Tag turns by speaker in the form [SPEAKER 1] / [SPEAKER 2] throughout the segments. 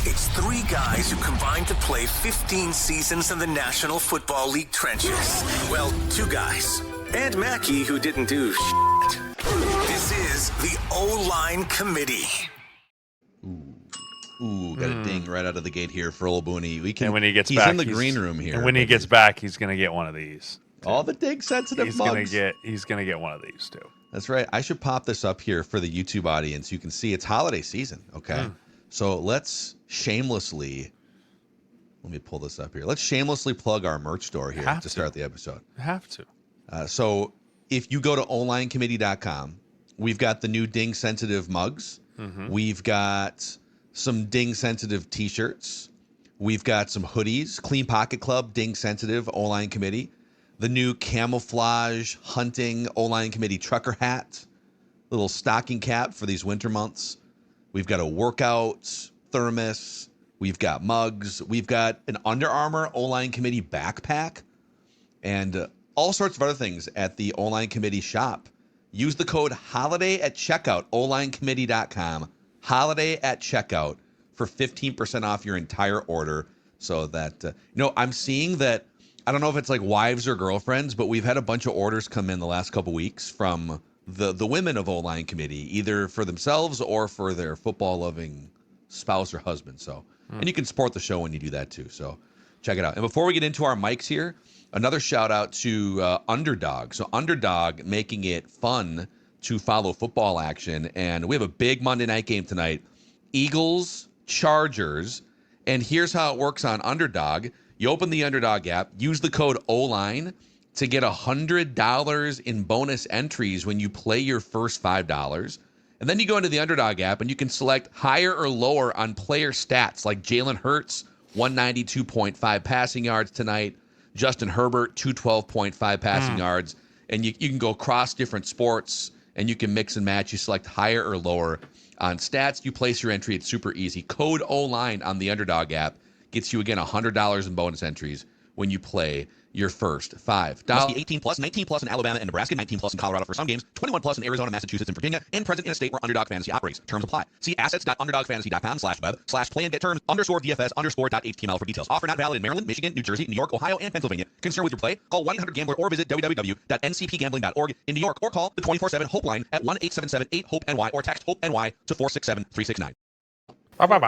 [SPEAKER 1] It's three guys who combined to play 15 seasons in the National Football League trenches. Well, two guys. And Mackey, who didn't do shit. This is the O-Line Committee.
[SPEAKER 2] Ooh, got a ding right out of the gate here for old Booney.
[SPEAKER 3] And when he gets
[SPEAKER 2] he's
[SPEAKER 3] back,
[SPEAKER 2] in the green room here.
[SPEAKER 3] And when he gets back, he's going to get one of these.
[SPEAKER 2] All the dig sensitive
[SPEAKER 3] he's
[SPEAKER 2] mugs.
[SPEAKER 3] He's going to get one of these too.
[SPEAKER 2] That's right. I should pop this up here for the YouTube audience. You can see it's holiday season. Okay. So let's shamelessly, let me pull this up here. Let's shamelessly plug our merch store here to start the episode.
[SPEAKER 3] You have to.
[SPEAKER 2] So if you go to onlinecommittee.com, we've got the new ding sensitive mugs. We've got some ding sensitive t-shirts. We've got some hoodies, Clean Pocket Club, ding sensitive, O-Line Committee. The new camouflage hunting O-Line Committee trucker hat, little stocking cap for these winter months. We've got a workout thermos. We've got mugs. We've got an Under Armour O-Line Committee backpack and all sorts of other things at the O-Line Committee shop. Use the code HOLIDAY at checkout, onlinecommittee.com. Holiday at checkout for 15% off your entire order. So that, I'm seeing that, I don't know if it's like wives or girlfriends, but we've had a bunch of orders come in the last couple weeks from the women of O-Line Committee, either for themselves or for their football-loving spouse or husband. So, and you can support the show when you do that too. So check it out. And before we get into our mics here, another shout out to Underdog. So Underdog making it fun to follow football action. And we have a big Monday night game tonight. Eagles, Chargers. And here's how it works on Underdog. You open the Underdog app, use the code OLINE to get $100 in bonus entries when you play your first $5. And then you go into the Underdog app and you can select higher or lower on player stats like Jalen Hurts, 192.5 passing yards tonight. Justin Herbert, 212.5 passing yards. And you can go across different sports and you can mix and match. You select higher or lower on stats. You place your entry. It's super easy. Code OLINE on the Underdog app gets you, again, $100 in bonus entries when you play your first $5.
[SPEAKER 4] Must be 18 plus, 19 plus in Alabama and Nebraska, 19 plus in Colorado for some games, 21 plus in Arizona, Massachusetts, and Virginia, and present in a state where Underdog Fantasy operates. Terms apply. See assets.underdogfantasy.com/web/play and get terms _DFS_.html for details. Offer not valid in Maryland, Michigan, New Jersey, New York, Ohio, and Pennsylvania. Concerned with your play? Call 1-800-GAMBLER or visit www.ncpgambling.org in New York, or call the 24/7 Hope line at 1-877-8-HOPE-NY or text HOPE-NY to 467-369.
[SPEAKER 2] There he is,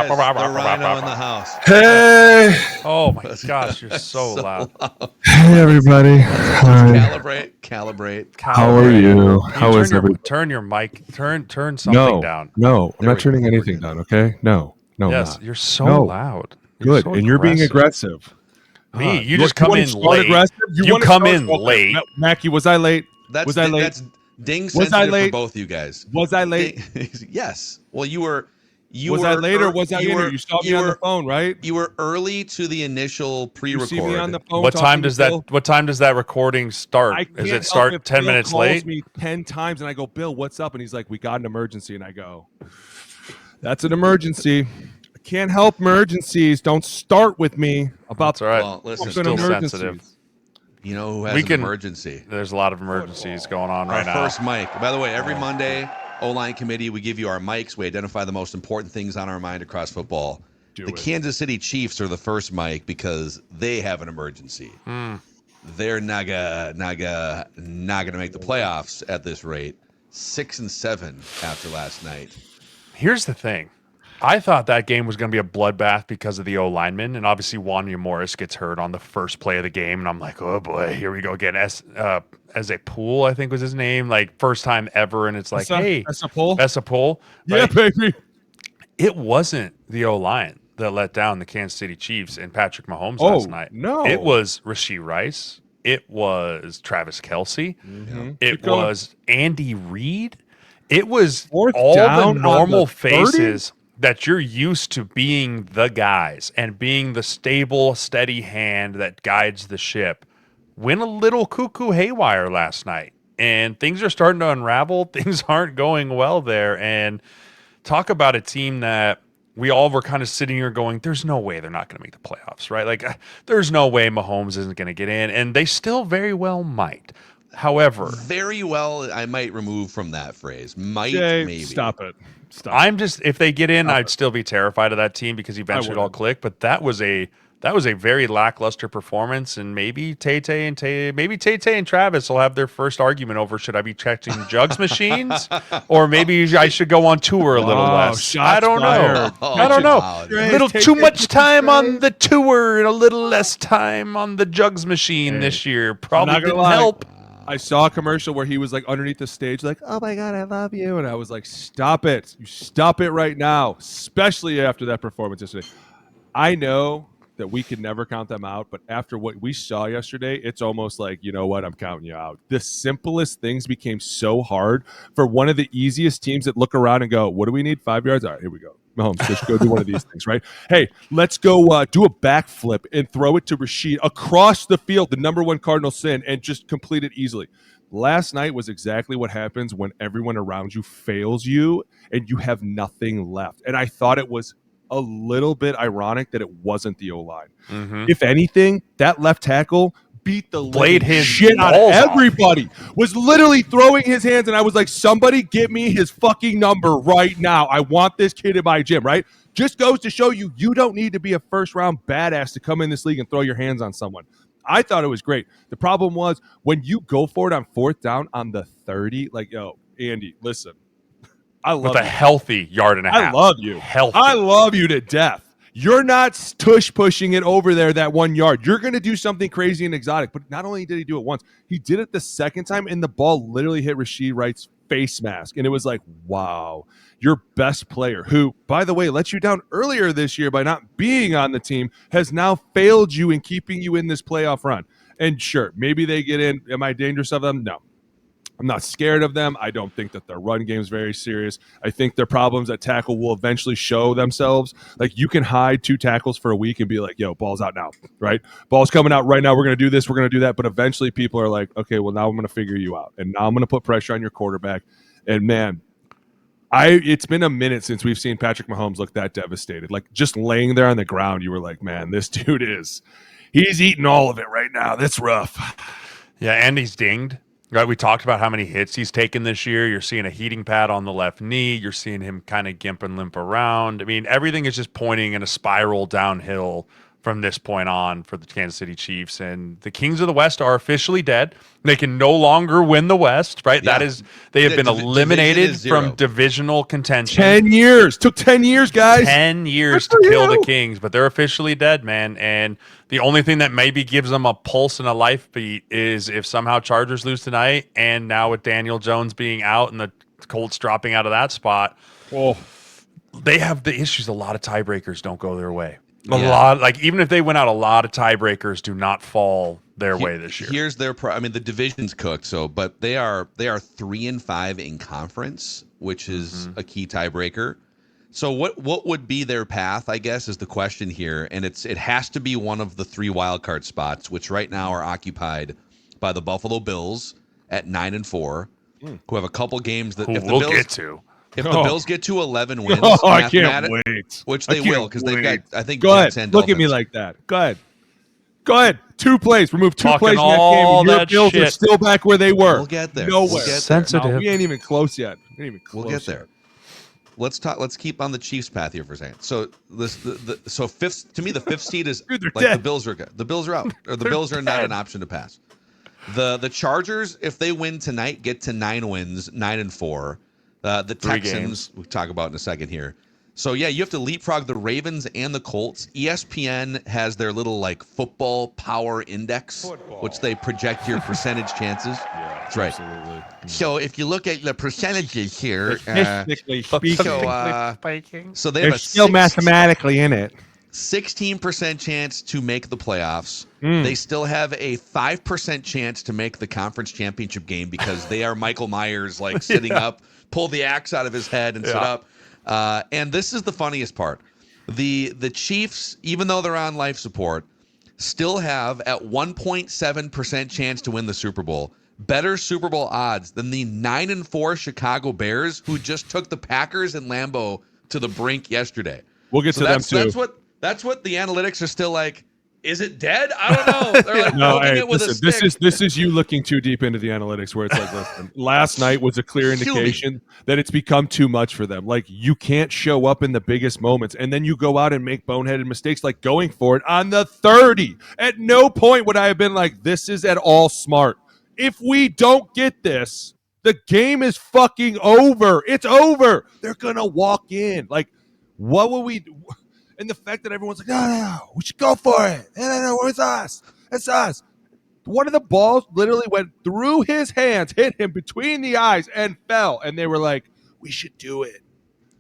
[SPEAKER 2] the Rhino in the house.
[SPEAKER 5] Hey!
[SPEAKER 3] Oh my gosh, you're so loud.
[SPEAKER 5] Hey, everybody.
[SPEAKER 2] Calibrate.
[SPEAKER 5] How are you? How is everybody?
[SPEAKER 3] Turn your mic. Turn something down.
[SPEAKER 5] No, I'm not turning anything down, okay? No.
[SPEAKER 3] Yes,
[SPEAKER 5] I'm not.
[SPEAKER 3] you're so loud.
[SPEAKER 5] Good, and you're being aggressive.
[SPEAKER 3] Me, you just come in late. You come in late.
[SPEAKER 5] Mackie, was I late?
[SPEAKER 2] Was I late? That's ding sensitive for both you guys.
[SPEAKER 5] Was I late?
[SPEAKER 2] Yes. Well, you were...
[SPEAKER 5] Was I late or was I in here? You saw me on the phone, right?
[SPEAKER 2] You were early to the initial pre-record.
[SPEAKER 5] You see me on the phone.
[SPEAKER 3] What time does that recording start? Does it start 10 minutes late?
[SPEAKER 5] Bill calls me 10 times and I go, Bill, what's up? And he's like, we got an emergency. And I go, that's an emergency. I can't help emergencies. Don't start with me about.
[SPEAKER 3] That's all right.
[SPEAKER 2] Well, listen,
[SPEAKER 3] still sensitive.
[SPEAKER 2] You know who has an emergency?
[SPEAKER 3] There's a lot of emergencies going on right now.
[SPEAKER 2] Our first mic. By the way, every Monday, O-Line Committee, we give you our mics. We identify the most important things on our mind across football. The Kansas City Chiefs are the first mic because they have an emergency. They're not gonna make the playoffs at this rate. 6-7 after last night.
[SPEAKER 3] Here's the thing. I thought that game was going to be a bloodbath because of the O-lineman, and obviously Wanya Morris gets hurt on the first play of the game, and I'm like, oh boy, here we go again. As a Pool, I think was his name, like first time ever, and it's like, hey,
[SPEAKER 5] Essa Pool,
[SPEAKER 3] right?
[SPEAKER 5] Yeah, baby.
[SPEAKER 3] It wasn't the O-line that let down the Kansas City Chiefs and Patrick Mahomes last night.
[SPEAKER 5] No,
[SPEAKER 3] it was Rashee Rice. It was Travis Kelce. It was Andy Reid. It was all the normal faces that you're used to being the guys and being the stable, steady hand that guides the ship. Went a little cuckoo haywire last night, and things are starting to unravel. Things aren't going well there. And talk about a team that we all were kind of sitting here going, there's no way they're not going to make the playoffs, right? Like, there's no way Mahomes isn't going to get in, and they still very well might. However,
[SPEAKER 2] very well, I might remove from that phrase. Might,
[SPEAKER 5] Jay,
[SPEAKER 2] maybe.
[SPEAKER 5] Stop it.
[SPEAKER 3] I'm just, if they get in, I'd still be terrified of that team because eventually it'll all click. But that was a very lackluster performance, and maybe Tay and Travis will have their first argument over should I be checking jugs machines, or maybe I should go on tour a little less. I don't know. I don't know. A little too much time on the tour and a little less time on the jugs machine this year probably didn't help.
[SPEAKER 5] I saw a commercial where he was like underneath the stage, like, "Oh my God, I love you," and I was like, "Stop it! You stop it right now!" Especially after that performance yesterday. I know that we could never count them out, but after what we saw yesterday, it's almost like, you know what, I'm counting you out. The simplest things became so hard for one of the easiest teams that look around and go, "What do we need? 5 yards? All right, here we go. Mahomes, let's go do one of these things, right? Hey, let's go do a backflip and throw it to Rashid across the field, the number one Cardinal sin, and just complete it easily." Last night was exactly what happens when everyone around you fails you and you have nothing left. And I thought it was a little bit ironic that it wasn't the O-line.
[SPEAKER 3] Mm-hmm.
[SPEAKER 5] If anything, that left tackle beat the
[SPEAKER 3] Blade his
[SPEAKER 5] shit out of
[SPEAKER 3] balls off.
[SPEAKER 5] everybody. Was literally throwing his hands, and I was like, somebody get me his fucking number right now. I want this kid in my gym, right? Just goes to show you, you don't need to be a first-round badass to come in this league and throw your hands on someone. I thought it was great. The problem was when you go for it on fourth down on the 30, like, yo, Andy, listen. I love
[SPEAKER 3] with a healthy yard and a half.
[SPEAKER 5] I love you.
[SPEAKER 3] Healthy.
[SPEAKER 5] I love you to death. You're not tush pushing it over there that 1 yard. You're going to do something crazy and exotic. But not only did he do it once, he did it the second time, and the ball literally hit Rashid Wright's face mask. And it was like, wow, your best player, who, by the way, let you down earlier this year by not being on the team, has now failed you in keeping you in this playoff run. And sure, maybe they get in. Am I dangerous of them? No. I'm not scared of them. I don't think that their run game is very serious. I think their problems at tackle will eventually show themselves. Like, you can hide 2 tackles for a week and be like, yo, ball's out now, right? Ball's coming out right now. We're going to do this. We're going to do that. But eventually people are like, okay, well, now I'm going to figure you out. And now I'm going to put pressure on your quarterback. And, man, it's been a minute since we've seen Patrick Mahomes look that devastated. Like, just laying there on the ground, you were like, man, this dude he's eating all of it right now. That's rough.
[SPEAKER 3] Yeah, and he's dinged. Right, we talked about how many hits he's taken this year. You're seeing a heating pad on the left knee. You're seeing him kind of gimp and limp around. I mean, everything is just pointing in a spiral downhill from this point on for the Kansas City Chiefs. And the Kings of the West are officially dead. They can no longer win the West, right?
[SPEAKER 2] Yeah.
[SPEAKER 3] That is, they have been eliminated from divisional contention.
[SPEAKER 5] 10 years. Took 10 years, guys.
[SPEAKER 3] 10 years to kill the Kings, but they're officially dead, man. And the only thing that maybe gives them a pulse and a life beat is if somehow Chargers lose tonight, and now with Daniel Jones being out and the Colts dropping out of that spot, they have the issues. A lot of tiebreakers don't go their way. A lot, like, even if they win out, a lot of tiebreakers do not fall their way this year.
[SPEAKER 2] Here's their I mean, the division's cooked, but they are 3-5 in conference, which is a key tiebreaker. So what would be their path, I guess, is the question here. And it has to be one of the 3 wildcard spots, which right now are occupied by the Buffalo Bills at 9-4, who have a couple games that if the Bills
[SPEAKER 3] get to.
[SPEAKER 2] If the Bills get to 11 wins,
[SPEAKER 5] I can't wait.
[SPEAKER 2] Which they will, because they've got, I think,
[SPEAKER 5] go ahead.
[SPEAKER 2] Jets and
[SPEAKER 5] Look at me
[SPEAKER 2] Dolphins.
[SPEAKER 5] like that. Go ahead. 2 plays. Remove 2
[SPEAKER 3] Talking
[SPEAKER 5] plays from
[SPEAKER 3] all
[SPEAKER 5] that game.
[SPEAKER 3] that
[SPEAKER 5] Your Bills are
[SPEAKER 3] shit.
[SPEAKER 5] still back where they were.
[SPEAKER 2] We'll get there.
[SPEAKER 5] Nowhere.
[SPEAKER 2] We'll get there.
[SPEAKER 3] Sensitive.
[SPEAKER 5] No, we ain't even close yet.
[SPEAKER 2] We'll get there. Let's talk. Let's keep on the Chiefs' path here for a second. So fifth, to me, the 5th seed is
[SPEAKER 5] Dude, they're
[SPEAKER 2] like
[SPEAKER 5] dead.
[SPEAKER 2] the Bills are good. The Bills are out, or the Bills are not an option to pass. The Chargers, if they win tonight, get to 9 wins, 9-4. The
[SPEAKER 3] 3
[SPEAKER 2] Texans,
[SPEAKER 3] games.
[SPEAKER 2] we'll talk about in a second here. So, yeah, you have to leapfrog the Ravens and the Colts. ESPN has their little, like, football power index, which they project your percentage chances.
[SPEAKER 5] Yeah,
[SPEAKER 2] that's right.
[SPEAKER 5] Absolutely.
[SPEAKER 2] So, if you look at the percentages here,
[SPEAKER 5] Statistically speaking,
[SPEAKER 2] so they have
[SPEAKER 5] they're
[SPEAKER 2] a
[SPEAKER 5] still mathematically in it.
[SPEAKER 2] 16% chance to make the playoffs.
[SPEAKER 5] Mm.
[SPEAKER 2] They still have a 5% chance to make the conference championship game because they are Michael Myers, like sitting up, pull the axe out of his head and sit up. And this is the funniest part. The Chiefs, even though they're on life support, still have at 1.7% chance to win the Super Bowl. Better Super Bowl odds than the 9-4 Chicago Bears, who just took the Packers and Lambeau to the brink yesterday.
[SPEAKER 5] We'll get to them too.
[SPEAKER 2] That's what the analytics are still like. Is it dead? I don't know. They're like
[SPEAKER 5] No,
[SPEAKER 2] poking
[SPEAKER 5] hey,
[SPEAKER 2] it with a
[SPEAKER 5] listen,
[SPEAKER 2] stick.
[SPEAKER 5] this is you looking too deep into the analytics where it's like, listen, last night was a clear
[SPEAKER 2] Kill me.
[SPEAKER 5] indication that it's become too much for them. Like, you can't show up in the biggest moments, and then you go out and make boneheaded mistakes like going for it on the 30. At no point would I have been like, this is at all smart. If we don't get this, the game is fucking over. It's over. They're going to walk in. Like, what will we do? And the fact that everyone's like, no, we should go for it. No, it's us. It's us. One of the balls literally went through his hands, hit him between the eyes, and fell. And they were like, we should do it.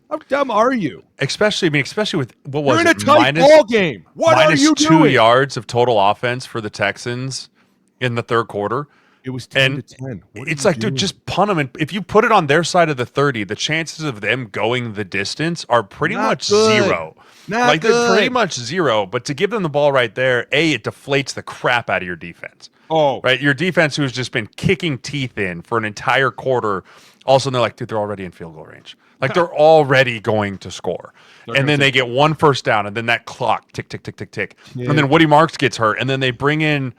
[SPEAKER 5] How dumb are you?
[SPEAKER 3] Especially with what was
[SPEAKER 5] You're in a
[SPEAKER 3] it?
[SPEAKER 5] tight ball game. What are you
[SPEAKER 3] -2
[SPEAKER 5] doing?
[SPEAKER 3] yards of total offense for the Texans in the third quarter.
[SPEAKER 5] It was 10
[SPEAKER 3] And
[SPEAKER 5] to 10.
[SPEAKER 3] It's like, dude, just punt them. And if you put it on their side of the 30, the chances of them going the distance are pretty
[SPEAKER 5] Not
[SPEAKER 3] much
[SPEAKER 5] good.
[SPEAKER 3] zero.
[SPEAKER 5] Not
[SPEAKER 3] They're pretty
[SPEAKER 5] good.
[SPEAKER 3] much zero. But to give them the ball right there, it deflates the crap out of your defense.
[SPEAKER 5] Oh,
[SPEAKER 3] Right? Your defense, who's just been kicking teeth in for an entire quarter, all of a sudden they're like, dude, they're already in field goal range. Like, they're already going to score. And then they get one first down, and then that clock, tick, tick, tick, tick, tick.
[SPEAKER 5] Yeah.
[SPEAKER 3] And then Woody Marks gets hurt, and then they bring in,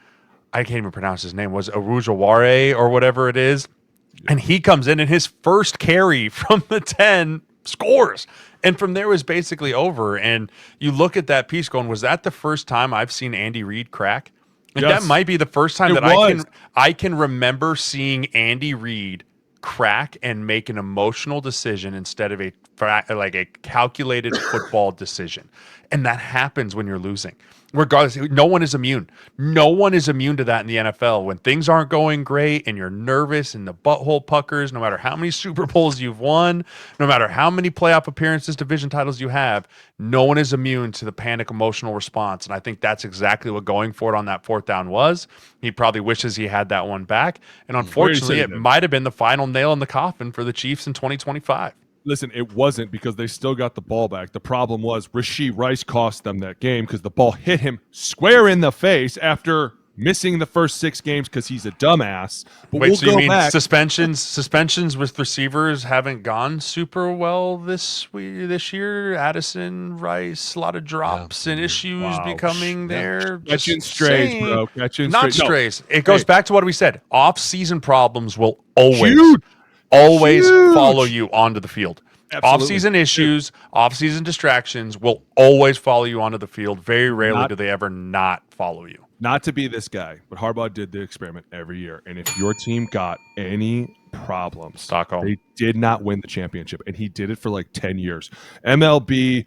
[SPEAKER 3] I can't even pronounce his name, was Arujaware or whatever it is. And he comes in, and his first carry from the 10 scores. And from there was basically over. And you look at that piece going, was that the first time I've seen Andy Reid crack? And
[SPEAKER 5] Yes.
[SPEAKER 3] that might be the first time
[SPEAKER 5] It
[SPEAKER 3] that
[SPEAKER 5] was.
[SPEAKER 3] I can remember seeing Andy Reid crack and make an emotional decision instead of a calculated football decision. And that happens when you're losing. Regardless, no one is immune. No one is immune to that in the NFL. When things aren't going great and you're nervous and the butthole puckers, no matter how many Super Bowls you've won, no matter how many playoff appearances, division titles you have, no one is immune to the panic emotional response. And I think that's exactly what going for it on that fourth down was. He probably wishes he had that one back. And unfortunately, it might have been the final nail in the coffin for the Chiefs in 2025.
[SPEAKER 5] listen, it wasn't because they still got the ball back. The problem was Rashee Rice cost them that game because the ball hit him square in the face after missing the first 6 games because he's a dumbass. But
[SPEAKER 3] Wait,
[SPEAKER 5] we'll
[SPEAKER 3] so you
[SPEAKER 5] go
[SPEAKER 3] mean
[SPEAKER 5] back.
[SPEAKER 3] suspensions with receivers haven't gone super well this year? Addison, Rice, a lot of drops and issues
[SPEAKER 5] Wow.
[SPEAKER 3] becoming there. Just
[SPEAKER 5] Catching strays,
[SPEAKER 3] saying.
[SPEAKER 5] bro. Catching
[SPEAKER 3] Not
[SPEAKER 5] strays. No.
[SPEAKER 3] strays. It goes
[SPEAKER 5] Hey.
[SPEAKER 3] back to what we said. Off-season problems will always
[SPEAKER 5] Huge. Huge.
[SPEAKER 3] follow you onto the field.
[SPEAKER 5] Absolutely.
[SPEAKER 3] Off-season issues, off-season distractions will always follow you onto the field. Very rarely
[SPEAKER 5] Not-
[SPEAKER 3] do they ever not follow you.
[SPEAKER 5] Not to be this guy, but Harbaugh did the experiment every year. And if your team got any problems,
[SPEAKER 3] Stockholm.
[SPEAKER 5] they did not win the championship. And he did it for like 10 years. MLB,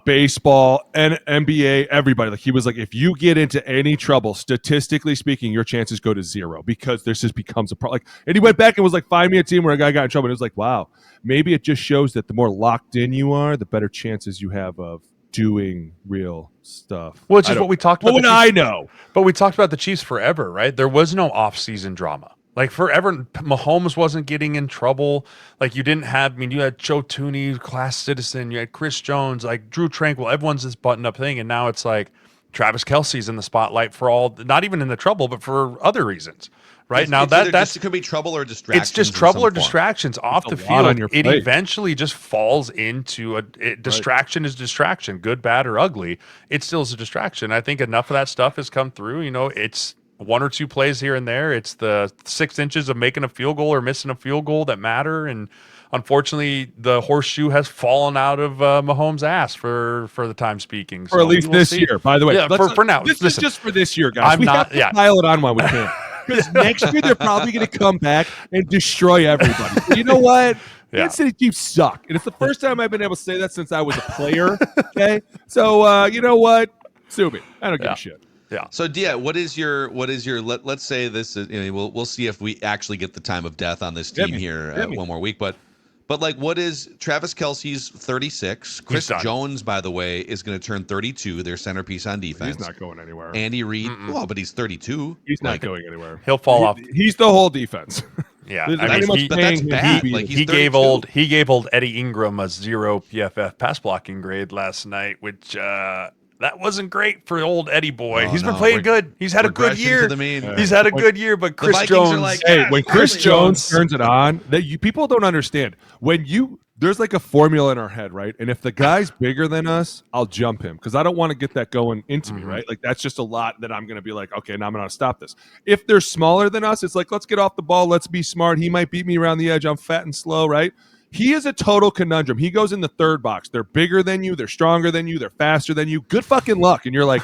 [SPEAKER 5] baseball, and NBA, everybody. Like he was like, if you get into any trouble, statistically speaking, your chances go to 0 because this just becomes a problem. Like, and he went back and was like, find me a team where a guy got in trouble. And it was like, wow, maybe it just shows that the more locked in you are, the better chances you have of doing real stuff.
[SPEAKER 3] Which is what we talked about.
[SPEAKER 5] What would I know?
[SPEAKER 3] But we talked about the Chiefs forever, right? There was no off-season drama. Like forever, Mahomes wasn't getting in trouble. Like you didn't have, I mean, you had Joe Tooney, class citizen. You had Chris Jones, like Drew Tranquil. Everyone's this button-up thing. And now it's like Travis Kelce's in the spotlight for all, not even in the trouble, but for other reasons. Right now,
[SPEAKER 2] it could be trouble or distractions.
[SPEAKER 3] It's just
[SPEAKER 2] in
[SPEAKER 3] trouble
[SPEAKER 2] some
[SPEAKER 3] or
[SPEAKER 2] form.
[SPEAKER 3] distractions off the
[SPEAKER 5] It's a lot on
[SPEAKER 3] field.
[SPEAKER 5] your
[SPEAKER 3] It
[SPEAKER 5] plate.
[SPEAKER 3] eventually just falls into a distraction is distraction, good, bad, or ugly. It still is a distraction. I think enough of that stuff has come through. You know, it's 1 or 2 plays here and there. It's the 6 inches of making a field goal or missing a field goal that matter. And unfortunately, the horseshoe has fallen out of Mahomes' ass for the time speaking.
[SPEAKER 5] For at least
[SPEAKER 3] we'll
[SPEAKER 5] this
[SPEAKER 3] see.
[SPEAKER 5] year, by the way.
[SPEAKER 3] Yeah, for now.
[SPEAKER 5] This
[SPEAKER 3] Listen,
[SPEAKER 5] is just for this year, guys.
[SPEAKER 3] I'm
[SPEAKER 5] we
[SPEAKER 3] not-
[SPEAKER 5] have to
[SPEAKER 3] yeah.
[SPEAKER 5] pile it on while we can. Because next year they're probably going to come back and destroy everybody. But you know what?
[SPEAKER 3] Yeah.
[SPEAKER 5] Kansas City Chiefs suck. And it's the first time I've been able to say that since I was a player. Okay? So, you know what? Sue me. I don't give
[SPEAKER 3] Yeah.
[SPEAKER 5] a shit.
[SPEAKER 3] Yeah.
[SPEAKER 2] So, Dia, what is your let's say this is, you know, we'll see if we actually get the time of death on this
[SPEAKER 5] Hit
[SPEAKER 2] team
[SPEAKER 5] me.
[SPEAKER 2] here
[SPEAKER 5] Hit me.
[SPEAKER 2] one more week, but like, what is Travis Kelce's 36? Chris
[SPEAKER 3] done.
[SPEAKER 2] Jones, by the way, is going to turn 32. Their centerpiece on defense.
[SPEAKER 5] He's not going anywhere.
[SPEAKER 2] Andy Reid, well, but he's 32.
[SPEAKER 5] He's not
[SPEAKER 2] Like,
[SPEAKER 5] going anywhere.
[SPEAKER 3] He'll fall off.
[SPEAKER 5] He's the whole defense.
[SPEAKER 3] Yeah.
[SPEAKER 5] There's
[SPEAKER 3] I
[SPEAKER 5] not
[SPEAKER 3] mean,
[SPEAKER 5] much
[SPEAKER 3] he-
[SPEAKER 2] but that's
[SPEAKER 5] paying him
[SPEAKER 2] bad.
[SPEAKER 5] to be
[SPEAKER 2] Like,
[SPEAKER 5] the-
[SPEAKER 2] he's
[SPEAKER 3] he gave
[SPEAKER 2] 32.
[SPEAKER 3] old Eddie Ingram a 0 PFF pass blocking grade last night, which that wasn't great for old Eddie boy.
[SPEAKER 2] Oh,
[SPEAKER 3] He's been
[SPEAKER 2] no.
[SPEAKER 3] playing good. He's had a good
[SPEAKER 2] Regression
[SPEAKER 3] year.
[SPEAKER 2] to the mean.
[SPEAKER 3] He's had a good year, but Chris
[SPEAKER 2] Vikings
[SPEAKER 3] Jones.
[SPEAKER 2] are like,
[SPEAKER 5] Hey,
[SPEAKER 2] "Yeah,
[SPEAKER 5] when Chris
[SPEAKER 2] Chris
[SPEAKER 5] Jones turns it on, people don't understand. When there's like a formula in our head, right? And if the guy's bigger than us, I'll jump him because I don't want to get that going into me, right? Like that's just a lot that I'm going to be like, okay, now I'm going to stop this. If they're smaller than us, it's like, let's get off the ball. Let's be smart. He might beat me around the edge. I'm fat and slow, right? He is a total conundrum. He goes in the third box. They're bigger than you. They're stronger than you. They're faster than you. Good fucking luck. And you're like,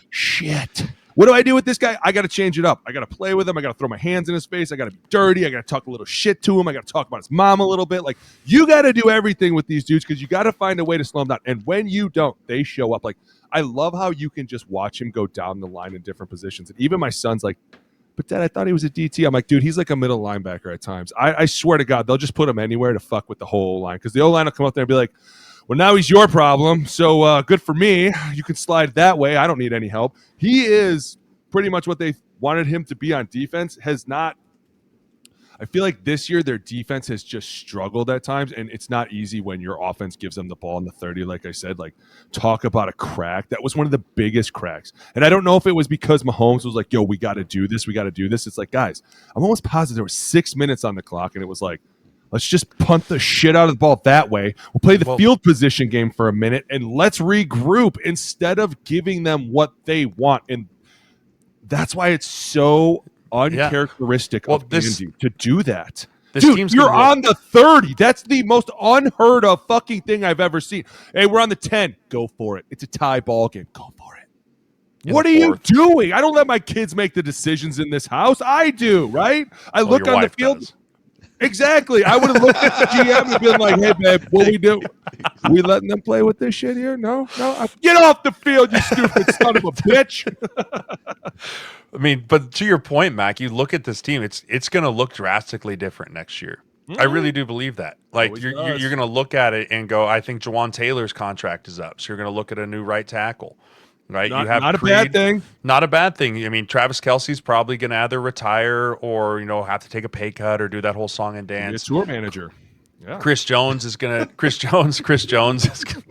[SPEAKER 5] shit. What do I do with this guy? I got to change it up. I got to play with him. I got to throw my hands in his face. I got to be dirty. I got to talk a little shit to him. I got to talk about his mom a little bit. Like, you got to do everything with these dudes because you got to find a way to slow them down. And when you don't, they show up. Like, I love how you can just watch him go down the line in different positions. And even my son's like, but Dad, I thought he was a DT. I'm like, dude, he's like a middle linebacker at times. I swear to God, they'll just put him anywhere to fuck with the whole line because the O-line will come up there and be like, well, now he's your problem. So good for me. You can slide that way. I don't need any help. He is pretty much what they wanted him to be on defense. Has not. I feel like this year their defense has just struggled at times, and it's not easy when your offense gives them the ball in the 30. Like I said, like talk about a crack. That was one of the biggest cracks. And I don't know if it was because Mahomes was like, yo, we got to do this. We got to do this. It's like, guys, I'm almost positive there was 6 minutes on the clock, and it was like, let's just punt the shit out of the ball that way. We'll play the field position game for a minute, and let's regroup instead of giving them what they want. And that's why it's so uncharacteristic of Andy to do that. Dude, you're on the 30. That's the most unheard of fucking thing I've ever seen. Hey, we're on the 10. Go for it. It's a tie ball game. Go for it. What are you doing? I don't let my kids make the decisions in this house. I do, right? I look on the field. Does. Exactly. I would have looked at the GM and been like, hey, babe, what we do? We letting them play with this shit here? No. Get off the field, you stupid son of a bitch.
[SPEAKER 3] I mean, but to your point, Mac, you look at this team, it's going to look drastically different next year. I really do believe that. Like, you're going to look at it and go, I think Jawan Taylor's contract is up. So you're going to look at a new right tackle. Right,
[SPEAKER 5] you have not a bad thing.
[SPEAKER 3] Not a bad thing. I mean, Travis Kelce's probably going to either retire or have to take a pay cut or do that whole song and dance.
[SPEAKER 5] It's tour manager. Yeah.
[SPEAKER 3] Chris Jones is going to. Chris Jones is going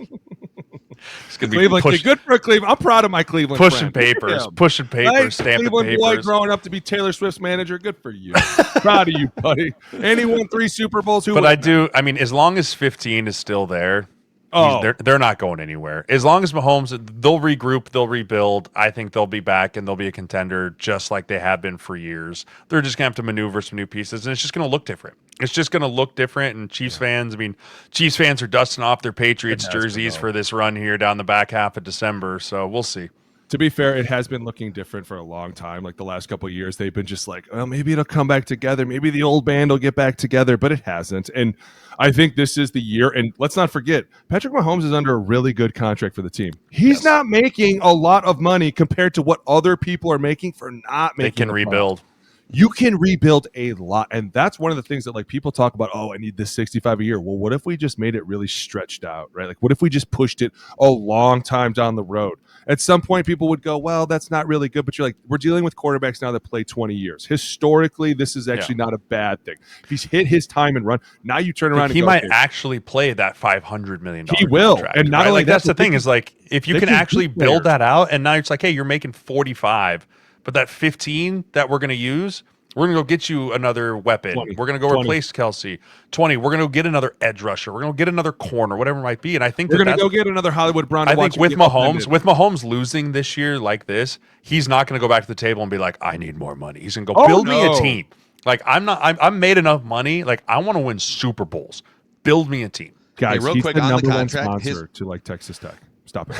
[SPEAKER 3] to be
[SPEAKER 5] Cleveland. Good for Cleveland. I'm proud of my Cleveland.
[SPEAKER 3] Pushing papers, stamping
[SPEAKER 5] Cleveland
[SPEAKER 3] papers.
[SPEAKER 5] boy growing up to be Taylor Swift's manager. Good for you. Proud of you, buddy. And he won 3 Super Bowls.
[SPEAKER 3] I mean, as long as 15 is still there. They're not going anywhere. As long as Mahomes, they'll regroup, they'll rebuild. I think they'll be back and they'll be a contender just like they have been for years. They're just going to have to maneuver some new pieces, and it's just going to look different. It's just going to look different, and Chiefs fans are dusting off their Patriots jerseys for this run here down the back half of December, so we'll see.
[SPEAKER 5] To be fair, it has been looking different for a long time. Like the last couple of years, they've been just like, well, maybe it'll come back together. Maybe the old band will get back together, but it hasn't. And I think this is the year. And let's not forget, Patrick Mahomes is under a really good contract for the team. He's not making a lot of money compared to what other people are making for not making.
[SPEAKER 3] They can rebuild.
[SPEAKER 5] You can rebuild a lot. And that's one of the things that like people talk about, oh, I need this 65 a year. Well, what if we just made it really stretched out, right? Like what if we just pushed it a long time down the road? At some point, people would go, well, that's not really good. But you're like, we're dealing with quarterbacks now that play 20 years. Historically, this is actually not a bad thing. If he's hit his time and run, now you turn around and
[SPEAKER 3] he might actually play that $500 million
[SPEAKER 5] He will.
[SPEAKER 3] Contract,
[SPEAKER 5] and not only
[SPEAKER 3] that's the thing is like, if you can actually build that out, and now it's like, hey, you're making 45, but that 15 that we're going to use, we're going to go get you another weapon.
[SPEAKER 5] 20,
[SPEAKER 3] we're going to go replace Kelsey. 20. We're going to go get another edge rusher. We're going to get another corner, whatever it might be. And I think
[SPEAKER 5] we're going to go get another Hollywood Brown.
[SPEAKER 3] I think with Mahomes losing this year like this, he's not going to go back to the table and be like, I need more money. He's going to go build me a team. Like I'm made enough money. Like I want to win Super Bowls. Build me a team.
[SPEAKER 5] Guys,
[SPEAKER 2] real
[SPEAKER 5] he's
[SPEAKER 2] quick
[SPEAKER 5] the
[SPEAKER 2] on the
[SPEAKER 5] number one
[SPEAKER 2] contract,
[SPEAKER 5] sponsor to like Texas Tech. Stop it.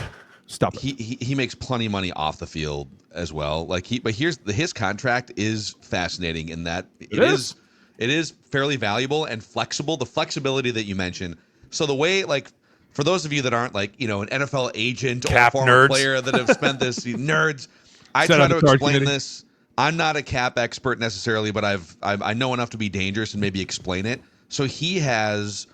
[SPEAKER 5] Stop it.
[SPEAKER 2] He makes plenty of money off the field as well. Like his contract is fascinating in that it is fairly valuable and flexible. The flexibility that you mentioned. So the way, like, for those of you that aren't like an NFL agent or a former player that have spent this nerds, I try to explain this. I'm not a cap expert necessarily, but I know enough to be dangerous and maybe explain it. So he has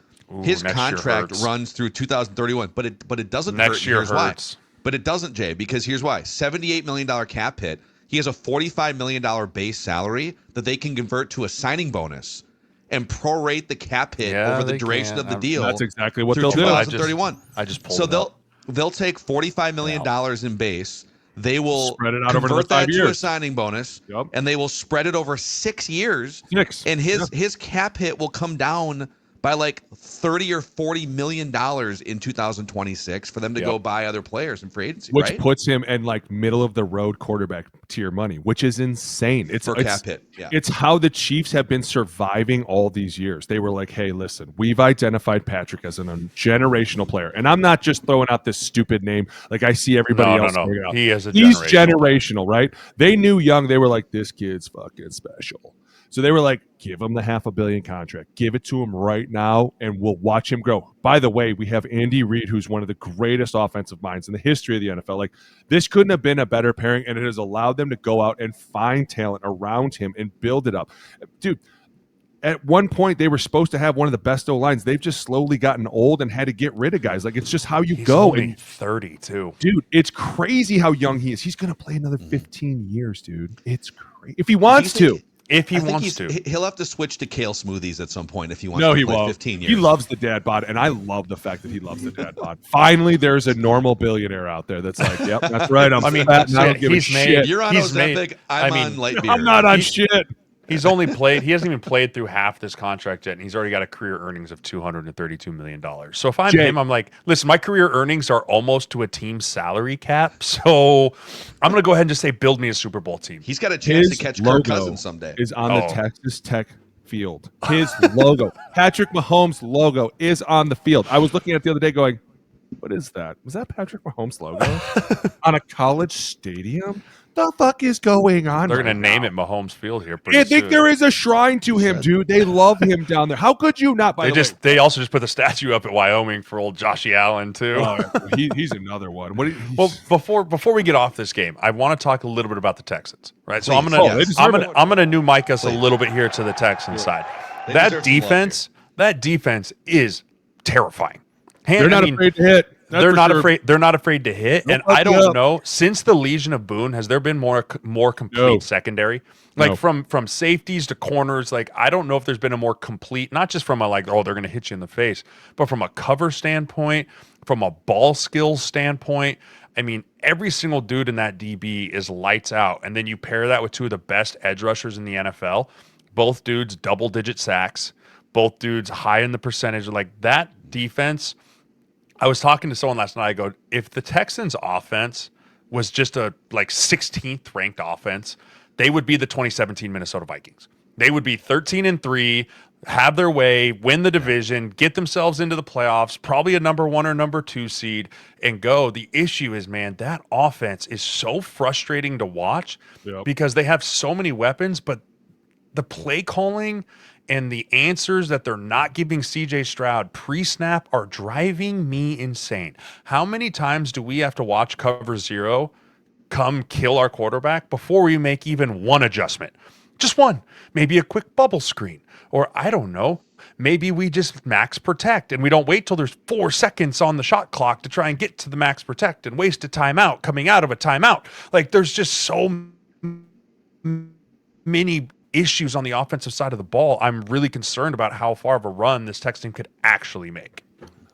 [SPEAKER 2] his contract runs through 2031, but it doesn't hurt.
[SPEAKER 3] Next year
[SPEAKER 2] hurts.
[SPEAKER 3] Why?
[SPEAKER 2] But it doesn't, Jay, because here's why. $78 million cap hit. He has a $45 million base salary that they can convert to a signing bonus and prorate the cap hit over the duration of the deal.
[SPEAKER 5] That's exactly what
[SPEAKER 2] through
[SPEAKER 5] they'll
[SPEAKER 2] 2031.
[SPEAKER 3] I just pulled
[SPEAKER 2] so they'll take $45 million in base. They will
[SPEAKER 5] spread it out
[SPEAKER 2] convert
[SPEAKER 5] over 5
[SPEAKER 2] that
[SPEAKER 5] years
[SPEAKER 2] to a signing bonus, and they will spread it over 6 years. And his cap hit will come down by like 30 or 40 million dollars in 2026 for them to go buy other players in free agency,
[SPEAKER 5] which
[SPEAKER 2] right?
[SPEAKER 5] puts him in like middle of the road quarterback tier money, which is insane. It's
[SPEAKER 2] for cap hit. Yeah.
[SPEAKER 5] It's how the Chiefs have been surviving all these years. They were like, hey, listen, we've identified Patrick as a generational player. And I'm not just throwing out this stupid name like I see everybody else.
[SPEAKER 3] No. He is
[SPEAKER 5] He's
[SPEAKER 3] generational.
[SPEAKER 5] generational, right? They knew Young. They were like, this kid's fucking special. So they were like, give him the $500 million contract. Give it to him right now, and we'll watch him grow. By the way, we have Andy Reid, who's one of the greatest offensive minds in the history of the NFL. Like, this couldn't have been a better pairing, and it has allowed them to go out and find talent around him and build it up. Dude, at one point, they were supposed to have one of the best O-lines. They've just slowly gotten old and had to get rid of guys. Like, it's just how you go.
[SPEAKER 3] Only 30, too.
[SPEAKER 5] Dude, it's crazy how young he is. He's going to play another 15 years, dude. It's crazy. If he wants to.
[SPEAKER 3] If he wants to.
[SPEAKER 2] He'll have to switch to kale smoothies at some point if he wants to play 15 years.
[SPEAKER 5] He loves the dad bod, and I love the fact that he loves the dad bod. Finally, there's a normal billionaire out there that's like, yep, that's right. I'm fat and I don't give a shit.
[SPEAKER 2] You're on Ozempic, I'm on light beer.
[SPEAKER 5] I'm not on shit.
[SPEAKER 3] He hasn't even played through half this contract yet, and he's already got a career earnings of $232 million. So if I'm him, I'm like, listen, my career earnings are almost to a team's salary cap, so I'm going to go ahead and just say, build me a Super Bowl team.
[SPEAKER 2] He's got a chance to catch Kirk Cousins someday.
[SPEAKER 5] Is on the Texas Tech field. His logo, Patrick Mahomes' logo, is on the field. I was looking at it the other day going, what is that? Was that Patrick Mahomes' logo on a college stadium? The fuck is going on?
[SPEAKER 3] They're going to name it Mahomes Field here.
[SPEAKER 5] I think there is a shrine to him, dude. They love him down there. How could you not?
[SPEAKER 3] They also just put the statue up at Wyoming for old Joshy Allen too.
[SPEAKER 5] He's another one.
[SPEAKER 3] Well, before we get off this game, I want to talk a little bit about the Texans, right? So I'm gonna new mic us a little bit here to the Texans side. That defense is terrifying.
[SPEAKER 5] They're not afraid to hit.
[SPEAKER 3] They're not afraid to hit, and I don't know. Since the Legion of Boone, has there been more complete secondary? Like from safeties to corners, like I don't know if there's been a more complete, not just from a like, oh, they're going to hit you in the face, but from a cover standpoint, from a ball skills standpoint. I mean, every single dude in that DB is lights out, and then you pair that with two of the best edge rushers in the NFL. Both dudes double-digit sacks, both dudes high in the percentage. Like that defense. I was talking to someone last night. I go, if the Texans offense was just a like 16th ranked offense, they would be the 2017 Minnesota Vikings. They would be 13-3, have their way, win the division, get themselves into the playoffs, probably a number 1 or number 2 seed, and go. The issue is, man, that offense is so frustrating to watch because they have so many weapons, but the play calling and the answers that they're not giving CJ Stroud pre-snap are driving me insane. How many times do we have to watch cover 0 come kill our quarterback before we make even one adjustment? Just one. Maybe a quick bubble screen. Or I don't know. Maybe we just max protect and we don't wait till there's 4 seconds on the shot clock to try and get to the max protect and waste a timeout coming out of a timeout. Like there's just so many issues on the offensive side of the ball. I'm really concerned about how far of a run this Tex team could actually make.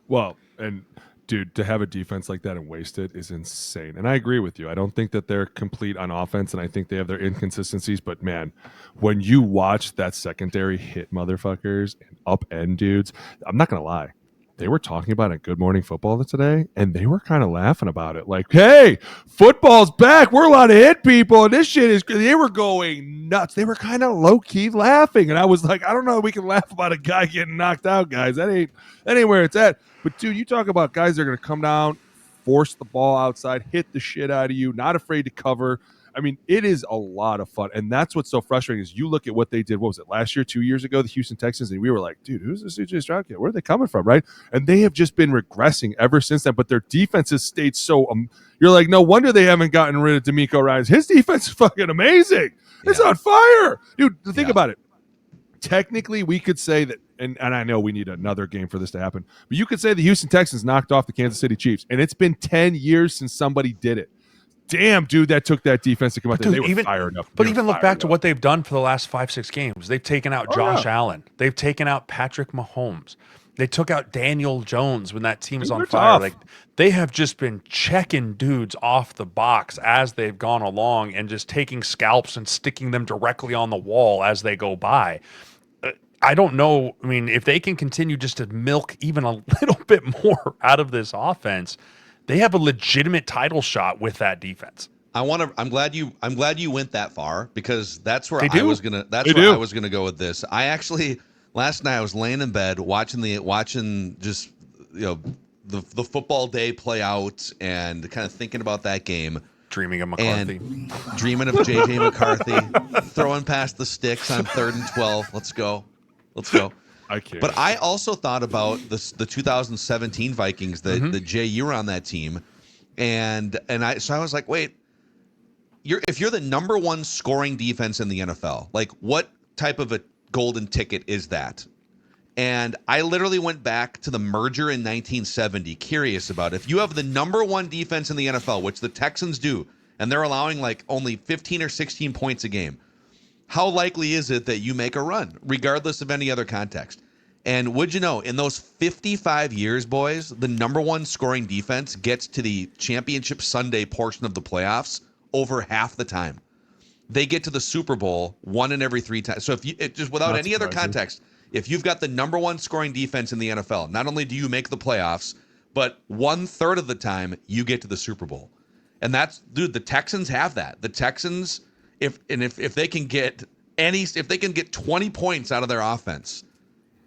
[SPEAKER 5] Well, and dude, to have a defense like that and waste it is insane. And I agree with you. I don't think that they're complete on offense, and I think they have their inconsistencies. But man, when you watch that secondary hit motherfuckers and upend dudes, I'm not gonna lie. They were talking about it Good Morning Football today, and they were kind of laughing about it. Like, hey, football's back. We're allowed to hit people, and this shit is – they were going nuts. They were kind of low-key laughing, and I was like, I don't know if we can laugh about a guy getting knocked out, guys. That ain't where it's at. But, dude, you talk about guys that are going to come down, force the ball outside, hit the shit out of you, not afraid to cover. I mean, it is a lot of fun, and that's what's so frustrating is you look at what they did, what was it, last year, 2 years ago, the Houston Texans, and we were like, dude, who's this CJ Stroud kid? Where are they coming from, right? And they have just been regressing ever since then, but their defense has stayed so you're like, no wonder they haven't gotten rid of D'Amico Ryans. His defense is fucking amazing. It's on fire. Dude, think about it. Technically, we could say that, and I know we need another game for this to happen, but you could say the Houston Texans knocked off the Kansas City Chiefs, and it's been 10 years since somebody did it. Damn, dude, that took that defense to come out there. They were fired up.
[SPEAKER 3] But even look back to what they've done for the last 5-6 games. They've taken out Josh Allen. They've taken out Patrick Mahomes. They took out Daniel Jones when that team was on fire.
[SPEAKER 5] Tough.
[SPEAKER 3] Like they have just been checking dudes off the box as they've gone along and just taking scalps and sticking them directly on the wall as they go by. I don't know. I mean, if they can continue just to milk even a little bit more out of this offense, they have a legitimate title shot with that defense.
[SPEAKER 2] I'm glad you went that far, because that's where
[SPEAKER 3] They
[SPEAKER 2] I
[SPEAKER 3] do.
[SPEAKER 2] was gonna go with this. I actually, last night I was laying in bed watching just, the football day play out and kind of thinking about that game.
[SPEAKER 3] Dreaming of McCarthy.
[SPEAKER 2] And dreaming of JJ McCarthy throwing past the sticks on 3rd and 12. Let's go.
[SPEAKER 5] I can't.
[SPEAKER 2] But I also thought about the 2017 Vikings. The Jay, you were on that team, and I was like, wait, if you're the number one scoring defense in the NFL, like, what type of a golden ticket is that? And I literally went back to the merger in 1970, curious about if you have the number one defense in the NFL, which the Texans do, and they're allowing like only 15 or 16 points a game, how likely is it that you make a run, regardless of any other context? And would you know, in those 55 years, boys, the number one scoring defense gets to the championship Sunday portion of the playoffs over half the time. They get to the Super Bowl 1 in every 3 times. So if you just without any other context, if you've got the number one scoring defense in the NFL, not only do you make the playoffs, but 1/3 of the time you get to the Super Bowl. And the Texans have that. The Texans, if they can get 20 points out of their offense,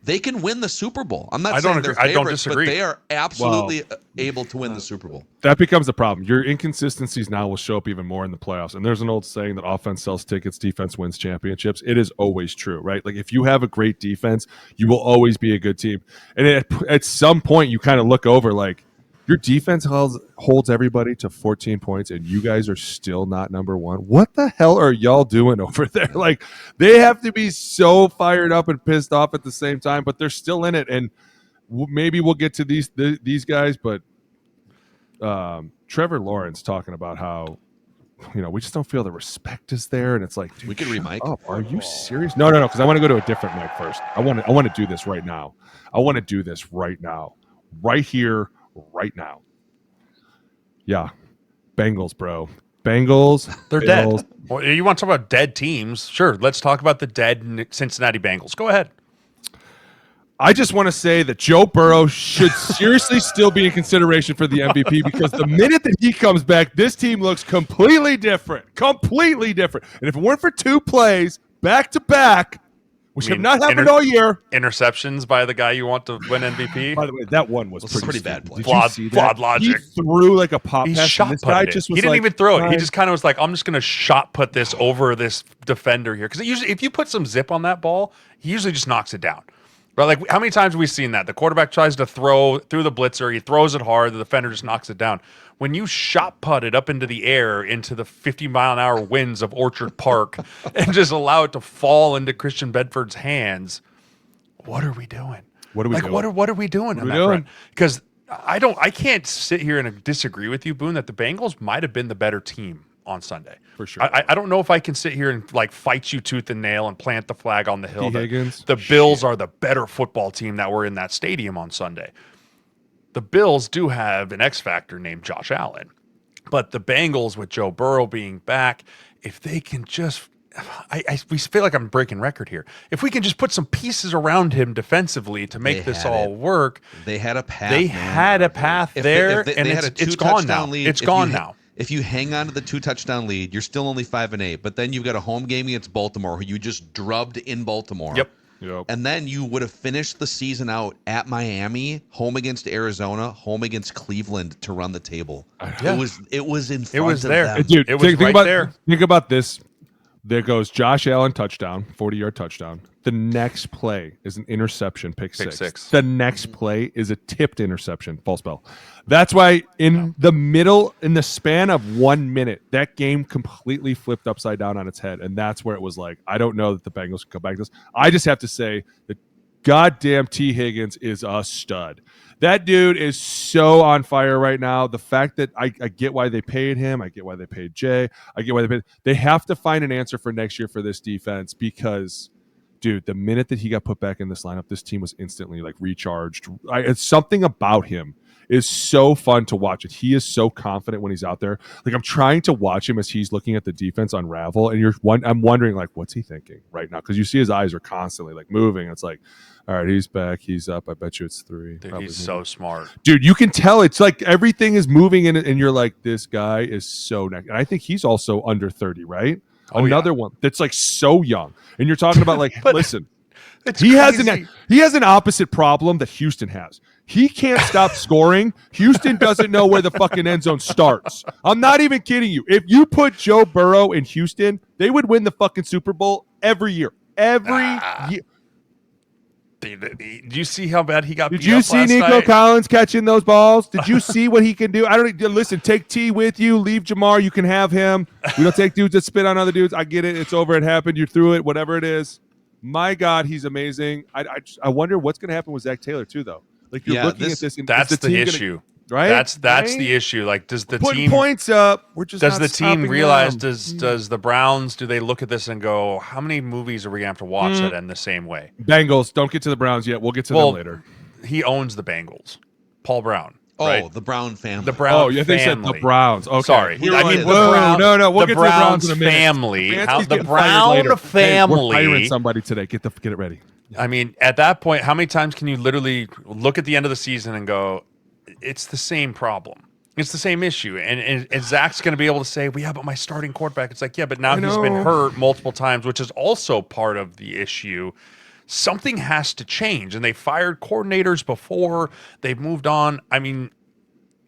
[SPEAKER 2] they can win the Super Bowl. I'm not saying they're favorites,
[SPEAKER 3] I don't disagree.
[SPEAKER 2] but they are absolutely able to win the Super Bowl.
[SPEAKER 5] That becomes a problem. Your inconsistencies now will show up even more in the playoffs. And there's an old saying that offense sells tickets, defense wins championships. It is always true, right? Like, if you have a great defense, you will always be a good team. And at some point, you kind of look over, like, your defense holds everybody to 14 points, and you guys are still not number one. What the hell are y'all doing over there? Like, they have to be so fired up and pissed off at the same time, but they're still in it. And maybe we'll get to these guys, but Trevor Lawrence talking about how, we just don't feel the respect is there, and it's like, dude,
[SPEAKER 2] We could re-mic.
[SPEAKER 5] Are you serious? No, because I want to go to a different mic first. I want to do this right now. Right here, right now. Yeah, Bengals, bro. Bengals.
[SPEAKER 3] They're
[SPEAKER 5] Bills.
[SPEAKER 3] dead. Well, you want to talk about dead teams? Sure. Let's talk about the dead Cincinnati Bengals. Go ahead.
[SPEAKER 5] I just want to say that Joe Burrow should seriously still be in consideration for the MVP, because the minute that he comes back, this team looks completely different. And if it weren't for 2 plays back to back, which have not happened all year.
[SPEAKER 3] Interceptions by the guy you want to win MVP.
[SPEAKER 5] By the way, that one was
[SPEAKER 2] pretty bad play.
[SPEAKER 3] Flawed logic.
[SPEAKER 5] He threw like a pop
[SPEAKER 3] He
[SPEAKER 5] pass.
[SPEAKER 3] shot
[SPEAKER 5] This guy
[SPEAKER 3] putted
[SPEAKER 5] just
[SPEAKER 3] it.
[SPEAKER 5] was
[SPEAKER 3] He didn't
[SPEAKER 5] like,
[SPEAKER 3] even throw it. He just kind of was like, I'm just going to shot put this over this defender here. Because usually, if you put some zip on that ball, he usually just knocks it down. But like, how many times have we seen that? The quarterback tries to throw through the blitzer. He throws it hard. The defender just knocks it down. When you shot put it up into the air, into the 50-mile-an-hour winds of Orchard Park, and just allow it to fall into Christian Bedford's hands, what are we doing?
[SPEAKER 5] What are we doing?
[SPEAKER 3] What are we doing on that front? Because I can't sit here and disagree with you, Boone, that the Bengals might have been the better team on Sunday.
[SPEAKER 5] For sure.
[SPEAKER 3] I don't know if I can sit here and like fight you tooth and nail and plant the flag on the hill.
[SPEAKER 5] Higgins.
[SPEAKER 3] The Bills are the better football team that were in that stadium on Sunday. The Bills do have an X factor named Josh Allen, but the Bengals, with Joe Burrow being back, if they can just, we feel like I'm breaking record here. If we can just put some pieces around him defensively to make this all work,
[SPEAKER 2] they had a path.
[SPEAKER 3] They had a path there, and it's gone now. It's gone now.
[SPEAKER 2] If you hang on to the 2-touchdown lead, you're still only 5-8. But then you've got a home game against Baltimore, who you just drubbed in Baltimore.
[SPEAKER 3] Yep.
[SPEAKER 2] And then you would have finished the season out at Miami, home against Arizona, home against Cleveland to run the table.
[SPEAKER 3] Yeah.
[SPEAKER 2] It was in front
[SPEAKER 3] It was
[SPEAKER 2] of
[SPEAKER 3] there.
[SPEAKER 2] them.
[SPEAKER 5] Dude,
[SPEAKER 3] It was right there.
[SPEAKER 5] Think about this. There goes Josh Allen touchdown, 40-yard touchdown. The next play is an interception, pick six. The next play is a tipped interception, false bell. That's why in the span of 1 minute, that game completely flipped upside down on its head. And that's where it was like, I don't know that the Bengals can come back to this. I just have to say that goddamn T. Higgins is a stud. That dude is so on fire right now. The fact that I get why they paid him. I get why they paid Jay. I get why they have to find an answer for next year for this defense, because dude, the minute that he got put back in this lineup, this team was instantly like recharged. It's something about him is so fun to watch it. He is so confident when he's out there. Like I'm trying to watch him as he's looking at the defense unravel, and I'm wondering like, what's he thinking right now? Because you see his eyes are constantly like moving. It's like, all right, he's back, he's up. I bet you it's 3.
[SPEAKER 3] Dude, he's so smart,
[SPEAKER 5] dude. You can tell it's like everything is moving in it, and you're like, this guy is so next. And I think he's also under 30, right? Another one that's like so young, and you're talking about like, listen, he has an opposite problem that Houston has. He can't stop scoring. Houston doesn't know where the fucking end zone starts. I'm not even kidding you. If you put Joe Burrow in Houston, they would win the fucking Super Bowl every year. Every year.
[SPEAKER 3] Did you see how bad he got?
[SPEAKER 5] Did you see Nico Collins catching those balls? Did you see what he can do? I don't listen. Take T with you. Leave Jamar. You can have him. We don't take dudes that spit on other dudes. I get it. It's over. It happened. You're through it. Whatever it is. My God, he's amazing. I wonder what's going to happen with Zach Taylor too, though. Like you're looking at this. And
[SPEAKER 3] that's the issue,
[SPEAKER 5] right?
[SPEAKER 3] That's the issue. Like, does the
[SPEAKER 5] putting
[SPEAKER 3] team
[SPEAKER 5] points up? We're just
[SPEAKER 3] does the team realize? Does the Browns? Do they look at this and go, how many movies are we gonna have to watch that end the same way?
[SPEAKER 5] Bengals. Don't get to the Browns yet. We'll get to them later.
[SPEAKER 3] He owns the Bengals. Paul Brown.
[SPEAKER 2] Oh,
[SPEAKER 3] right?
[SPEAKER 2] the Brown family.
[SPEAKER 3] The Brown.
[SPEAKER 5] Oh, yeah, they said the Browns. Okay,
[SPEAKER 3] sorry.
[SPEAKER 5] I mean, no. We'll get to the Browns in a minute.
[SPEAKER 3] Family. The Brown family.
[SPEAKER 5] Hey, we're firing somebody today. Get it ready.
[SPEAKER 3] I mean, at that point, how many times can you literally look at the end of the season and go, it's the same problem. It's the same issue. And Zach's going to be able to say, well, yeah, but my starting quarterback. It's like, yeah, but now he's been hurt multiple times, which is also part of the issue. Something has to change. And they fired coordinators before. They've moved on. I mean,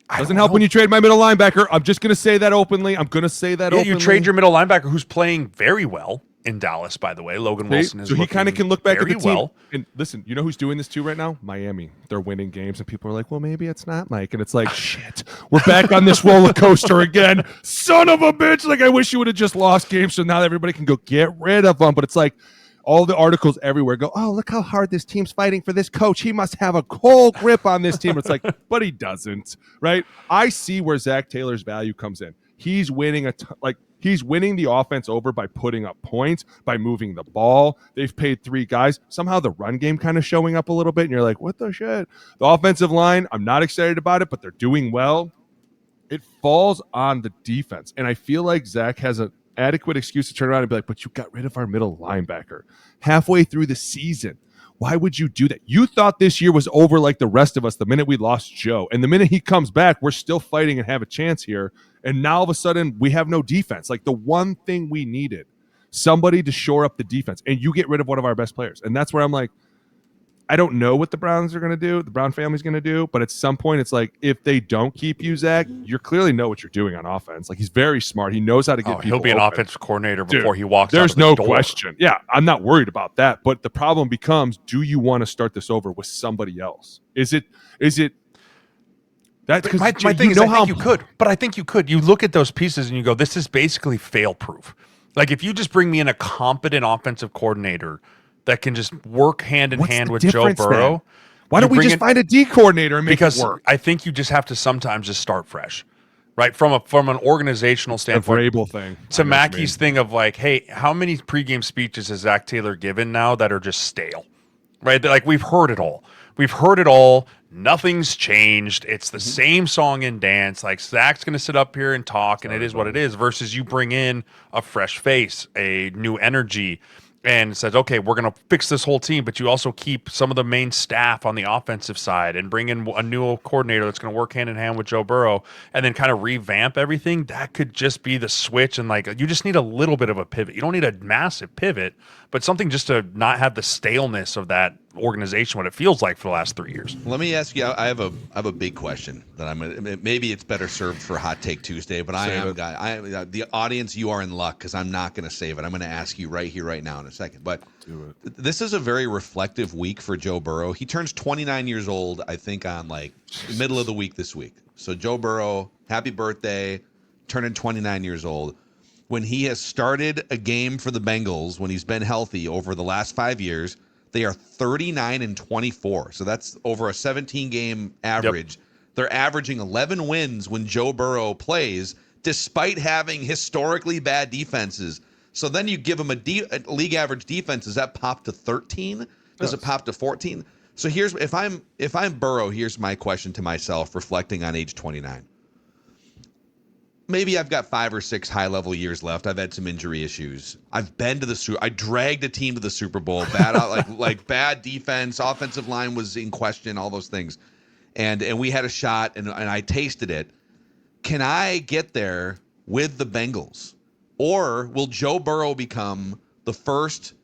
[SPEAKER 5] doesn't help when you trade my middle linebacker. I'm just going to say that openly. openly.
[SPEAKER 3] You trade your middle linebacker who's playing very well in Dallas, by the way. Logan Wilson is
[SPEAKER 5] he kind of can look back at the team.
[SPEAKER 3] Well.
[SPEAKER 5] And listen, you know who's doing this too right now? Miami. They're winning games, and people are like, well, maybe it's not Mike. And it's like, shit, we're back on this roller coaster again. Son of a bitch. Like, I wish you would have just lost games so now everybody can go get rid of them. But it's like all the articles everywhere go, oh, look how hard this team's fighting for this coach. He must have a cold grip on this team. It's like, but he doesn't, right? I see where Zach Taylor's value comes in. He's winning he's winning the offense over by putting up points, by moving the ball. They've paid 3 guys. Somehow the run game kind of showing up a little bit, and you're like, what the shit? The offensive line, I'm not excited about it, but they're doing well. It falls on the defense, and I feel like Zach has an adequate excuse to turn around and be like, but you got rid of our middle linebacker halfway through the season. Why would you do that? You thought this year was over like the rest of us the minute we lost Joe. And the minute he comes back, we're still fighting and have a chance here. And now all of a sudden we have no defense. Like the one thing we needed, somebody to shore up the defense. And you get rid of one of our best players. And that's where I'm like, I don't know what the Browns are going to do, the Brown family's going to do, but at some point it's like, if they don't keep you, Zach, you clearly know what you're doing on offense. Like he's very smart. He knows how to get people
[SPEAKER 3] he'll be an
[SPEAKER 5] open.
[SPEAKER 3] offensive coordinator before he walks out
[SPEAKER 5] There's
[SPEAKER 3] of the
[SPEAKER 5] no
[SPEAKER 3] door.
[SPEAKER 5] question. Yeah, I'm not worried about that. But the problem becomes, do you want to start this over with somebody else? Is it that's because
[SPEAKER 3] my thing is, I think you could, but I think you could. You look at those pieces and you go, this is basically fail proof. Like if you just bring me in a competent offensive coordinator that can just work hand in hand with Joe Burrow.
[SPEAKER 5] Man? Why don't we just find a D coordinator and make it work?
[SPEAKER 3] I think you just have to sometimes just start fresh, right? From an organizational standpoint.
[SPEAKER 5] The Vrabel thing.
[SPEAKER 3] To Mackey's thing of like, hey, how many pregame speeches has Zach Taylor given now that are just stale, right? Like we've heard it all. We've heard it all. Nothing's changed. It's the same song and dance. Like Zach's going to sit up here and talk, and it is what it is. Versus you bring in a fresh face, a new energy. And says, okay, we're going to fix this whole team, but you also keep some of the main staff on the offensive side and bring in a new coordinator that's going to work hand in hand with Joe Burrow and then kind of revamp everything. That could just be the switch. And like, you just need a little bit of a pivot. You don't need a massive pivot, but something just to not have the staleness of that organization, what it feels like for the last 3 years.
[SPEAKER 2] Let me ask you, I have a big question that maybe it's better served for Hot Take Tuesday, but the audience, you are in luck because I'm not going to save it. I'm going to ask you right here, right now in a second. But this is a very reflective week for Joe Burrow. He turns 29 years old, I think, on like middle of the week this week. So Joe Burrow, happy birthday, turning 29 years old. When he has started a game for the Bengals, when he's been healthy over the last 5 years, they are 39-24. So that's over a 17-game average. Yep. They're averaging 11 wins when Joe Burrow plays, despite having historically bad defenses. So then you give him a league average defense. Does that pop to 13? Does it pop to 14? So here's if I'm Burrow, here's my question to myself, reflecting on age 29. Maybe I've got 5 or 6 high-level years left. I've had some injury issues. I've been to I dragged a team to the Super Bowl. Bad like bad defense, offensive line was in question, all those things. And we had a shot, and I tasted it. Can I get there with the Bengals? Or will Joe Burrow become the first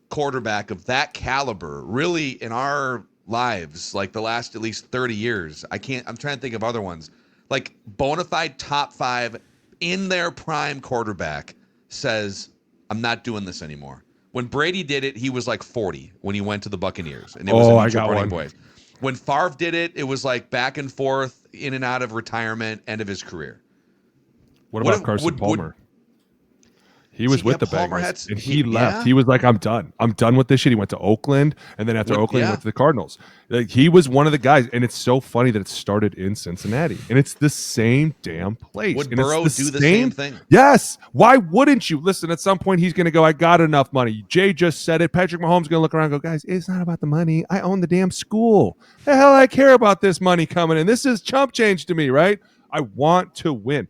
[SPEAKER 2] quarterback of that caliber, really, in our lives, like the last at least 30 years? I'm trying to think of other ones. Like bona fide top 5 in their prime quarterback says, I'm not doing this anymore. When Brady did it, he was like 40 when he went to the Buccaneers. And it was a mutual parting boys. When Favre did it, it was like back and forth, in and out of retirement, end of his career.
[SPEAKER 5] What about Carson Palmer? He was with the Bengals, and he left.
[SPEAKER 2] Yeah.
[SPEAKER 5] He was like, I'm done. I'm done with this shit. He went to Oakland, and then after Oakland, he went to the Cardinals. Like, he was one of the guys, and it's so funny that it started in Cincinnati, and it's the same damn place.
[SPEAKER 2] Would
[SPEAKER 5] and
[SPEAKER 2] Burrow do the same thing?
[SPEAKER 5] Yes. Why wouldn't you? Listen, at some point, he's going to go, I got enough money. Jay just said it. Patrick Mahomes is going to look around and go, guys, it's not about the money. I own the damn school. The hell I care about this money coming in. This is chump change to me, right? I want to win.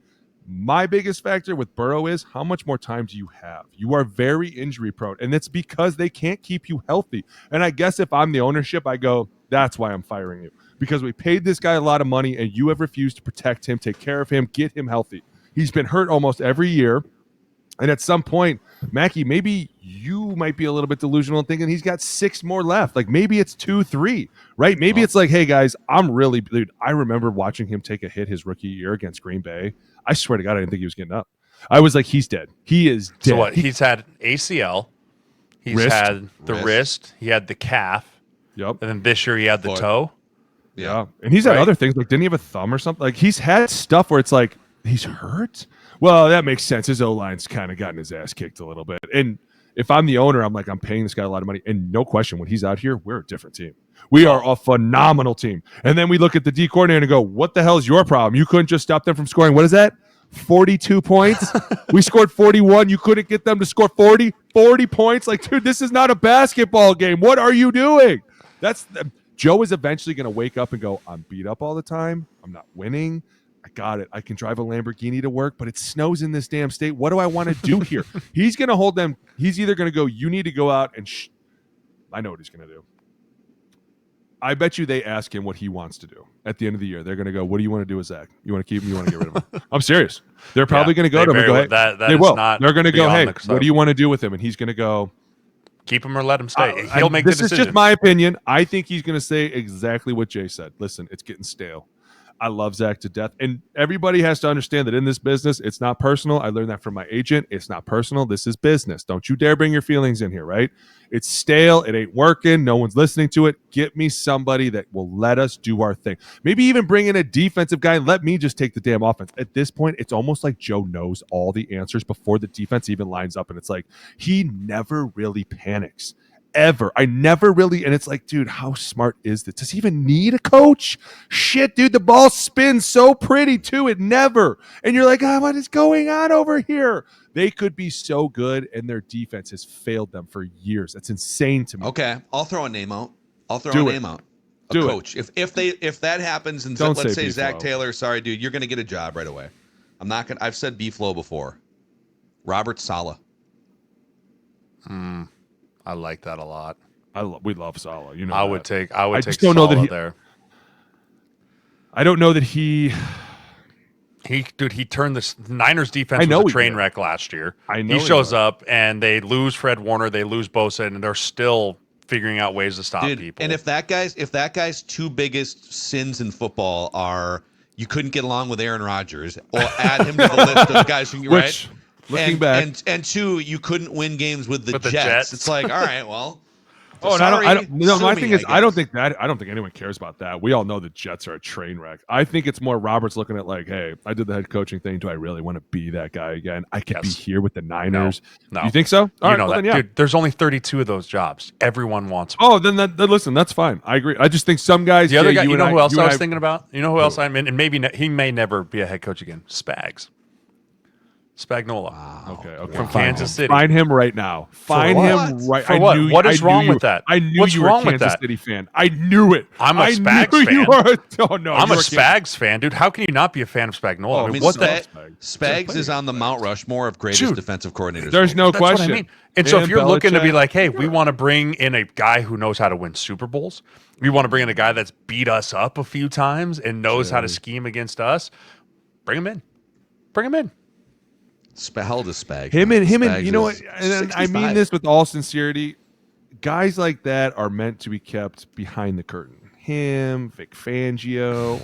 [SPEAKER 5] My biggest factor with Burrow is how much more time do you have? You are very injury prone, and it's because they can't keep you healthy. And I guess if I'm the ownership, I go, that's why I'm firing you. Because we paid this guy a lot of money, and you have refused to protect him, take care of him, get him healthy. He's been hurt almost every year. And at some point, Mackey, maybe you might be a little bit delusional and thinking he's got 6 more left. Like maybe it's 2, 3, right? Maybe it's like, hey guys, dude, I remember watching him take a hit his rookie year against Green Bay. I swear to God, I didn't think he was getting up. I was like, he's dead. He is dead.
[SPEAKER 3] So what? He's had ACL. He's had the wrist. He had the calf.
[SPEAKER 5] Yep.
[SPEAKER 3] And then this year he had the toe.
[SPEAKER 5] Yeah. And he's had other things. Like, didn't he have a thumb or something? Like, he's had stuff where it's like, he's hurt? Well, that makes sense. His O-line's kind of gotten his ass kicked a little bit. And if I'm the owner, I'm like, I'm paying this guy a lot of money. And no question, when he's out here, we're a different team. We are a phenomenal team. And then we look at the D coordinator and go, what the hell is your problem? You couldn't just stop them from scoring. What is that? 42 points? We scored 41. You couldn't get them to score 40 points? Like, dude, this is not a basketball game. What are you doing? Joe is eventually going to wake up and go, I'm beat up all the time. I'm not winning. I got it. I can drive a Lamborghini to work, but it snows in this damn state. What do I want to do here? He's going to hold them. He's either going to go, you need to go out and I know what he's going to do. I bet you they ask him what he wants to do at the end of the year. They're going to go, what do you want to do with Zach? You want to keep him? You want to get rid of him? I'm serious. They're probably going to go to him and go, hey, they will. They're going to go, hey, what do you want to do with him? And he's going to go,
[SPEAKER 3] keep him or let him stay. He'll make the decision.
[SPEAKER 5] This is just my opinion. I think he's going to say exactly what Jay said. Listen, it's getting stale. I love Zach to death. And everybody has to understand that in this business, it's not personal. I learned that from my agent. It's not personal. This is business. Don't you dare bring your feelings in here, right? It's stale. It ain't working. No one's listening to it. Get me somebody that will let us do our thing. Maybe even bring in a defensive guy and let me just take the damn offense. At this point, it's almost like Joe knows all the answers before the defense even lines up. And it's like, he never really panics. Ever. I never really, and it's like, dude, how smart is this? Does he even need a coach? Shit, dude, the ball spins so pretty too. It never. And you're like, what is going on over here? They could be so good, and their defense has failed them for years. That's insane to me.
[SPEAKER 2] Okay, I'll throw a name out. A coach. If that happens, and let's say Zach Taylor, sorry, dude, you're going to get a job right away. I'm not going. I've said B-Flow before. Robert Saleh.
[SPEAKER 3] I like that a lot.
[SPEAKER 5] We love Saleh. You know,
[SPEAKER 3] I would take Saleh there.
[SPEAKER 5] I don't know that he
[SPEAKER 3] turned the Niners defense was a train wreck last year. He shows up and they lose Fred Warner, they lose Bosa, and they're still figuring out ways to stop people.
[SPEAKER 2] And if that guy's 2 biggest sins in football are you couldn't get along with Aaron Rodgers, or add him to the list of guys who right.
[SPEAKER 5] Looking back,
[SPEAKER 2] and 2, you couldn't win games with the Jets. It's like, all right, well.
[SPEAKER 5] My thing is, I don't think anyone cares about that. We all know the Jets are a train wreck. I think it's more Robert's looking at like, hey, I did the head coaching thing. Do I really want to be that guy again? I could be here with the Niners. No. You think so? All right,
[SPEAKER 3] dude, there's only 32 of those jobs. Everyone wants
[SPEAKER 5] one. Oh, then listen, that's fine. I agree. I just think some guys.
[SPEAKER 3] The other guy, you know who else I was thinking about? You know who else I'm in? And maybe he may never be a head coach again. Spags. Spagnuolo.
[SPEAKER 5] Okay.
[SPEAKER 3] From
[SPEAKER 5] Find
[SPEAKER 3] Kansas
[SPEAKER 5] him.
[SPEAKER 3] City.
[SPEAKER 5] Find him right now. Find him right.
[SPEAKER 3] For what? What is wrong with that?
[SPEAKER 5] I knew
[SPEAKER 3] What's
[SPEAKER 5] you were
[SPEAKER 3] wrong
[SPEAKER 5] a
[SPEAKER 3] with
[SPEAKER 5] Kansas
[SPEAKER 3] that?
[SPEAKER 5] City fan. I knew it.
[SPEAKER 3] I'm a
[SPEAKER 5] I
[SPEAKER 3] Spags
[SPEAKER 5] knew
[SPEAKER 3] fan.
[SPEAKER 5] You were. Oh no,
[SPEAKER 3] I'm a
[SPEAKER 5] you're
[SPEAKER 3] Spags fan, dude. How can you not be a fan of Spagnuolo?
[SPEAKER 2] I mean,
[SPEAKER 3] what the?
[SPEAKER 2] Spags is on the Mount Rushmore of greatest defensive coordinators.
[SPEAKER 5] There's no
[SPEAKER 3] That's
[SPEAKER 5] question.
[SPEAKER 3] what I mean. And so if you're looking to be
[SPEAKER 5] Belichick.
[SPEAKER 3] like, hey, we want to bring in a guy who knows how to win Super Bowls. We want to bring in a guy that's beat us up a few times and knows how to scheme against us. Bring him in. Bring him in.
[SPEAKER 2] How old is Spags?
[SPEAKER 5] Him and
[SPEAKER 2] Spags
[SPEAKER 5] you know what?
[SPEAKER 2] is
[SPEAKER 5] And I mean
[SPEAKER 2] 65.
[SPEAKER 5] this with all sincerity. Guys like that are meant to be kept behind the curtain. Him, Vic Fangio,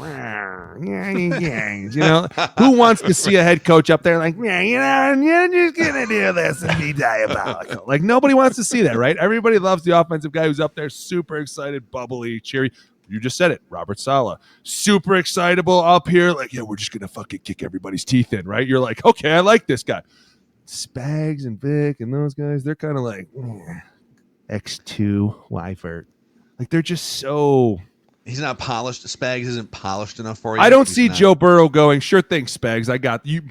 [SPEAKER 5] you know, who wants to see a head coach up there like, yeah, you're just gonna do this and be diabolical? Like nobody wants to see that, right? Everybody loves the offensive guy who's up there, super excited, bubbly, cheery. You just said it, Robert Saleh, super excitable up here, like, yeah, we're just gonna fucking kick everybody's teeth in, right? You're like, okay, I like this guy. Spags and Vic and those guys, they're kind of like X2 Wyvert. Like they're just so.
[SPEAKER 2] He's not polished. Spags isn't polished enough for you.
[SPEAKER 5] I don't see Joe Burrow going, sure thing, Spags. I got you.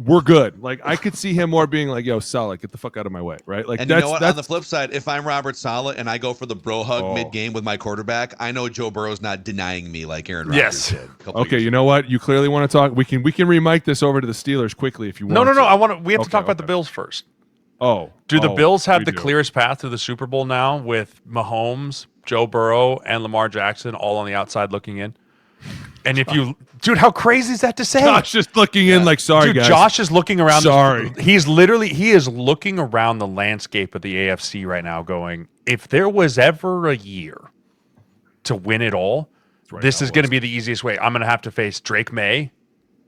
[SPEAKER 5] We're good. Like I could see him more being like, yo, Saleh, get the fuck out of my way, right? Like
[SPEAKER 2] And
[SPEAKER 5] that's,
[SPEAKER 2] you know what?
[SPEAKER 5] that's
[SPEAKER 2] On the flip side, if I'm Robert Saleh and I go for the bro hug mid-game with my quarterback, I know Joe Burrow's not denying me like Aaron Rodgers did.
[SPEAKER 5] Okay, you know what? You clearly want to talk. We can remike this over to the Steelers quickly if you want.
[SPEAKER 3] No. We have to talk about the Bills first. Do the Bills have the clearest path to the Super Bowl now with Mahomes, Joe Burrow, and Lamar Jackson all on the outside looking in? And if you, dude, how crazy is that to say?
[SPEAKER 5] Josh just looking in like, sorry,
[SPEAKER 3] dude,
[SPEAKER 5] guys.
[SPEAKER 3] Josh is looking around.
[SPEAKER 5] Sorry.
[SPEAKER 3] He is looking around the landscape of the AFC right now going, if there was ever a year to win it all, this is going to be the easiest way. I'm going to have to face Drake May,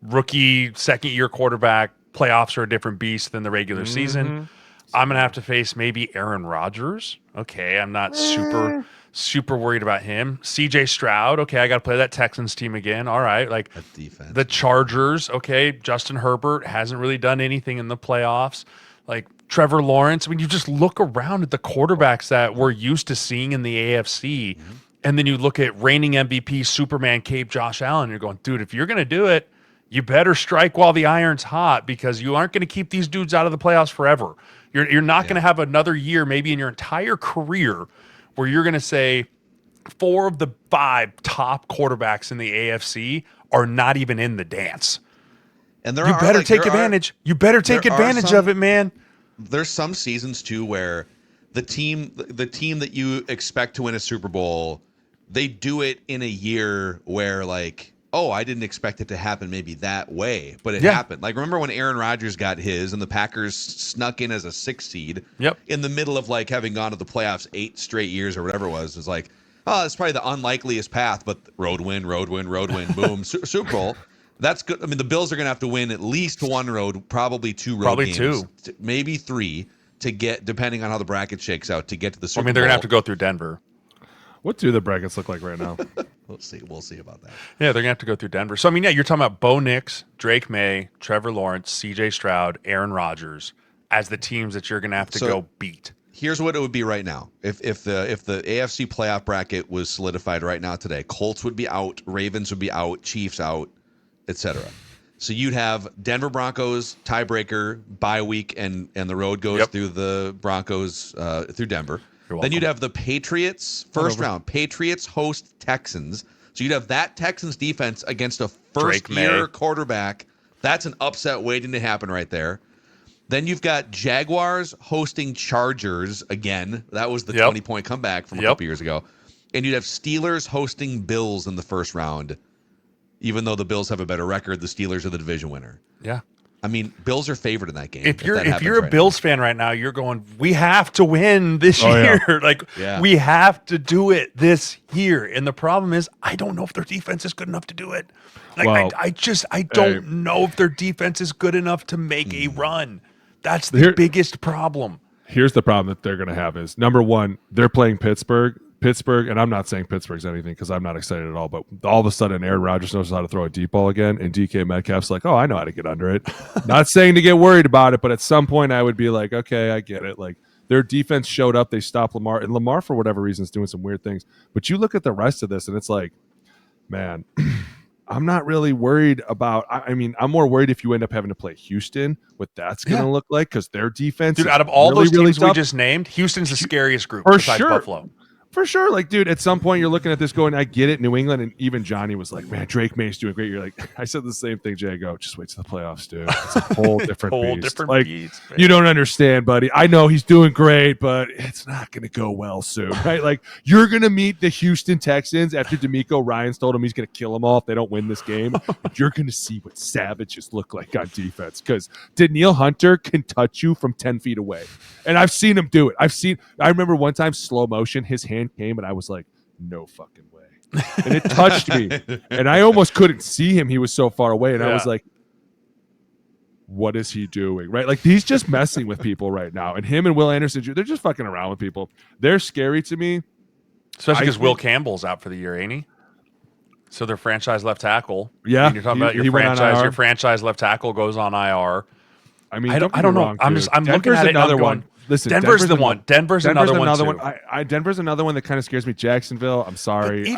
[SPEAKER 3] rookie second-year quarterback. Playoffs are a different beast than the regular season. I'm going to have to face maybe Aaron Rodgers. Okay, I'm not super worried about him. CJ Stroud. Okay, I got to play that Texans team again. All right, like the Chargers. Okay, Justin Herbert hasn't really done anything in the playoffs. Like Trevor Lawrence. I mean, you just look around at the quarterbacks that we're used to seeing in the AFC, and then you look at reigning MVP Superman Cape Josh Allen. You're going, dude, if you're going to do it, you better strike while the iron's hot because you aren't going to keep these dudes out of the playoffs forever. You're not going to have another year, maybe in your entire career, where you're going to say 4 of the 5 top quarterbacks in the AFC are not even in the dance.
[SPEAKER 2] And
[SPEAKER 3] you better take advantage. You better take advantage of it, man.
[SPEAKER 2] There's some seasons too where the team that you expect to win a Super Bowl, they do it in a year where like, oh, I didn't expect it to happen maybe that way, but it happened. Like, remember when Aaron Rodgers got his and the Packers snuck in as a 6 seed in the middle of like having gone to the playoffs 8 straight years or whatever it was. It was like, oh, it's probably the unlikeliest path, but road win, boom, Super Bowl. That's good. I mean, the Bills are going to have to win at least 1 road, probably 2 road games. 2. Maybe 3 to get, depending on how the bracket shakes out, to get to the Super Bowl.
[SPEAKER 3] I mean, they're going to have to go through Denver.
[SPEAKER 5] What do the brackets look like right now?
[SPEAKER 2] We'll see about that.
[SPEAKER 3] Yeah, they're going to have to go through Denver. So, I mean, yeah, you're talking about Bo Nix, Drake May, Trevor Lawrence, CJ Stroud, Aaron Rodgers as the teams that you're going to have to go beat.
[SPEAKER 2] Here's what it would be right now. If the AFC playoff bracket was solidified right now today, Colts would be out, Ravens would be out, Chiefs out, etc. So you'd have Denver Broncos tiebreaker, bye week, and the road goes through the Broncos through Denver. Then you'd have the Patriots first round. Patriots host Texans. So you'd have that Texans defense against a first-year quarterback. That's an upset waiting to happen right there. Then you've got Jaguars hosting Chargers again. That was the 20-point comeback from a couple years ago. And you'd have Steelers hosting Bills in the first round. Even though the Bills have a better record, the Steelers are the division winner.
[SPEAKER 3] Yeah.
[SPEAKER 2] I mean, Bills are favored in that game.
[SPEAKER 3] If you're a Bills fan right now, you're going, we have to win this year. Yeah. We have to do it this year. And the problem is, I don't know if their defense is good enough to do it. Like, well, I don't know if their defense is good enough to make a run. That's the biggest problem.
[SPEAKER 5] Here's the problem that they're going to have is, number one, they're playing Pittsburgh, and I'm not saying Pittsburgh's anything because I'm not excited at all, but all of a sudden Aaron Rodgers knows how to throw a deep ball again, and DK Metcalf's like, oh, I know how to get under it. Not saying to get worried about it, but at some point I would be like, okay, I get it. Like, their defense showed up, they stopped Lamar, and Lamar, for whatever reason, is doing some weird things. But you look at the rest of this, and it's like, man, I'm not really worried about. I mean, I'm more worried if you end up having to play Houston, what that's going to look like, because their defense,
[SPEAKER 3] dude.
[SPEAKER 5] is
[SPEAKER 3] Out of all
[SPEAKER 5] really,
[SPEAKER 3] those teams
[SPEAKER 5] really
[SPEAKER 3] we
[SPEAKER 5] tough.
[SPEAKER 3] just named, Houston's the scariest group
[SPEAKER 5] For
[SPEAKER 3] besides
[SPEAKER 5] sure.
[SPEAKER 3] Buffalo.
[SPEAKER 5] For sure. Like, dude, at some point you're looking at this going, I get it, New England, and even Johnny was like, man, Drake May's doing great. You're like, I said the same thing, Jay. Go, just wait till the playoffs, dude. It's a whole different beast. Like, you don't understand, buddy. I know he's doing great, but it's not going to go well soon, right? Like, you're going to meet the Houston Texans after D'Amico Ryans told him he's going to kill them all if they don't win this game. You're going to see what savages look like on defense, because Danielle Hunter can touch you from 10 feet away. And I've seen him do it. I remember one time, slow motion, his hand came and I was like, no fucking way. And it touched me. And I almost couldn't see him. He was so far away. And I was like, what is he doing? Right? Like, he's just messing with people right now. And him and Will Anderson, they're just fucking around with people. They're scary to me.
[SPEAKER 3] Especially because Will Campbell's out for the year, ain't he? So their franchise left tackle.
[SPEAKER 5] Yeah.
[SPEAKER 3] And you're talking about your franchise left tackle goes on IR.
[SPEAKER 5] I mean,
[SPEAKER 3] I don't know.
[SPEAKER 5] Wrong,
[SPEAKER 3] I'm looking at another one.
[SPEAKER 5] Listen,
[SPEAKER 3] Denver's the one. Denver's another one.
[SPEAKER 5] Denver's another one that kind of scares me. Jacksonville, I'm sorry.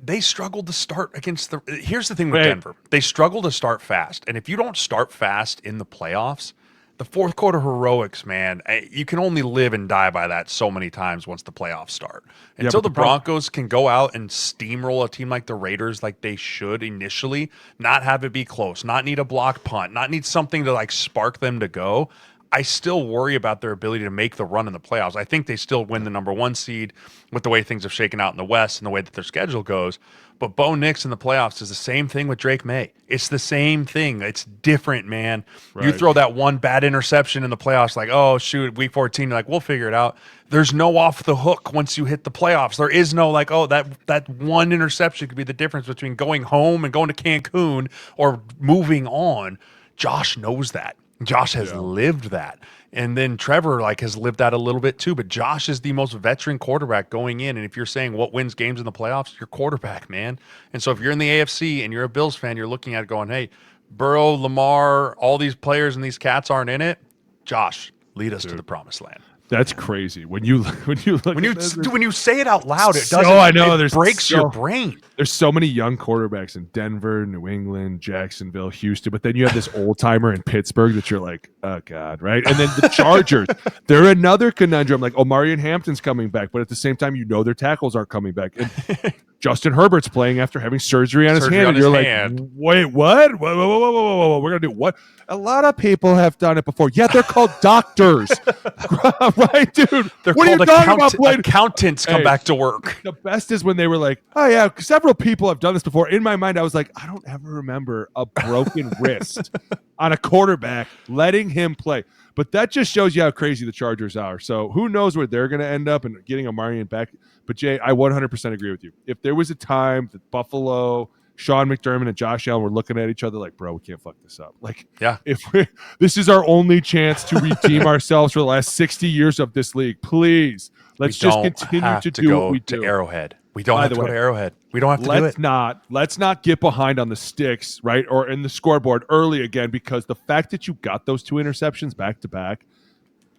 [SPEAKER 3] They struggled to start against the. Here's the thing with Denver: they struggle to start fast, and if you don't start fast in the playoffs, the fourth quarter heroics, man, you can only live and die by that so many times once the playoffs start. Until the Broncos can go out and steamroll a team like the Raiders, like they should initially, not have it be close, not need a blocked punt, not need something to like spark them to go. I still worry about their ability to make the run in the playoffs. I think they still win the number 1 seed with the way things have shaken out in the West and the way that their schedule goes. But Bo Nix in the playoffs is the same thing with Drake May. It's the same thing. It's different, man. Right. You throw that one bad interception in the playoffs, like, oh, shoot, week 14, you're like, we'll figure it out. There's no off the hook once you hit the playoffs. There is no like, oh, that one interception could be the difference between going home and going to Cancun or moving on. Josh knows that. Josh has lived that. And then Trevor has lived that a little bit too. But Josh is the most veteran quarterback going in. And if you're saying what wins games in the playoffs, your quarterback, man. And so if you're in the AFC and you're a Bills fan, you're looking at it going, hey, Burrow, Lamar, all these players and these cats aren't in it. Josh, lead us to the promised land.
[SPEAKER 5] That's crazy. When you
[SPEAKER 3] say it out loud, it doesn't.
[SPEAKER 5] Oh, I know.
[SPEAKER 3] It breaks your brain.
[SPEAKER 5] There's so many young quarterbacks in Denver, New England, Jacksonville, Houston, but then you have this old timer in Pittsburgh that you're like, oh god, right? And then the Chargers, they're another conundrum. Like Omarion Hampton's coming back, but at the same time, their tackles aren't coming back. And Justin Herbert's playing after having surgery on his hand, and you're like, wait, what? Whoa, we're gonna do what? A lot of people have done it before. Yeah, they're called doctors, right, dude?
[SPEAKER 3] They're
[SPEAKER 5] what
[SPEAKER 3] called
[SPEAKER 5] are you talking about?
[SPEAKER 3] Accountants come back to work.
[SPEAKER 5] The best is when they were like, oh yeah, several people have done this before. In my mind, I was like, I don't ever remember a broken wrist on a quarterback letting him play. But that just shows you how crazy the Chargers are. So who knows where they're going to end up and getting Omarion back. But Jay, I 100% agree with you. If there was a time that Buffalo, Sean McDermott, and Josh Allen were looking at each other like, bro, we can't fuck this up. This is our only chance to redeem ourselves for the last 60 years of this league. Please, let's just continue to do what we do.
[SPEAKER 3] Arrowhead. We don't have to go to Arrowhead. We don't have to do it.
[SPEAKER 5] Let's not get behind on the sticks, right, or in the scoreboard early again, because the fact that you got those 2 interceptions back to back,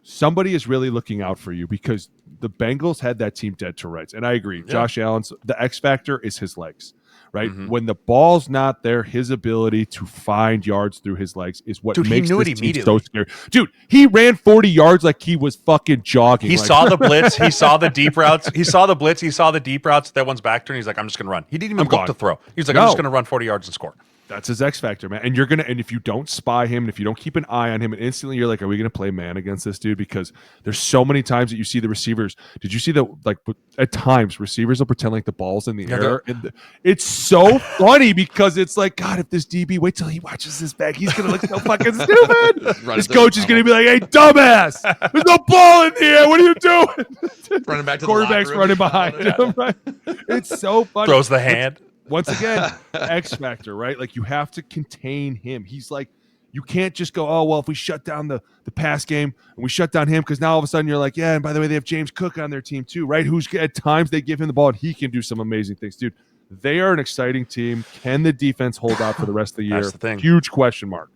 [SPEAKER 5] somebody is really looking out for you, because the Bengals had that team dead to rights. And I agree. Yeah. Josh Allen's the X factor is his legs, right? Mm-hmm. When the ball's not there, his ability to find yards through his legs is what makes this team so scary. Dude, he ran 40 yards like he was fucking jogging.
[SPEAKER 3] He saw the blitz. He saw the deep routes. He saw the blitz. He saw the deep routes. That one's back to him. He's like, I'm just going to run. He didn't even look to throw. He's like, I'm just going to run 40 yards and score.
[SPEAKER 5] That's his X factor, man. And and if you don't spy him, and if you don't keep an eye on him, and instantly you're like, are we going to play man against this dude? Because there's so many times that you see the receivers. Did you see at times receivers will pretend like the ball's in the air? And it's so funny because it's like, God, if this DB, wait till he watches this back, he's going to look so fucking stupid. His coach is going to be like, hey, dumbass, there's no ball in the air. What are you doing?
[SPEAKER 2] Running back to the
[SPEAKER 5] quarterback's running behind him. Right? It's so funny.
[SPEAKER 3] Throws the hand.
[SPEAKER 5] Once again, X factor, right? Like, you have to contain him. He's like, you can't just go, oh, well, if we shut down the pass game and we shut down him, because now all of a sudden you're like, yeah, and by the way, they have James Cook on their team too, right? Who's at times they give him the ball and he can do some amazing things. Dude, they are an exciting team. Can the defense hold out for the rest of the year?
[SPEAKER 3] That's the thing.
[SPEAKER 5] Huge question mark.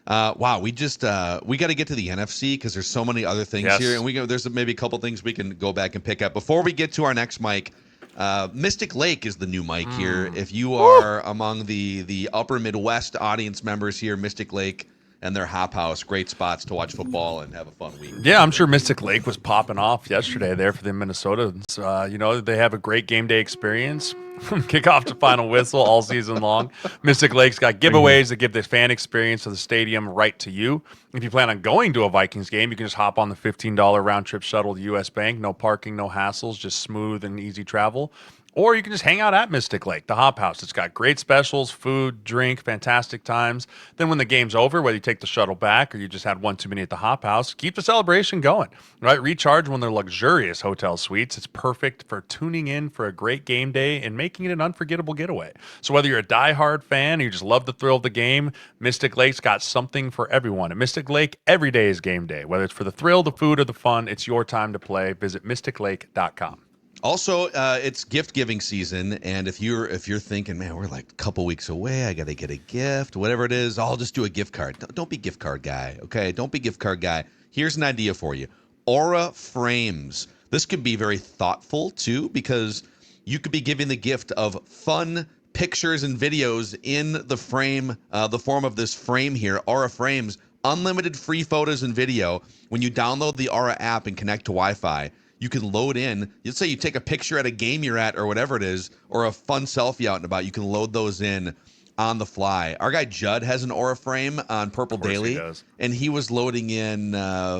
[SPEAKER 2] Wow, we got to get to the NFC because there's so many other things here, and there's maybe a couple things we can go back and pick up before we get to our next mic. Mystic Lake is the new mic here. If you are among the upper Midwest audience members here, Mystic Lake and their Hop House, great spots to watch football and have a fun week.
[SPEAKER 3] Yeah, I'm sure Mystic Lake was popping off yesterday there for the Minnesotans. They have a great game day experience. Kickoff to final whistle all season long. Mystic Lake's got giveaways that give the fan experience of the stadium right to you. If you plan on going to a Vikings game, you can just hop on the $15 round trip shuttle to US Bank. No parking, no hassles, just smooth and easy travel. Or you can just hang out at Mystic Lake, the Hop House. It's got great specials, food, drink, fantastic times. Then when the game's over, whether you take the shuttle back or you just had one too many at the Hop House, keep the celebration going, right? Recharge one of their luxurious hotel suites. It's perfect for tuning in for a great game day and making it an unforgettable getaway. So whether you're a diehard fan or you just love the thrill of the game, Mystic Lake's got something for everyone. At Mystic Lake, every day is game day. Whether it's for the thrill, the food, or the fun, it's your time to play. Visit mysticlake.com.
[SPEAKER 2] Also, it's gift giving season, and if you're thinking, man, we're like a couple weeks away, I got to get a gift, whatever it is, I'll just do a gift card. Don't be gift card guy, okay? Don't be gift card guy. Here's an idea for you: Aura frames. This could be very thoughtful too, because you could be giving the gift of fun pictures and videos in the frame, the form of this frame here. Aura frames, unlimited free photos and video. When you download the Aura app and connect to Wi-Fi, you can load in. Let's say you take a picture at a game you're at or whatever it is, or a fun selfie out and about. You can load those in on the fly. Our guy Judd has an Aura frame on Purple Daily, and he was loading in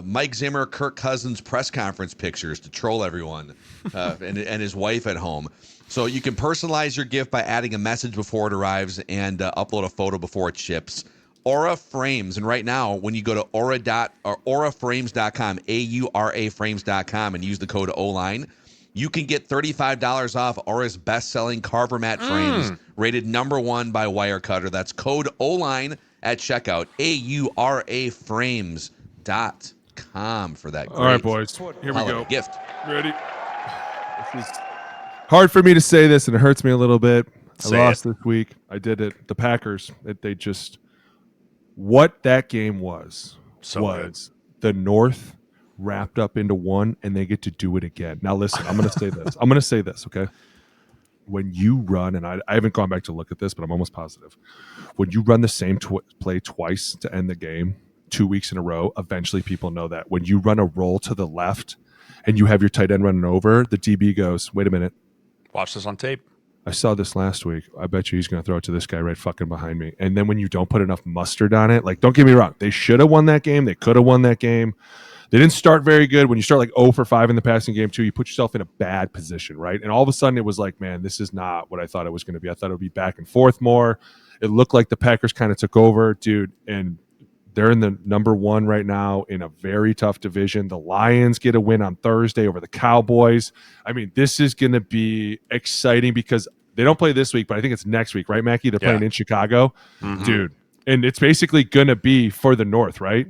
[SPEAKER 2] Mike Zimmer, Kirk Cousins press conference pictures to troll everyone and his wife at home. So you can personalize your gift by adding a message before it arrives and upload a photo before it ships. Aura Frames. And right now, when you go to auraframes.com, AURA frames.com, and use the code OLINE, you can get $35 off Aura's best-selling Carver Mat frames, rated #1 by Wirecutter. That's code OLINE at checkout, auraframes.com for that great.
[SPEAKER 5] All right, boys. Here we go.
[SPEAKER 2] Gift.
[SPEAKER 5] Ready? This is hard for me to say this, and it hurts me a little bit. I lost this week. I did it. The Packers, they just... What that game was the North wrapped up into one, and they get to do it again. Now, listen, I'm going to say this. I'm going to say this, okay? When you run, and I haven't gone back to look at this, but I'm almost positive. When you run the same play twice to end the game, 2 weeks in a row, eventually people know that. When you run a roll to the left and you have your tight end running over, the DB goes, wait a minute.
[SPEAKER 3] Watch this on tape.
[SPEAKER 5] I saw this last week. I bet you he's going to throw it to this guy right fucking behind me. And then when you don't put enough mustard on it, like, don't get me wrong. They should have won that game. They could have won that game. They didn't start very good. When you start like 0 for 5 in the passing game too, you put yourself in a bad position, right? And all of a sudden it was like, man, this is not what I thought it was going to be. I thought it would be back and forth more. It looked like the Packers kind of took over, dude. And they're in the #1 right now in a very tough division. The Lions get a win on Thursday over the Cowboys. I mean, this is going to be exciting because they don't play this week, but I think it's next week, right, Mackie? They're playing in Chicago. Dude. And it's basically going to be for the North, right?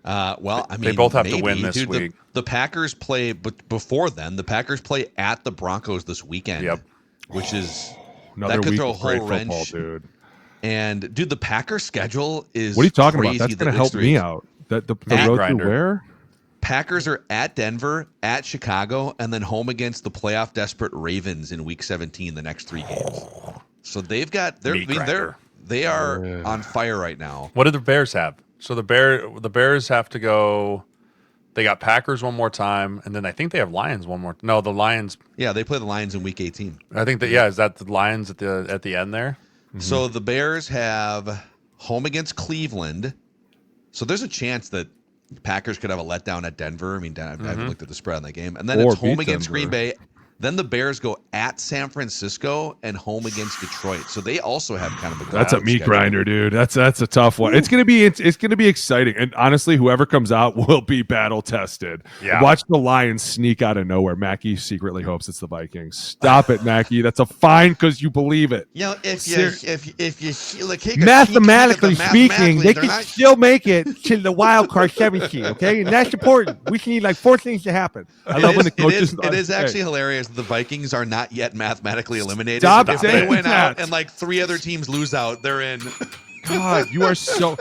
[SPEAKER 2] Well, I mean,
[SPEAKER 3] they both have to win this week.
[SPEAKER 2] The Packers play, but before then, the Packers play at the Broncos this weekend. Which is
[SPEAKER 5] another
[SPEAKER 2] that could
[SPEAKER 5] week
[SPEAKER 2] throw a
[SPEAKER 5] of great
[SPEAKER 2] whole wrench,
[SPEAKER 5] football, dude.
[SPEAKER 2] And dude, the Packers schedule is
[SPEAKER 5] what are you talking
[SPEAKER 2] crazy.
[SPEAKER 5] about? That's going to help me out. That the road to where?
[SPEAKER 2] Packers are at Denver, at Chicago, and then home against the playoff desperate Ravens in Week 17. The next 3 games. So they've got they are on fire right now.
[SPEAKER 3] What do the Bears have? So the Bears have to go. They got Packers one more time, and then I think they have Lions one more. No, the Lions.
[SPEAKER 2] Yeah, they play the Lions in Week 18.
[SPEAKER 3] I think that is that the Lions at the end there.
[SPEAKER 2] So the Bears have home against Cleveland. So there's a chance that Packers could have a letdown at Denver. I mean, I haven't looked at the spread on that game. And then it's home against Green Bay. Then the Bears go at San Francisco and home against Detroit. So they also have kind of a
[SPEAKER 5] that's a meat grinder, dude. That's a tough one. It's gonna be exciting, and honestly, whoever comes out will be battle tested.
[SPEAKER 3] Yeah.
[SPEAKER 5] Watch the Lions sneak out of nowhere. Mackie secretly hopes it's the Vikings. Stop it, Mackie. That's a fine because you believe it.
[SPEAKER 2] You know, if you like,
[SPEAKER 6] mathematically speaking, they can still make it to the wild card 17. Okay, and that's important. We need like 4 things to happen.
[SPEAKER 5] I love when the coaches.
[SPEAKER 2] It is actually hilarious. The Vikings are not yet mathematically eliminated.
[SPEAKER 5] Stop
[SPEAKER 2] if they win
[SPEAKER 5] that.
[SPEAKER 2] out and like 3 other teams lose out, they're in.
[SPEAKER 5] God, you are so.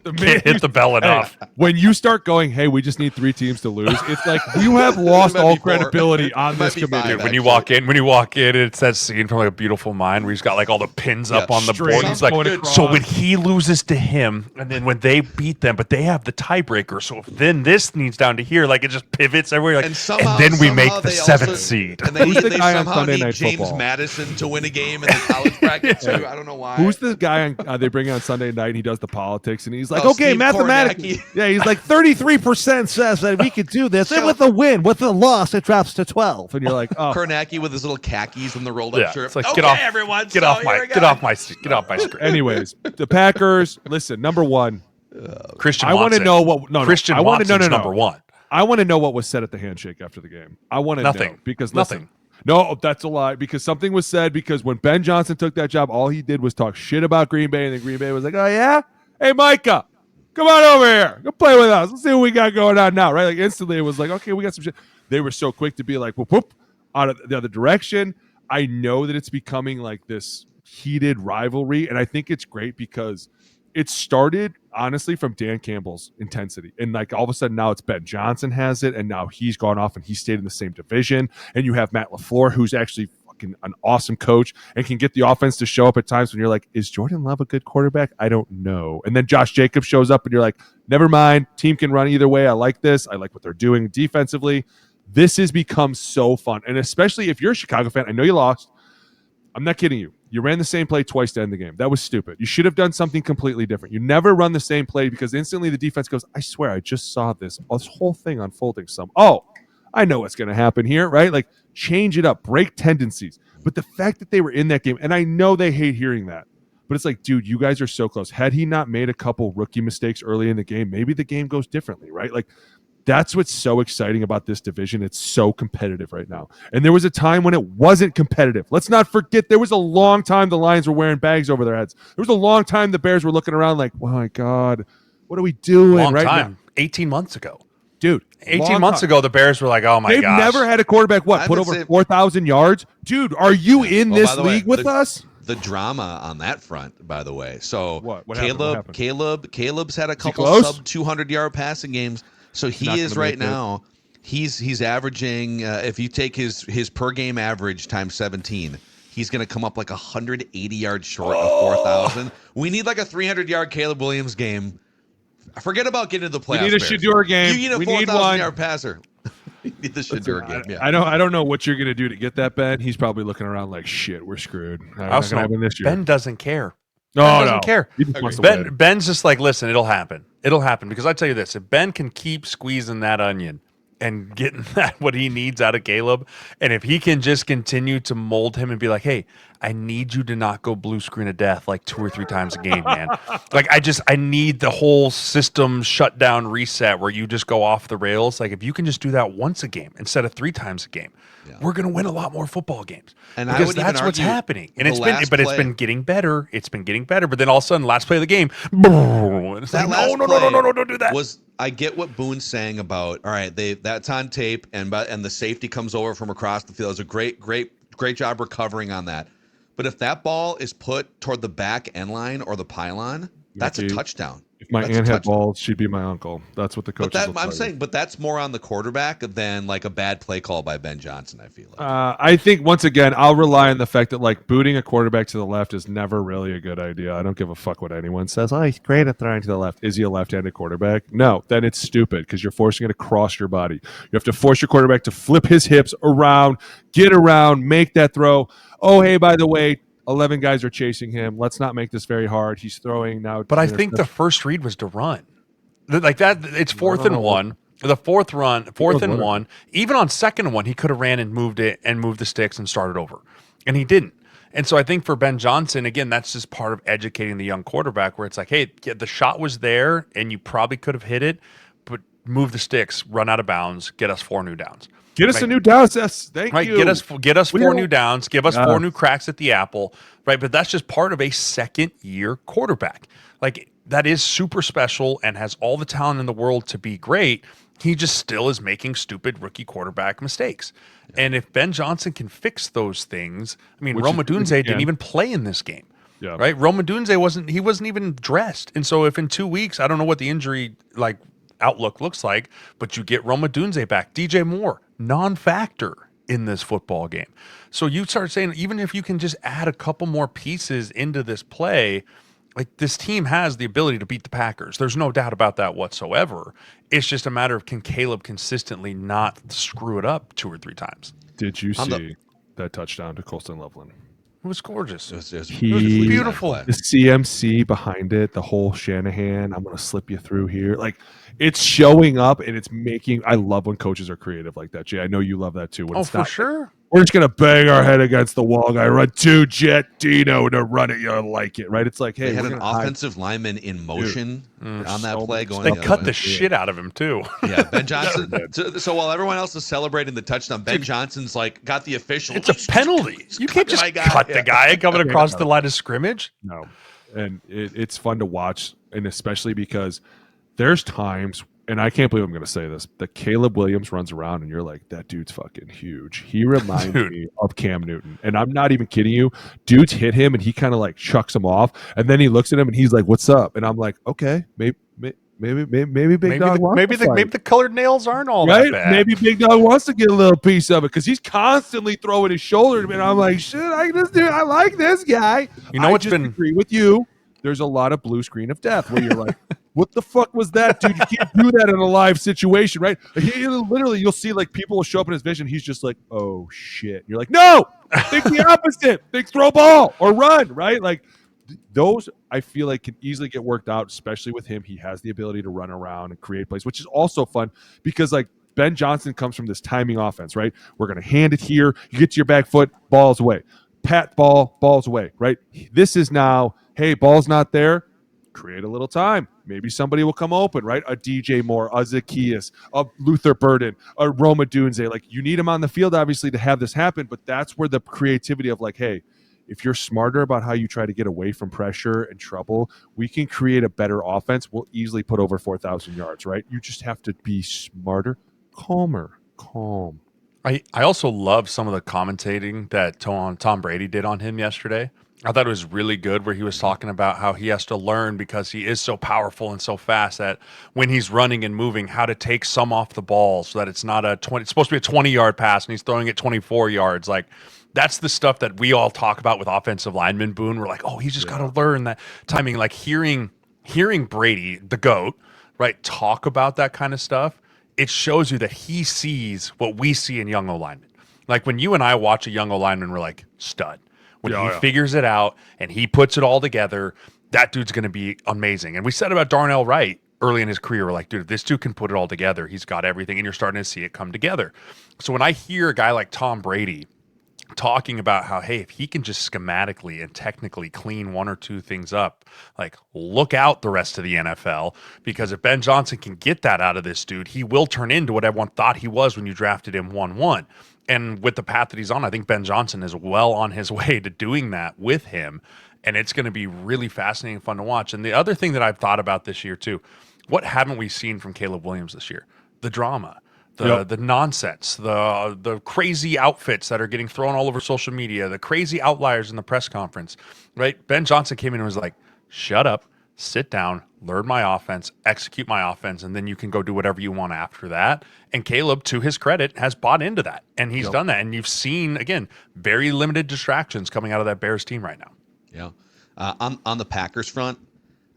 [SPEAKER 3] Can't hit the bell enough.
[SPEAKER 5] when you start going, hey, we just need 3 teams to lose, it's like you have lost all credibility on this committee.
[SPEAKER 3] Dude, when you walk in, it's that scene from like A Beautiful Mind where he's got like all the pins up on the board. He's like, so when he loses to him, and then when they beat them, but they have the tiebreaker. So if then this needs down to here, like it just pivots everywhere. Like, and then we make the 7th seed.
[SPEAKER 2] And they
[SPEAKER 5] guy on
[SPEAKER 2] somehow
[SPEAKER 5] Sunday
[SPEAKER 2] need
[SPEAKER 5] Night
[SPEAKER 2] James
[SPEAKER 5] Football?
[SPEAKER 2] Madison to win a game in the college bracket too. I don't know why.
[SPEAKER 5] Who's the guy they bring on Sunday night? And he does the politics, and he's like,
[SPEAKER 2] Oh,
[SPEAKER 5] okay,
[SPEAKER 2] Steve
[SPEAKER 5] mathematically,
[SPEAKER 2] Kornacki.
[SPEAKER 6] Yeah, he's like 33% says that we could do this, and with a win, with a loss, it drops to 12.
[SPEAKER 5] and you're like, oh,
[SPEAKER 2] Kornacki with his little khakis and the rolled up shirt.
[SPEAKER 3] It's like,
[SPEAKER 2] Okay,
[SPEAKER 3] get off,
[SPEAKER 2] everyone,
[SPEAKER 3] get
[SPEAKER 2] so
[SPEAKER 3] off my,
[SPEAKER 2] here we go.
[SPEAKER 3] get off my screen.
[SPEAKER 5] anyways, the Packers. Listen, number one,
[SPEAKER 3] Christian,
[SPEAKER 5] I want to
[SPEAKER 3] Watson.
[SPEAKER 5] know what. No,
[SPEAKER 3] Christian
[SPEAKER 5] I want to
[SPEAKER 3] Watson's
[SPEAKER 5] no.
[SPEAKER 3] number one.
[SPEAKER 5] I want to know what was said at the handshake after the game. I want to
[SPEAKER 3] Nothing.
[SPEAKER 5] know because
[SPEAKER 3] Nothing.
[SPEAKER 5] listen, no, that's a lie. Because something was said. Because when Ben Johnson took that job, all he did was talk shit about Green Bay, and then Green Bay was like, "Oh yeah, hey Micah, come on over here, go play with us. Let's see what we got going on now." Right? Like instantly, it was like, "Okay, we got some shit." They were so quick to be like, "Whoop whoop," out of the other direction. I know that it's becoming like this heated rivalry, and I think it's great because it started honestly from Dan Campbell's intensity, and like all of a sudden now it's Ben Johnson has it, and now he's gone off and he stayed in the same division, and you have Matt LaFleur who's actually fucking an awesome coach and can get the offense to show up at times when you're like, is Jordan Love a good quarterback? I don't know. And then Josh Jacobs shows up and you're like, never mind, team can run either way. I like this. I like what they're doing defensively. This has become so fun, and especially if you're a Chicago fan, I know you lost. I'm not kidding you. You ran the same play twice to end the game. That was stupid. You should have done something completely different. You never run the same play because instantly the defense goes, I swear, I just saw this whole thing unfolding. I know what's going to happen here, right? Like, change it up, break tendencies. But the fact that they were in that game, and I know they hate hearing that, but it's like, dude, you guys are so close. Had he not made a couple rookie mistakes early in the game, maybe the game goes differently, right? Like, that's what's so exciting about this division. It's so competitive right now. And there was a time when it wasn't competitive. Let's not forget, there was a long time the Lions were wearing bags over their heads. There was a long time the Bears were looking around like, oh my God, what are we doing
[SPEAKER 3] Long
[SPEAKER 5] right
[SPEAKER 3] time.
[SPEAKER 5] now?
[SPEAKER 3] 18 months ago.
[SPEAKER 5] Dude,
[SPEAKER 3] 18 months ago, the Bears were like, oh my
[SPEAKER 5] They've
[SPEAKER 3] gosh.
[SPEAKER 5] never had a quarterback, put over 4,000 yards? Dude, are you in this
[SPEAKER 2] by the way,
[SPEAKER 5] league with us?
[SPEAKER 2] The drama on that front, by the way. So
[SPEAKER 5] What happened?
[SPEAKER 2] Caleb's had a couple
[SPEAKER 5] close?
[SPEAKER 2] sub 200-yard passing games. So he
[SPEAKER 5] not
[SPEAKER 2] is
[SPEAKER 5] gonna
[SPEAKER 2] right
[SPEAKER 5] make it.
[SPEAKER 2] now. He's averaging. If you take his per game average times 17, he's going to come up like 180 yards short of 4,000. We need like a 300-yard Caleb Williams game. Forget about getting to the playoffs.
[SPEAKER 5] We need a
[SPEAKER 2] Bears.
[SPEAKER 5] Shedeur game.
[SPEAKER 2] You need a
[SPEAKER 5] We need
[SPEAKER 2] 4,000-yard passer. You need the Shedeur game. Yeah.
[SPEAKER 5] I don't know what you're going to do to get that, Ben. He's probably looking around like, shit, we're screwed. Not
[SPEAKER 3] Also,
[SPEAKER 5] gonna happen this year.
[SPEAKER 3] Ben doesn't care.
[SPEAKER 5] No,
[SPEAKER 3] Ben doesn't care.
[SPEAKER 5] He just wants to win.
[SPEAKER 3] Ben's just like, listen, it'll happen. It'll happen. Because I tell you this, if Ben can keep squeezing that onion and getting that what he needs out of Caleb, and if he can just continue to mold him and be like, hey, I need you to not go blue screen of death like 2 or 3 times a game, man. Like I need the whole system shut down reset where you just go off the rails. Like if you can just do that once a game instead of 3 times a game, we're gonna win a lot more football games.
[SPEAKER 2] And I
[SPEAKER 3] because
[SPEAKER 2] would even
[SPEAKER 3] that's what's
[SPEAKER 2] argue
[SPEAKER 3] happening. And
[SPEAKER 2] the
[SPEAKER 3] it's been
[SPEAKER 2] last
[SPEAKER 3] but it's
[SPEAKER 2] play-
[SPEAKER 3] been getting better. It's been getting better. But then all of a sudden, last play of the game, and it's
[SPEAKER 2] That
[SPEAKER 3] like,
[SPEAKER 2] last
[SPEAKER 3] no,
[SPEAKER 2] play
[SPEAKER 3] don't do that.
[SPEAKER 2] I get what Boone's saying about, all right, that's on tape, and the safety comes over from across the field. It's a great job recovering on that. But if that ball is put toward the back end line or the pylon, that's a
[SPEAKER 5] Mickey,
[SPEAKER 2] touchdown.
[SPEAKER 5] If my
[SPEAKER 2] That's a
[SPEAKER 5] aunt had
[SPEAKER 2] touchdown.
[SPEAKER 5] balls, she'd be my uncle. That's what the coaches
[SPEAKER 2] But
[SPEAKER 5] will
[SPEAKER 2] I'm
[SPEAKER 5] tell you.
[SPEAKER 2] saying, but that's more on the quarterback than like a bad play call by Ben Johnson, I feel like.
[SPEAKER 5] I think once again, I'll rely on the fact that like booting a quarterback to the left is never really a good idea. I don't give a fuck what anyone says. Oh, he's great at throwing to the left. Is he a left-handed quarterback? No, then it's stupid because you're forcing it across your body. You have to force your quarterback to flip his hips around, get around, make that throw. Oh, hey, by the way, 11 guys are chasing him. Let's not make this very hard. He's throwing now.
[SPEAKER 3] But I think the first read was to run. Like that, it's 4th and 1. The fourth and 1. Even on 2nd and 1, he could have ran and moved it and moved the sticks and started over. And he didn't. And so I think for Ben Johnson, again, that's just part of educating the young quarterback where it's like, hey, yeah, the shot was there and you probably could have hit it, but move the sticks, run out of bounds, get us 4 new downs.
[SPEAKER 5] Get us a new downs. Thank
[SPEAKER 3] Right,
[SPEAKER 5] you.
[SPEAKER 3] get us 4 new downs, give us 4 new cracks at the apple, right? But that's just part of a second-year quarterback. Like that is super special and has all the talent in the world to be great. He just still is making stupid rookie quarterback mistakes. Yeah. And if Ben Johnson can fix those things, I mean, Rome Odunze didn't even play in this game.
[SPEAKER 5] Yeah.
[SPEAKER 3] Right? Rome Odunze wasn't even dressed. And so if in 2 weeks, I don't know what the injury outlook looks like, but you get Rome Odunze back. DJ Moore, non-factor in this football game. So you start saying, even if you can just add a couple more pieces into this play, like this team has the ability to beat the Packers. There's no doubt about that whatsoever. It's just a matter of, can Caleb consistently not screw it up 2 or 3 times?
[SPEAKER 5] Did you see that touchdown to Colston Loveland?
[SPEAKER 3] It was gorgeous.
[SPEAKER 2] It was
[SPEAKER 3] beautiful.
[SPEAKER 5] The CMC behind it, the whole Shanahan, I'm going to slip you through here. Like, it's showing up, and it's making – I love when coaches are creative like that, Jay. I know you love that too. When it's
[SPEAKER 3] for sure.
[SPEAKER 5] We're just going to bang our head against the wall, guy. Run 2 jet Dino to run it. You'll like it, right? It's like, hey,
[SPEAKER 2] they had an offensive lineman in motion on that play going.
[SPEAKER 3] They cut the shit out of him too.
[SPEAKER 2] Yeah, Ben Johnson. So while everyone else is celebrating the touchdown, Ben Johnson's like got the official.
[SPEAKER 3] It's a penalty. You can't just cut the guy coming across the line of scrimmage.
[SPEAKER 5] No, and it's fun to watch, and especially because there's times. And I can't believe I'm going to say this, that Caleb Williams runs around and you're like, that dude's fucking huge. He reminds me of Cam Newton. And I'm not even kidding you. Dudes hit him and he kind of like chucks him off. And then he looks at him and he's like, what's up? And I'm like, okay, maybe Big Dog wants
[SPEAKER 3] maybe the colored nails aren't all that bad.
[SPEAKER 5] Maybe Big Dog wants to get a little piece of it because he's constantly throwing his shoulder to me. And I'm like, shit, I like this guy.
[SPEAKER 3] You know what's
[SPEAKER 5] been agree with you. There's a lot of blue screen of death where you're like, what the fuck was that, dude? You can't do that in a live situation, right? You'll see like people will show up in his vision. He's just like, oh shit. You're like, no, think the opposite. Think throw ball or run, right? Like those, I feel like can easily get worked out, especially with him. He has the ability to run around and create plays, which is also fun because like Ben Johnson comes from this timing offense, right? We're going to hand it here. You get to your back foot, ball's away. Pat ball's away, right? This is now, hey, ball's not there. Create a little time. Maybe somebody will come open, right? A DJ Moore, a Zacchaeus, a Luther Burden, a Roma Dunze. Like you need him on the field, obviously, to have this happen. But that's where the creativity of like, hey, if you're smarter about how you try to get away from pressure and trouble, we can create a better offense. We'll easily put over 4,000 yards, right? You just have to be smarter, calm.
[SPEAKER 3] I also love some of the commentating that Tom Brady did on him yesterday. I thought it was really good where he was talking about how he has to learn because he is so powerful and so fast that when he's running and moving, how to take some off the ball so that it's not it's supposed to be a 20-yard pass and he's throwing it 24 yards. Like that's the stuff that we all talk about with offensive linemen, Boone. We're like, oh, he's just got to learn that timing. Like hearing Brady, the GOAT, right, talk about that kind of stuff, it shows you that he sees what we see in young O-linemen. Like when you and I watch a young O-lineman, we're like, stud. When he figures it out and he puts it all together, that dude's going to be amazing. And we said about Darnell Wright early in his career, we're like, dude, if this dude can put it all together, he's got everything, and you're starting to see it come together. So when I hear a guy like Tom Brady talking about how, hey, if he can just schematically and technically clean 1 or 2 things up, like look out the rest of the NFL, because if Ben Johnson can get that out of this dude, he will turn into what everyone thought he was when you drafted him 1-1. And with the path that he's on, I think Ben Johnson is well on his way to doing that with him. And it's going to be really fascinating and fun to watch. And the other thing that I've thought about this year too, what haven't we seen from Caleb Williams this year? The drama, the nonsense, the crazy outfits that are getting thrown all over social media, the crazy outliers in the press conference, right? Ben Johnson came in and was like, shut up, sit down, learn my offense, execute my offense, and then you can go do whatever you want after that. And Caleb, to his credit, has bought into that, and he's done that. And you've seen, again, very limited distractions coming out of that Bears team right now.
[SPEAKER 2] Yeah. On the Packers front,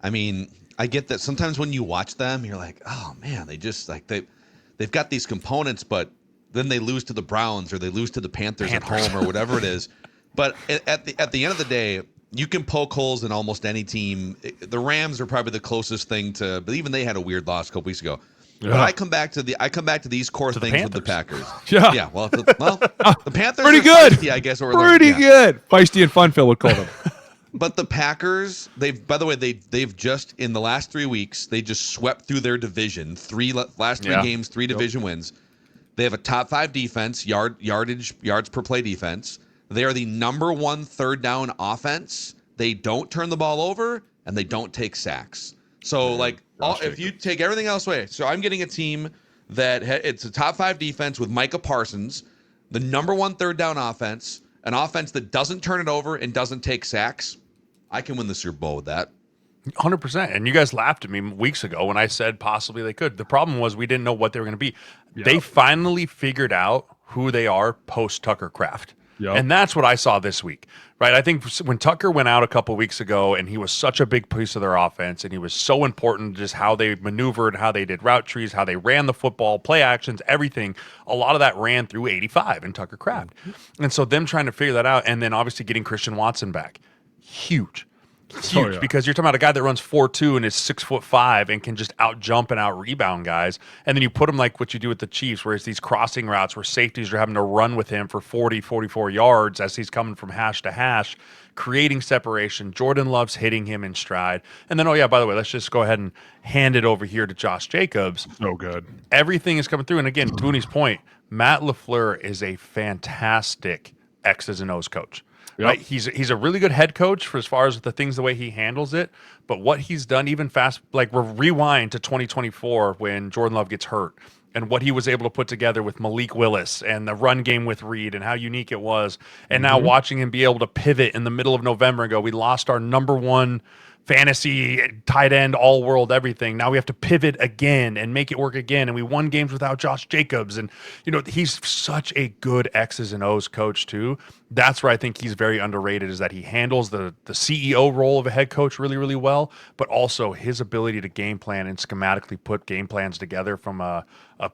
[SPEAKER 2] I mean, I get that sometimes when you watch them, you're like, oh, man, they just like they've got these components, but then they lose to the Browns or they lose to the Panthers. At home or whatever it is. But at the end of the day, you can poke holes in almost any team. The Rams are probably the closest thing to, but even they had a weird loss a couple weeks ago. Yeah. But I come back to these core things with the Packers. Yeah. Well, the Panthers
[SPEAKER 5] pretty good.
[SPEAKER 2] Feisty, I guess.
[SPEAKER 5] Pretty good. Feisty and fun, Phil would call them.
[SPEAKER 2] But the Packers, they've just in the last 3 weeks, they just swept through their division. Last three games, 3 division wins. They have a top 5 defense, yards per play defense. They are the number 1 third down offense. They don't turn the ball over, and they don't take sacks. So, if you take everything else away, so I'm getting a team that it's a top 5 defense with Micah Parsons, the number 1 third down offense, an offense that doesn't turn it over and doesn't take sacks. I can win the Super Bowl with that.
[SPEAKER 3] 100%. And you guys laughed at me weeks ago when I said possibly they could. The problem was we didn't know what they were going to be.
[SPEAKER 5] Yeah.
[SPEAKER 3] They finally figured out who they are post Tucker Kraft.
[SPEAKER 5] Yep.
[SPEAKER 3] And that's what I saw this week, right? I think when Tucker went out a couple weeks ago and he was such a big piece of their offense and he was so important, just how they maneuvered, how they did route trees, how they ran the football, play actions, everything. A lot of that ran through 85 and Tucker Kraft. And so them trying to figure that out and then obviously getting Christian Watson back, huge. Huge, because you're talking about a guy that runs 4.2 and is 6'5" and can just out jump and out rebound guys. And then you put him like what you do with the Chiefs, where it's these crossing routes where safeties are having to run with him for 40, 44 yards as he's coming from hash to hash, creating separation. Jordan Love's hitting him in stride. And then, oh yeah, by the way, let's just go ahead and hand it over here to Josh Jacobs.
[SPEAKER 5] So good.
[SPEAKER 3] Everything is coming through. And again, Booney's point, Matt LaFleur is a fantastic X's and O's coach.
[SPEAKER 5] Yep.
[SPEAKER 3] Right? He's a really good head coach for as far as the things, the way he handles it. But what he's done, even fast, like rewind to 2024 when Jordan Love gets hurt and what he was able to put together with Malik Willis and the run game with Reed and how unique it was. And now watching him be able to pivot in the middle of November and go, we lost our number one fantasy tight end, all world, everything. Now we have to pivot again and make it work again. And we won games without Josh Jacobs. And, he's such a good X's and O's coach too. That's where I think he's very underrated, is that he handles the CEO role of a head coach really, really well, but also his ability to game plan and schematically put game plans together from a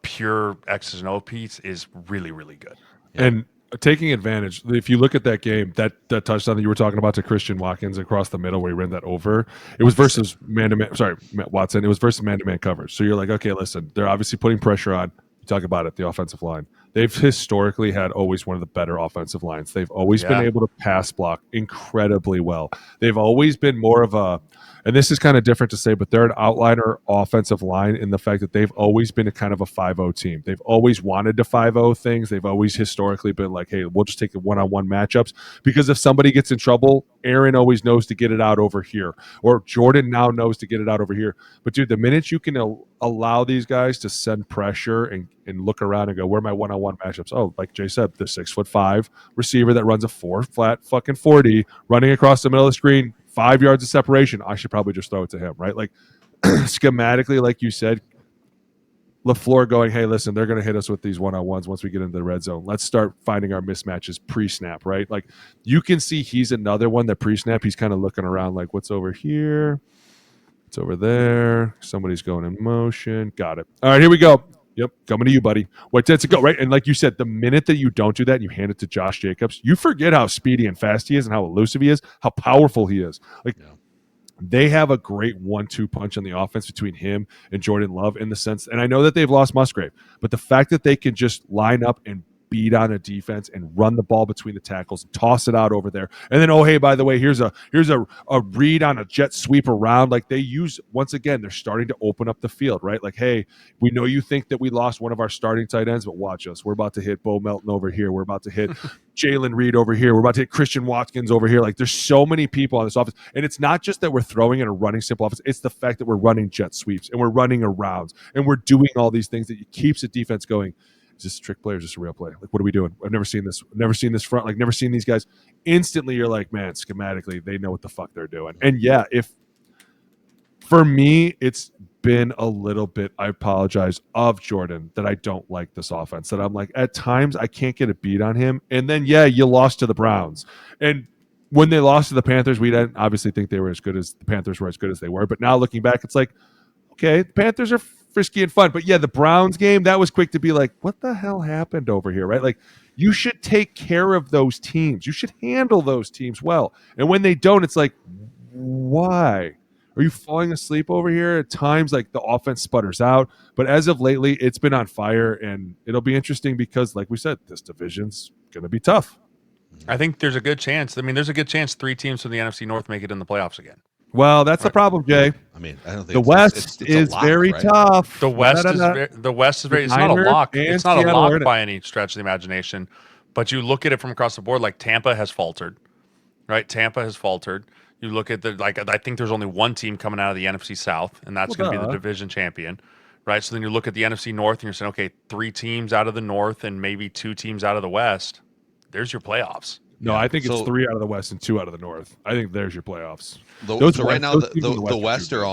[SPEAKER 3] pure X's and O piece is really, really good.
[SPEAKER 5] Yeah. And taking advantage, if you look at that game, that touchdown that you were talking about to Christian Watkins across the middle where he ran that over, it was versus man-to-man. Sorry, Matt Watson. It was versus man-to-man coverage. So you're like, okay, listen, they're obviously putting pressure on. You talk about it, the offensive line. They've historically had always one of the better offensive lines. They've always been able to pass block incredibly well. They've always been more of a, and this is kind of different to say, but they're an outliner offensive line in the fact that they've always been a kind of a 5-0 team. They've always wanted to 5-0 things. They've always historically been like, hey, we'll just take the one-on-one matchups, because if somebody gets in trouble, Aaron always knows to get it out over here, or Jordan now knows to get it out over here. But dude, the minute you can allow these guys to send pressure and look around and go, where are my one-on-one matchups? Oh, like Jay said, the 6'5" receiver that runs a 4-flat fucking 40 running across the middle of the screen, 5 yards of separation. I should probably just throw it to him, right? Like schematically, like you said, LaFleur going, hey, listen, they're going to hit us with these one-on-ones once we get into the red zone. Let's start finding our mismatches pre-snap, right? Like you can see he's another one that pre-snap, he's kind of looking around like, what's over here? It's over there. Somebody's going in motion. Got it. All right, here we go. Yep, coming to you, buddy. What to go, right? And like you said, the minute that you don't do that and you hand it to Josh Jacobs, you forget how speedy and fast he is and how elusive he is, how powerful he is. Like they have a great 1-2 punch on the offense between him and Jordan Love in the sense, and I know that they've lost Musgrave, but the fact that they can just line up and beat on a defense and run the ball between the tackles and toss it out over there. And then, oh, hey, by the way, here's a read on a jet sweep around. Like they use, once again, they're starting to open up the field, right? Like, hey, we know you think that we lost one of our starting tight ends, but watch us. We're about to hit Bo Melton over here. We're about to hit Jalen Reed over here. We're about to hit Christian Watkins over here. Like there's so many people on this offense. And it's not just that we're throwing in a running simple offense. It's the fact that we're running jet sweeps and we're running arounds and we're doing all these things that keeps the defense going. Is this a trick play or is this a real play? Like, what are we doing? I've never seen this. I've never seen this front. Like, never seen these guys. Instantly, you're like, man, schematically, they know what the fuck they're doing. And yeah, if for me, it's been a little bit, I apologize, of Jordan that I don't like this offense. That I'm like, at times, I can't get a beat on him. And then, yeah, you lost to the Browns. And when they lost to the Panthers, we didn't obviously think they were as good as the Panthers were as good as they were. But now looking back, it's like, okay, the Panthers are frisky and fun. But yeah, the Browns game, that was quick to be like, what the hell happened over here, right? Like, you should take care of those teams. You should handle those teams well. And when they don't, it's like, why? Are you falling asleep over here? At times, like, the offense sputters out. But as of lately, it's been on fire, and it'll be interesting because, like we said, this division's going to be tough.
[SPEAKER 3] I think there's a good chance. I mean, there's a good chance 3 teams from the NFC North make it in the playoffs again.
[SPEAKER 5] Well, that's the problem, Jay.
[SPEAKER 2] I mean, I don't think
[SPEAKER 5] the West is
[SPEAKER 2] lock,
[SPEAKER 5] very
[SPEAKER 2] right?
[SPEAKER 5] tough.
[SPEAKER 3] The West is very. It's not a lock. It's not a lock by any stretch of the imagination. But you look at it from across the board, like Tampa has faltered, right? Tampa has faltered. You look at I think there's only one team coming out of the NFC South, and that's going to be the division champion, right? So then you look at the NFC North, and you're saying, okay, 3 teams out of the North and maybe 2 teams out of the West. There's your playoffs.
[SPEAKER 5] No, I think it's 3 out of the West and 2 out of the North. I think there's your playoffs.
[SPEAKER 2] So right now the West are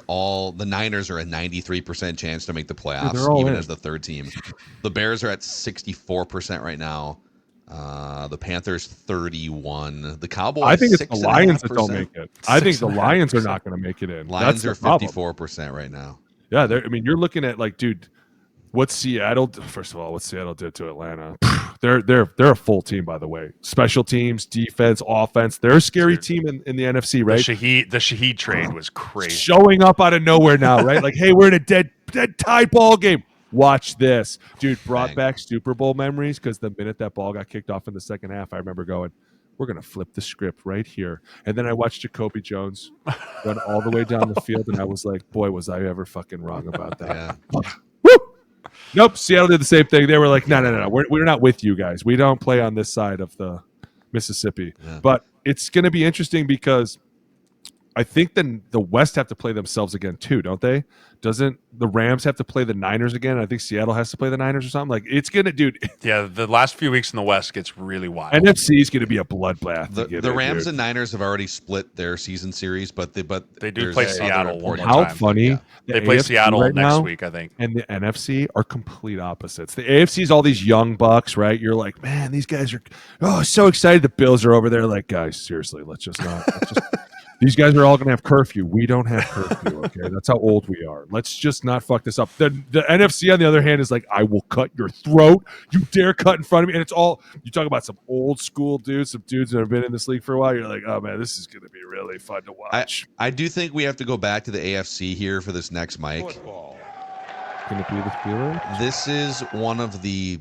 [SPEAKER 2] all the Niners are a 93% chance to make the playoffs, even as the third team. The Bears are at 64% right now. The Panthers 31. The Cowboys.
[SPEAKER 5] I think it's the Lions that don't make it. I think the Lions are not going to make it in.
[SPEAKER 2] Lions are 54% right now.
[SPEAKER 5] Yeah, I mean, you're looking at like, dude, what Seattle? First of all, what Seattle did to Atlanta. They're a full team, by the way. Special teams, defense, offense. They're a scary team in the NFC, right?
[SPEAKER 3] The Shaheed trade was crazy.
[SPEAKER 5] Showing up out of nowhere now, right? Like, hey, we're in a dead tie ball game. Watch this. Dude, brought back Super Bowl memories because the minute that ball got kicked off in the second half, I remember going, we're going to flip the script right here. And then I watched Jacoby Jones run all the way down the field, and I was like, boy, was I ever fucking wrong about that.
[SPEAKER 2] Yeah.
[SPEAKER 5] Woo! Nope, Seattle did the same thing. They were like, no. We're not with you guys. We don't play on this side of the Mississippi. Yeah. But it's going to be interesting because I think then the West have to play themselves again too, don't they? Doesn't the Rams have to play the Niners again? I think Seattle has to play the Niners or something. Like, it's going to, dude.
[SPEAKER 3] Yeah, the last few weeks in the West gets really wild.
[SPEAKER 5] NFC is going to be a bloodbath.
[SPEAKER 2] The Rams and Niners have already split their season series, but they
[SPEAKER 3] do play Seattle one more
[SPEAKER 5] How
[SPEAKER 3] time.
[SPEAKER 5] funny.
[SPEAKER 3] Yeah. They play Seattle right next week, I think.
[SPEAKER 5] And the NFC are complete opposites. The AFC is all these young bucks, right? You're like, man, these guys are so excited. The Bills are over there like, guys, seriously, let's just these guys are all going to have curfew. We don't have curfew, okay? That's how old we are. Let's just not fuck this up. The NFC, on the other hand, is like, I will cut your throat. You dare cut in front of me. And it's all, you talk about some old school dudes, some dudes that have been in this league for a while. You're like, oh, man, this is going to be really fun to watch.
[SPEAKER 2] I do think we have to go back to the AFC here for this next mic.
[SPEAKER 5] Going to be the Steelers?
[SPEAKER 2] This is one of the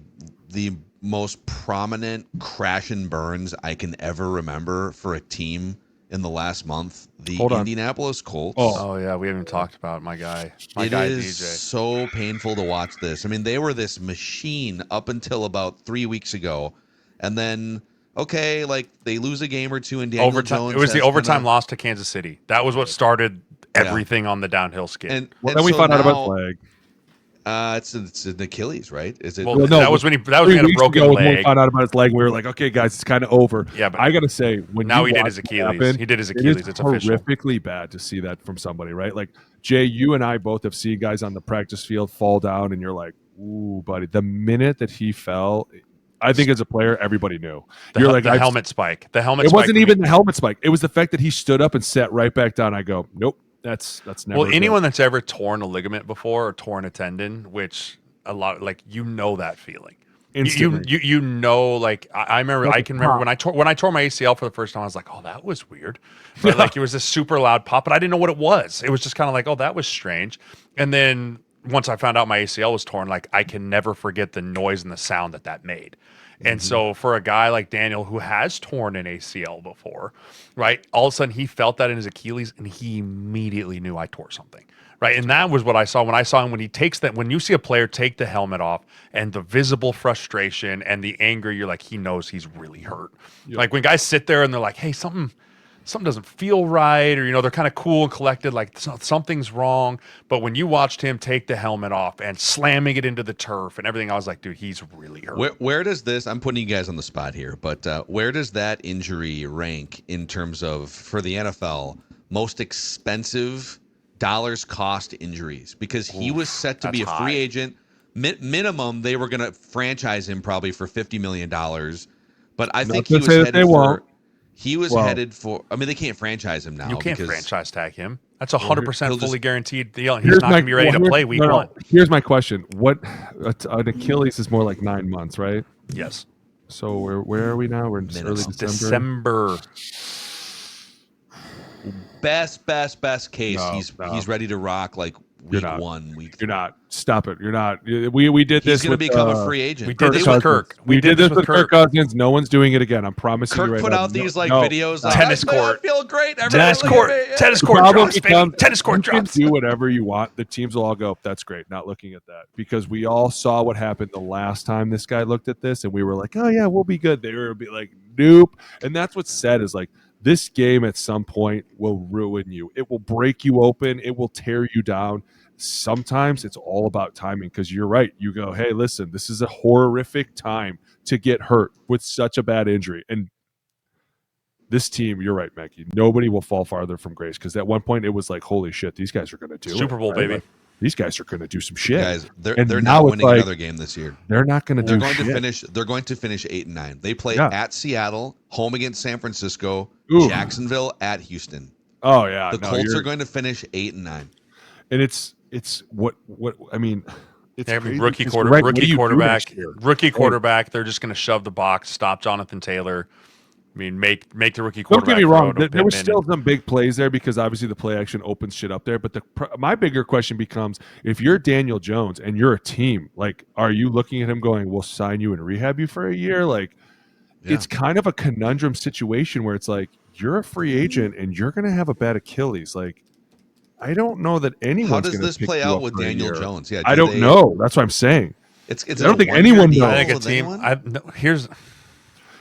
[SPEAKER 2] most prominent crash and burns I can ever remember for a team in the last month. The Indianapolis Colts.
[SPEAKER 3] Oh yeah, we haven't even talked about my guy.
[SPEAKER 2] It is
[SPEAKER 3] DJ.
[SPEAKER 2] so painful to watch this. I mean, they were this machine up until about 3 weeks ago, and then like they lose a game or two in Daniel Jones.
[SPEAKER 3] It was the overtime loss to Kansas City. That was what started everything on the downhill skid.
[SPEAKER 5] And then we found out about flag.
[SPEAKER 2] It's an Achilles, right? Is it?
[SPEAKER 3] Well, no, that was when he had a broken leg.
[SPEAKER 5] When we found out about his leg, we were like, okay, guys, it's kind of over.
[SPEAKER 3] Yeah, but
[SPEAKER 5] I gotta say, when
[SPEAKER 3] now he did his Achilles. He did his Achilles. It's official.
[SPEAKER 5] Horrifically bad to see that from somebody, right? Like Jay, you and I both have seen guys on the practice field fall down, and you're like, ooh, buddy. The minute that he fell, I think as a player, everybody knew.
[SPEAKER 3] You're like the helmet spike. The helmet.
[SPEAKER 5] It wasn't even the helmet spike. It was the fact that he stood up and sat right back down. I go, nope, that's never.
[SPEAKER 3] Well, anyone that's ever torn a ligament before or torn a tendon, which a lot that feeling. You know, like I remember. I can remember when I tore my ACL for the first time. I was like, oh, that was weird. But like it was this super loud pop, but I didn't know what it was. It was just kind of like, oh, that was strange. And then once I found out my ACL was torn, like I can never forget the noise and the sound that made. And so for a guy like Daniel who has torn an ACL before, right? All of a sudden he felt that in his Achilles and he immediately knew I tore something. Right. And that was what I saw when I saw him, when he takes that, when you see a player take the helmet off and the visible frustration and the anger, you're like, he knows he's really hurt. Yep. Like when guys sit there and they're like, hey, something doesn't feel right, or, they're kind of cool and collected, like something's wrong. But when you watched him take the helmet off and slamming it into the turf and everything, I was like, dude, he's really hurt.
[SPEAKER 2] Where does this, I'm putting you guys on the spot here, but where does that injury rank in terms of, for the NFL, most expensive dollars cost injuries? Because he was set to be a free agent. Minimum, they were going to franchise him probably for $50 million. But I think he was headed for... He was headed for. I mean, they can't franchise him now.
[SPEAKER 3] You can't franchise tag him. That's 100% fully guaranteed deal. He's not going to be ready to play week one.
[SPEAKER 5] Here's my question: what an Achilles is more like 9 months, right?
[SPEAKER 3] Yes.
[SPEAKER 5] So where are we now? We're in early December.
[SPEAKER 2] Best case. He's ready to rock like week one.
[SPEAKER 5] You're not. Stop it. You're not. We did this.
[SPEAKER 2] He's going to become a free agent.
[SPEAKER 3] We did this with Kirk.
[SPEAKER 5] We did this with Kirk Cousins. No one's doing it again. I'm promising you right now.
[SPEAKER 2] Kirk put out these videos.
[SPEAKER 3] Tennis court.
[SPEAKER 2] I feel great.
[SPEAKER 3] Tennis court. Tennis court drops, baby. Tennis court drops.
[SPEAKER 5] Do whatever you want. The teams will all go, that's great. Not looking at that. Because we all saw what happened the last time this guy looked at this, and we were like, oh, yeah, we'll be good. They were like, nope. And that's what's said is like, this game at some point will ruin you. It will break you open. It will tear you down. sometimes it's all about timing, because you're right. You go, hey, listen, this is a horrific time to get hurt with such a bad injury. And this team, you're right, Mackie, nobody will fall farther from grace, because at one point it was like, holy shit, these guys are going to do
[SPEAKER 3] Super Bowl,
[SPEAKER 5] right?
[SPEAKER 3] baby.
[SPEAKER 5] Like, these guys are going to do some shit.
[SPEAKER 2] Guys, they're
[SPEAKER 5] And
[SPEAKER 2] not
[SPEAKER 5] now it's
[SPEAKER 2] winning
[SPEAKER 5] like,
[SPEAKER 2] another game this year.
[SPEAKER 5] they're not going to do
[SPEAKER 2] They're going
[SPEAKER 5] shit.
[SPEAKER 2] to finish. They're going to finish 8-9. They play
[SPEAKER 5] Yeah.
[SPEAKER 2] at Seattle, home against San Francisco,
[SPEAKER 5] Ooh.
[SPEAKER 2] Jacksonville, at Houston.
[SPEAKER 5] Oh yeah,
[SPEAKER 2] The
[SPEAKER 5] no,
[SPEAKER 2] Colts
[SPEAKER 5] you're-
[SPEAKER 2] are going to finish 8-9.
[SPEAKER 5] and it's what I mean. It's crazy
[SPEAKER 3] rookie
[SPEAKER 5] because you're right. What do you do
[SPEAKER 3] quarterback.
[SPEAKER 5] next year?
[SPEAKER 3] Rookie quarterback. They're just going to shove the box, stop Jonathan Taylor. I mean, make the rookie
[SPEAKER 5] Don't
[SPEAKER 3] quarterback.
[SPEAKER 5] get me wrong.
[SPEAKER 3] throw to
[SPEAKER 5] There were
[SPEAKER 3] Pittman
[SPEAKER 5] still some big plays there, because obviously the play action opens shit up there. But my bigger question becomes, if you're Daniel Jones and you're a team, like, are you looking at him going, we'll sign you and rehab you for a year? Like, it's kind of a conundrum situation where it's like, you're a free agent and you're going to have a bad Achilles. Like, I don't know that anyone's
[SPEAKER 2] How does
[SPEAKER 5] gonna
[SPEAKER 2] this
[SPEAKER 5] pick
[SPEAKER 2] play
[SPEAKER 5] you
[SPEAKER 2] out
[SPEAKER 5] up
[SPEAKER 2] with
[SPEAKER 5] for a
[SPEAKER 2] Daniel
[SPEAKER 5] year.
[SPEAKER 2] Jones? Yeah,
[SPEAKER 5] I don't know. That's what I'm saying.
[SPEAKER 2] It's
[SPEAKER 5] I don't think
[SPEAKER 2] a
[SPEAKER 5] anyone
[SPEAKER 2] one-year
[SPEAKER 5] knows.
[SPEAKER 2] deal
[SPEAKER 3] I think a
[SPEAKER 2] with
[SPEAKER 3] team.
[SPEAKER 2] anyone?
[SPEAKER 3] Here's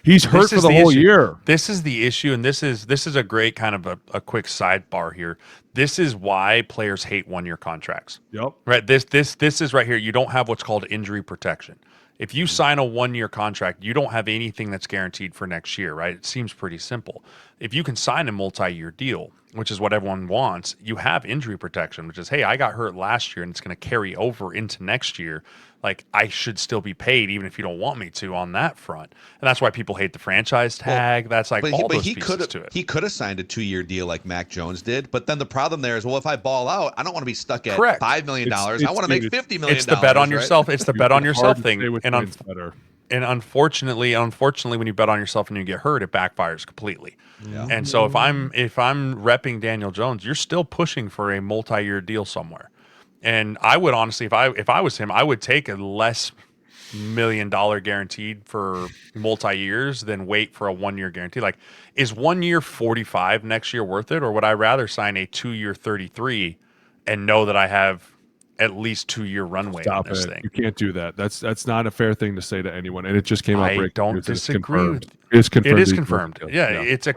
[SPEAKER 5] He's hurt
[SPEAKER 3] This
[SPEAKER 5] for
[SPEAKER 3] is
[SPEAKER 5] the
[SPEAKER 3] the
[SPEAKER 5] whole
[SPEAKER 3] issue.
[SPEAKER 5] year.
[SPEAKER 3] This is the issue, and this is a great kind of a quick sidebar here. This is why players hate 1-year contracts.
[SPEAKER 5] Yep.
[SPEAKER 3] Right. This is right here. You don't have what's called injury protection. If you sign a 1-year contract, you don't have anything that's guaranteed for next year, right? It seems pretty simple. If you can sign a multi-year deal, which is what everyone wants, you have injury protection, which is, hey, I got hurt last year and it's going to carry over into next year. Like, I should still be paid even if you don't want me to on that front. And that's why people hate the franchise tag. That's like all those pieces to it.
[SPEAKER 2] He could have signed a 2-year deal like Mac Jones did, but then the problem there is, well, if I ball out, I don't want to be stuck at
[SPEAKER 3] Correct.
[SPEAKER 2] $5 million. I want to make $50 million.
[SPEAKER 3] It's the bet on
[SPEAKER 2] right?
[SPEAKER 3] yourself. It's the bet on yourself thing.
[SPEAKER 5] And better.
[SPEAKER 3] And unfortunately, when you bet on yourself and you get hurt, it backfires completely.
[SPEAKER 2] Yeah.
[SPEAKER 3] And so if I'm repping Daniel Jones, you're still pushing for a multi-year deal somewhere. And I would honestly, if I was him, I would take a less $1 million guaranteed for multi-years than wait for a 1-year guarantee. Like, is 1 year 45 next year worth it, or would I rather sign a 2-year 33 and know that I have at least 2-year runway
[SPEAKER 5] Stop
[SPEAKER 3] on this
[SPEAKER 5] it.
[SPEAKER 3] thing?
[SPEAKER 5] You can't do that. That's not a fair thing to say to anyone. And it just came out.
[SPEAKER 3] I
[SPEAKER 5] breaking
[SPEAKER 3] don't
[SPEAKER 5] news that
[SPEAKER 3] disagree with
[SPEAKER 5] It's confirmed.
[SPEAKER 3] It is
[SPEAKER 5] He's
[SPEAKER 3] confirmed.
[SPEAKER 5] broken.
[SPEAKER 3] Yeah, it's a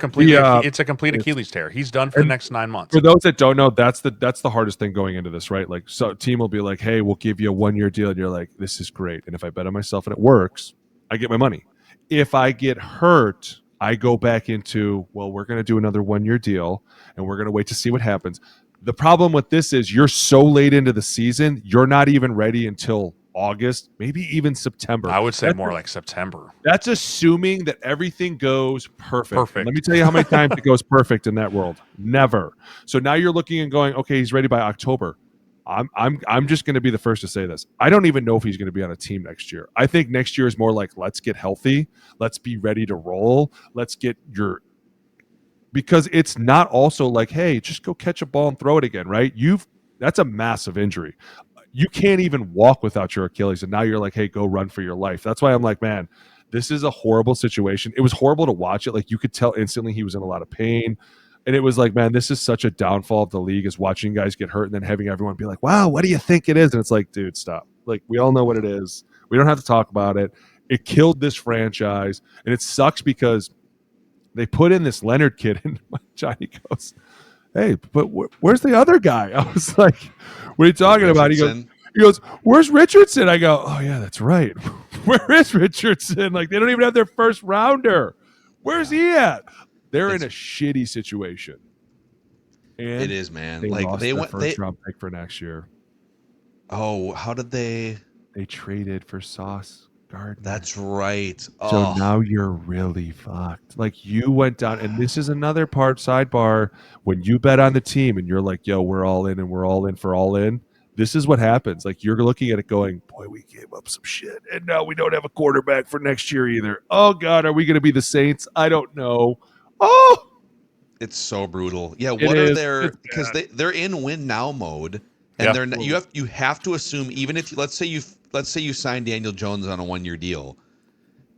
[SPEAKER 3] complete Achilles tear. He's done for the
[SPEAKER 5] And
[SPEAKER 3] next 9 months.
[SPEAKER 5] For those that don't know, that's the hardest thing going into this, right? Like, so team will be like, hey, we'll give you a 1-year deal, and you're like, this is great. And if I bet on myself and it works, I get my money. If I get hurt, I go back into, well, we're going to do another 1-year deal, and we're going to wait to see what happens. The problem with this is you're so late into the season, you're not even ready until August, maybe even September.
[SPEAKER 3] I would say more like September.
[SPEAKER 5] That's assuming that everything goes perfect.
[SPEAKER 3] Perfect.
[SPEAKER 5] Let me tell you how many times it goes perfect in that world. Never. So now you're looking and going, okay, he's ready by October. I'm just going to be the first to say this. I don't even know if he's going to be on a team next year. I think next year is more like, let's get healthy, let's be ready to roll, let's get because it's not also like, hey, just go catch a ball and throw it again, right? That's a massive injury. You can't even walk without your Achilles, and now you're like, hey, go run for your life. That's why I'm like, man, this is a horrible situation. It was horrible to watch it. Like, you could tell instantly he was in a lot of pain. And it was like, man, this is such a downfall of the league, is watching guys get hurt and then having everyone be like, wow, what do you think it is? And it's like, dude, stop. Like, we all know what it is. We don't have to talk about it. It killed this franchise. And it sucks because they put in this Leonard kid, and Johnny goes, hey, but where's the other guy? I was like, what are you talking about? He goes, where's Richardson? I go, oh, yeah, that's right. Where is Richardson? Like, they don't even have their first rounder. Where's he at? They're in a shitty situation. And
[SPEAKER 2] it is, man.
[SPEAKER 5] They
[SPEAKER 2] like,
[SPEAKER 5] lost
[SPEAKER 2] they
[SPEAKER 5] their
[SPEAKER 2] went
[SPEAKER 5] first round pick for next year.
[SPEAKER 2] Oh, how did they?
[SPEAKER 5] They traded for Sauce Gardner.
[SPEAKER 2] That's right.
[SPEAKER 5] So now you're really fucked. Like, you went down, and this is another sidebar. When you bet on the team and you're like, yo, we're all in and we're all in for all in, this is what happens. Like, you're looking at it going, boy, we gave up some shit, and now we don't have a quarterback for next year either. Oh, God, are we going to be the Saints? I don't know. Oh!
[SPEAKER 2] It's so brutal. Yeah, what are their, because they're in win now mode, and they're not, you have to assume, even if let's say you sign Daniel Jones on a 1-year deal,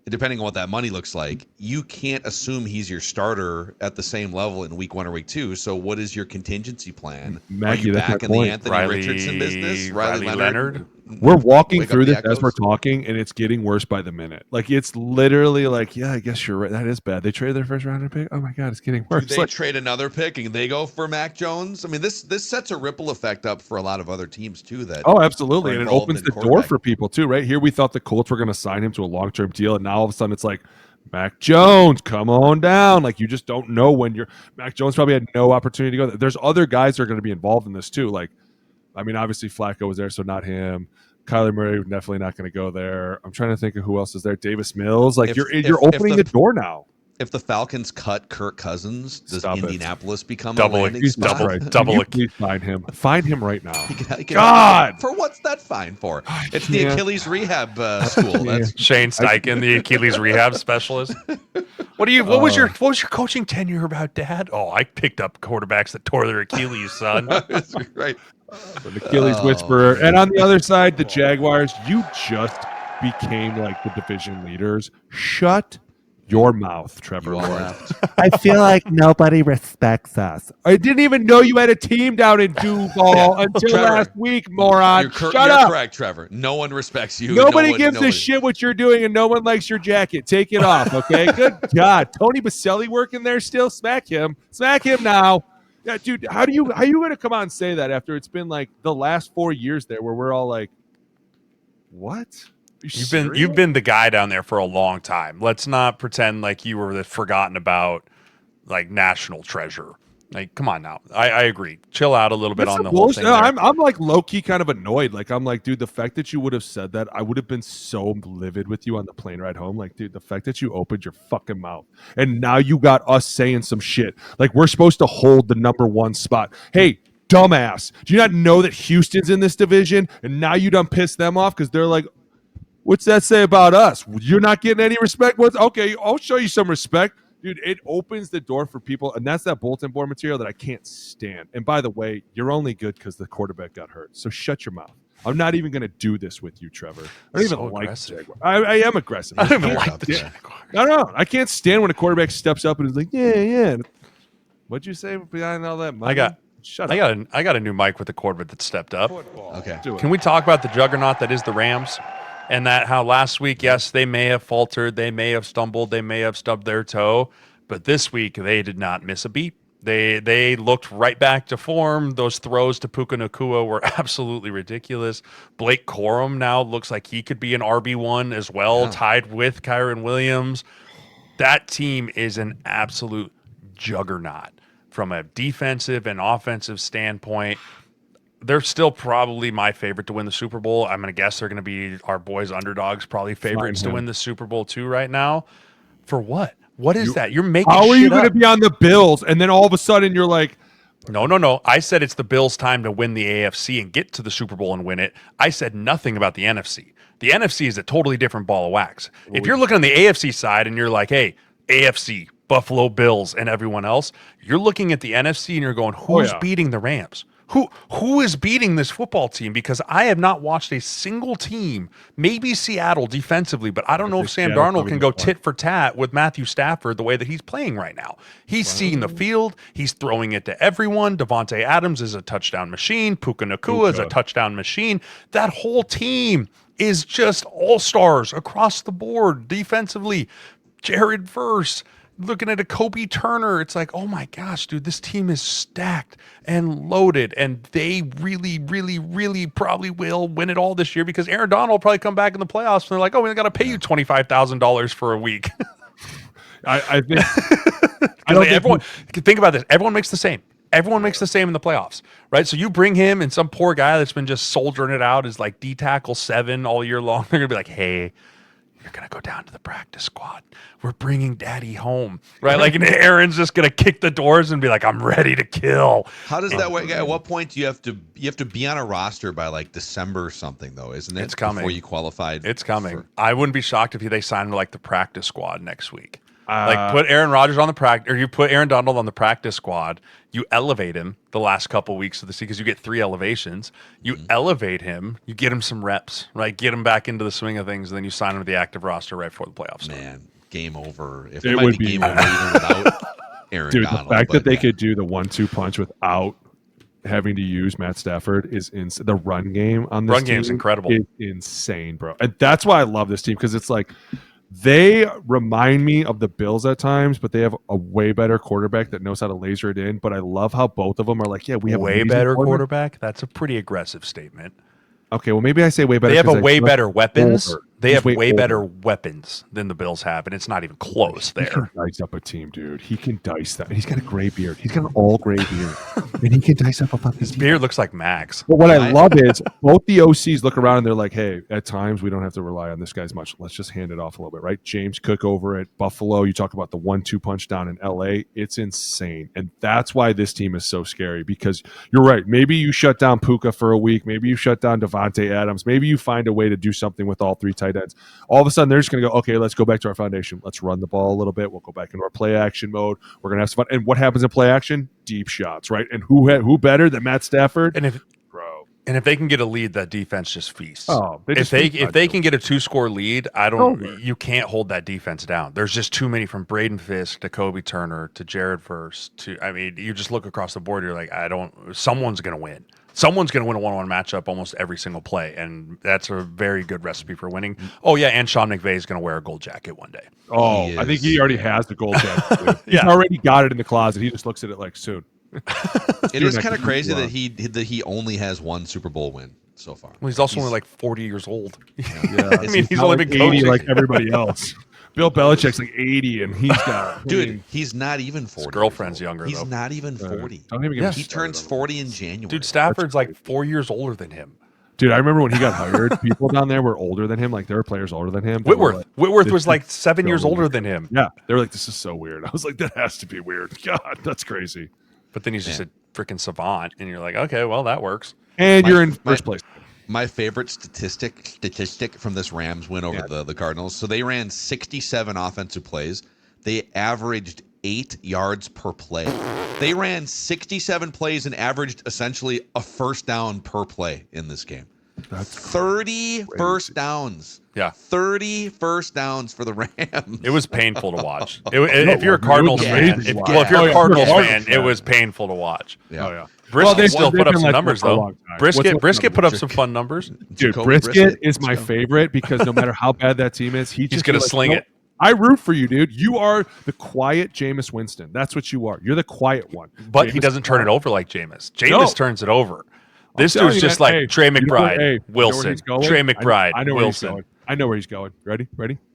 [SPEAKER 2] depending on what that money looks like, you can't assume he's your starter at the same level in week 1 or week 2. So what is your contingency plan?
[SPEAKER 5] Maggie,
[SPEAKER 2] are you
[SPEAKER 5] that's
[SPEAKER 2] back
[SPEAKER 5] my
[SPEAKER 2] in
[SPEAKER 5] point.
[SPEAKER 2] the Anthony Richardson business?
[SPEAKER 3] Riley Leonard?
[SPEAKER 5] We're walking
[SPEAKER 2] Wake up
[SPEAKER 5] through
[SPEAKER 2] the
[SPEAKER 5] this as we're
[SPEAKER 2] echoes.
[SPEAKER 5] talking, and it's getting worse by the minute. Like, it's literally like, yeah, I guess you're right. That is bad. They traded their first round pick. Oh my God, it's getting worse.
[SPEAKER 2] Do they trade another pick and they go for Mac Jones? I mean, this sets a ripple effect up for a lot of other teams too. That
[SPEAKER 5] Oh, absolutely.
[SPEAKER 2] are
[SPEAKER 5] And it
[SPEAKER 2] involved
[SPEAKER 5] opens
[SPEAKER 2] in
[SPEAKER 5] the door
[SPEAKER 2] quarterback.
[SPEAKER 5] for people too, right? Here we thought the Colts were going to sign him to a long-term deal, and now all of a sudden it's like, Mac Jones, come on down. Like, you just don't know when you're Mac Jones probably had no opportunity to go there. There's other guys that are going to be involved in this too. Like, I mean, obviously Flacco was there, so not him. Kyler Murray definitely not going to go there. I'm trying to think of who else is there. Davis Mills. Like, you're opening the door now.
[SPEAKER 2] If the Falcons cut Kirk Cousins, does
[SPEAKER 5] Stop it.
[SPEAKER 2] Indianapolis become
[SPEAKER 3] Double
[SPEAKER 2] a
[SPEAKER 3] it.
[SPEAKER 2] landing
[SPEAKER 3] He's
[SPEAKER 2] spot?
[SPEAKER 3] double
[SPEAKER 5] Can you
[SPEAKER 3] it.
[SPEAKER 5] please find him. Find him right now.
[SPEAKER 2] God! For what's that fine for? It's the
[SPEAKER 5] can't.
[SPEAKER 2] Achilles rehab school. That's
[SPEAKER 3] Shane Steichen, the Achilles rehab specialist. What was your coaching tenure about, Dad? Oh, I picked up quarterbacks that tore their Achilles, son.
[SPEAKER 2] right.
[SPEAKER 5] An Achilles whisperer. And on the other side, the Jaguars, you just became like the division leaders. Shut your mouth, Trevor Lawrence.
[SPEAKER 6] I feel like nobody respects us.
[SPEAKER 5] I didn't even know you had a team down in Duval until
[SPEAKER 2] Trevor,
[SPEAKER 5] last week, moron.
[SPEAKER 2] You're
[SPEAKER 5] Shut up.
[SPEAKER 2] correct, Trevor. No one respects you.
[SPEAKER 5] Nobody gives a shit what you're doing, and no one likes your jacket. Take it off, okay? Good God. Tony Baselli working there still? Smack him. Smack him now. Yeah, dude, how are you going to come out and say that after it's been like the last 4 years there where we're all like, what?
[SPEAKER 3] You've been the guy down there for a long time. Let's not pretend like you were the forgotten about, like, national treasure. Like, come on now. I agree. Chill out a little bit on the whole thing.
[SPEAKER 5] No,
[SPEAKER 3] there.
[SPEAKER 5] I'm like low key kind of annoyed. Like, I'm like, dude, the fact that you would have said that, I would have been so livid with you on the plane ride home. Like, dude, the fact that you opened your fucking mouth and now you got us saying some shit. Like, we're supposed to hold the #1 spot. Hey, dumbass, do you not know that Houston's in this division? And now you done pissed them off because they're like, what's that say about us? You're not getting any respect? Okay, I'll show you some respect. Dude, it opens the door for people, and that's that bulletin board material that I can't stand. And by the way, you're only good because the quarterback got hurt. So shut your mouth. I'm not even going to do this with you, Trevor. I don't even like the Jaguars. I am aggressive.
[SPEAKER 3] I don't even like the Jaguars.
[SPEAKER 5] No. I can't stand when a quarterback steps up and is like, yeah. What'd you say behind all that money? Shut up.
[SPEAKER 3] I got a new mic with the quarterback that stepped up.
[SPEAKER 2] Okay.
[SPEAKER 3] Can we talk about the juggernaut that is the Rams? And that how last week, yes, they may have faltered, they may have stumbled, they may have stubbed their toe, but this week they did not miss a beat. They looked right back to form. Those throws to Puka Nacua were absolutely ridiculous. Blake Corum now looks like he could be an RB1 as well, tied with Kyron Williams. That team is an absolute juggernaut from a defensive and offensive standpoint. They're still probably my favorite to win the Super Bowl. I'm going to guess they're going to be our boys' underdogs, probably favorites to win the Super Bowl too right now. For what? What is that? You're making
[SPEAKER 5] How are you
[SPEAKER 3] going
[SPEAKER 5] to be on the Bills and then all of a sudden you're like,
[SPEAKER 3] No. I said it's the Bills' time to win the AFC and get to the Super Bowl and win it. I said nothing about the NFC. The NFC is a totally different ball of wax. If you're looking on the AFC side and you're like, hey, AFC, Buffalo Bills, and everyone else, you're looking at the NFC and you're going, who's beating the Rams? Who is beating this football team? Because I have not watched a single team, maybe Seattle defensively, but I don't know if Sam Darnold can go tit for tat with Matthew Stafford the way that he's playing right now. He's seeing the field. He's throwing it to everyone. Devontae Adams is a touchdown machine. Puka Nacua is a touchdown machine. That whole team is just all-stars across the board defensively. Jared Verse, looking at a Kobe Turner, it's like, oh my gosh, dude, this team is stacked and loaded, and they really, really, really probably will win it all this year because Aaron Donald will probably come back in the playoffs and they're like, oh, we got to pay you $25,000 for a week.
[SPEAKER 5] I think
[SPEAKER 3] everyone think about this. Everyone makes the same. Everyone makes the same in the playoffs, right? So you bring him and some poor guy that's been just soldiering it out as like D tackle 7 all year long. They're gonna be like, hey, you're going to go down to the practice squad. We're bringing daddy home, right? Like, and Aaron's just going to kick the doors and be like, I'm ready to kill.
[SPEAKER 2] How does that work? At what point do you have to be on a roster by like December or something though, isn't it?
[SPEAKER 3] It's coming.
[SPEAKER 2] Before you qualified.
[SPEAKER 3] It's coming. I wouldn't be shocked if they signed like the practice squad next week. Like put Aaron Rodgers on the practice, or you put Aaron Donald on the practice squad. You elevate him the last couple weeks of the season because you get 3 elevations. You elevate him, you get him some reps, right? Get him back into the swing of things, and then you sign him to the active roster right before the playoffs start.
[SPEAKER 2] Man, game over. If
[SPEAKER 5] it
[SPEAKER 2] might
[SPEAKER 5] would
[SPEAKER 2] be game over even without Aaron
[SPEAKER 5] dude,
[SPEAKER 2] Donald.
[SPEAKER 5] the fact that they could do the 1-2 punch without having to use Matt Stafford is the run game on this team
[SPEAKER 3] game's incredible.
[SPEAKER 5] is insane, bro. And that's why I love this team, because it's like they remind me of the Bills at times, but they have a way better quarterback that knows how to laser it in. But I love how both of them are like, yeah, we have
[SPEAKER 3] way better quarterback. That's a pretty aggressive statement.
[SPEAKER 5] Okay, well, maybe I say way better.
[SPEAKER 3] They have a way better weapons.
[SPEAKER 5] Older.
[SPEAKER 3] They have way
[SPEAKER 5] older.
[SPEAKER 3] better weapons than the Bills have, and it's not even close there.
[SPEAKER 5] He can dice up a team, dude. He can dice that. And he's got a gray beard. He's got an all gray beard. And he can dice up a fucking
[SPEAKER 3] His
[SPEAKER 5] team.
[SPEAKER 3] beard looks like Max.
[SPEAKER 5] But what I love is both the OCs look around and they're like, hey, at times we don't have to rely on this guy as much. Let's just hand it off a little bit, right? James Cook over at Buffalo. You talk about the 1-2 punch down in LA. It's insane. And that's why this team is so scary, because you're right. Maybe you shut down Puka for a week. Maybe you shut down Devontae Adams. Maybe you find a way to do something with all three tight ends. All of a sudden, they're just going to go, okay, let's go back to our foundation. Let's run the ball a little bit. We'll go back into our play action mode. We're going to have some fun. And what happens in play action? Deep shots, right? And who better than Matt Stafford?
[SPEAKER 3] And if they can get a lead, that defense just feasts.
[SPEAKER 5] Oh,
[SPEAKER 3] if they can get a 2-score lead, you can't hold that defense down. There's just too many, from Braden Fisk to Kobe Turner to Jared Verse you just look across the board. You're like, someone's going to win. Someone's going to win a one-on-one matchup almost every single play, and that's a very good recipe for winning. Oh, yeah, and Sean McVay is going to wear a gold jacket one day.
[SPEAKER 5] Oh, I think he already has the gold jacket. He's already got it in the closet. He just looks at it like, soon.
[SPEAKER 2] It is kind of crazy that he only has one Super Bowl win so far.
[SPEAKER 3] Well, he's also only like 40 years old.
[SPEAKER 5] Yeah,
[SPEAKER 3] I mean, he's only been
[SPEAKER 5] 80
[SPEAKER 3] coaching
[SPEAKER 5] like everybody else. Bill Belichick's like 80, and he's got
[SPEAKER 2] dude. He's not even 40.
[SPEAKER 3] His girlfriend's younger.
[SPEAKER 2] He's
[SPEAKER 3] though.
[SPEAKER 2] not even 40.
[SPEAKER 5] Don't even get
[SPEAKER 2] He turns 40 in January.
[SPEAKER 3] Dude, Stafford's like 4 years older than him.
[SPEAKER 5] Dude, I remember when he got hired, people down there were older than him. Like, there were players older than him.
[SPEAKER 3] Whitworth was like 7 years older than him.
[SPEAKER 5] Yeah, they were like, this is so weird. I was like, that has to be weird. God, that's crazy.
[SPEAKER 3] But then he's just a freaking savant, and you're like, okay, well, that works.
[SPEAKER 5] And you're in first place.
[SPEAKER 2] My favorite statistic from this Rams win over the Cardinals. So they ran 67 offensive plays. They averaged 8 yards per play. They ran 67 plays and averaged essentially a first down per play in this game.
[SPEAKER 5] That's
[SPEAKER 3] 30
[SPEAKER 2] first downs.
[SPEAKER 3] Yeah.
[SPEAKER 2] 30 first downs for the Rams.
[SPEAKER 3] It was painful to watch. If you're a Cardinals fan, if you're a Cardinals fan, it was painful to watch.
[SPEAKER 2] Yeah.
[SPEAKER 5] Oh, yeah.
[SPEAKER 3] Brisket still put up some numbers, though. Brisket put up some fun numbers.
[SPEAKER 5] Dude, Brisket is my favorite because no matter how bad that team is, he's
[SPEAKER 3] going to sling it.
[SPEAKER 5] I root for you, dude. You are the quiet Jameis Winston. That's what you are. You're the quiet one.
[SPEAKER 3] But he doesn't turn it over like Jameis. Jameis turns it over. This dude's just like Trey McBride, Wilson. Trey McBride, Wilson.
[SPEAKER 5] I know where he's going. Ready?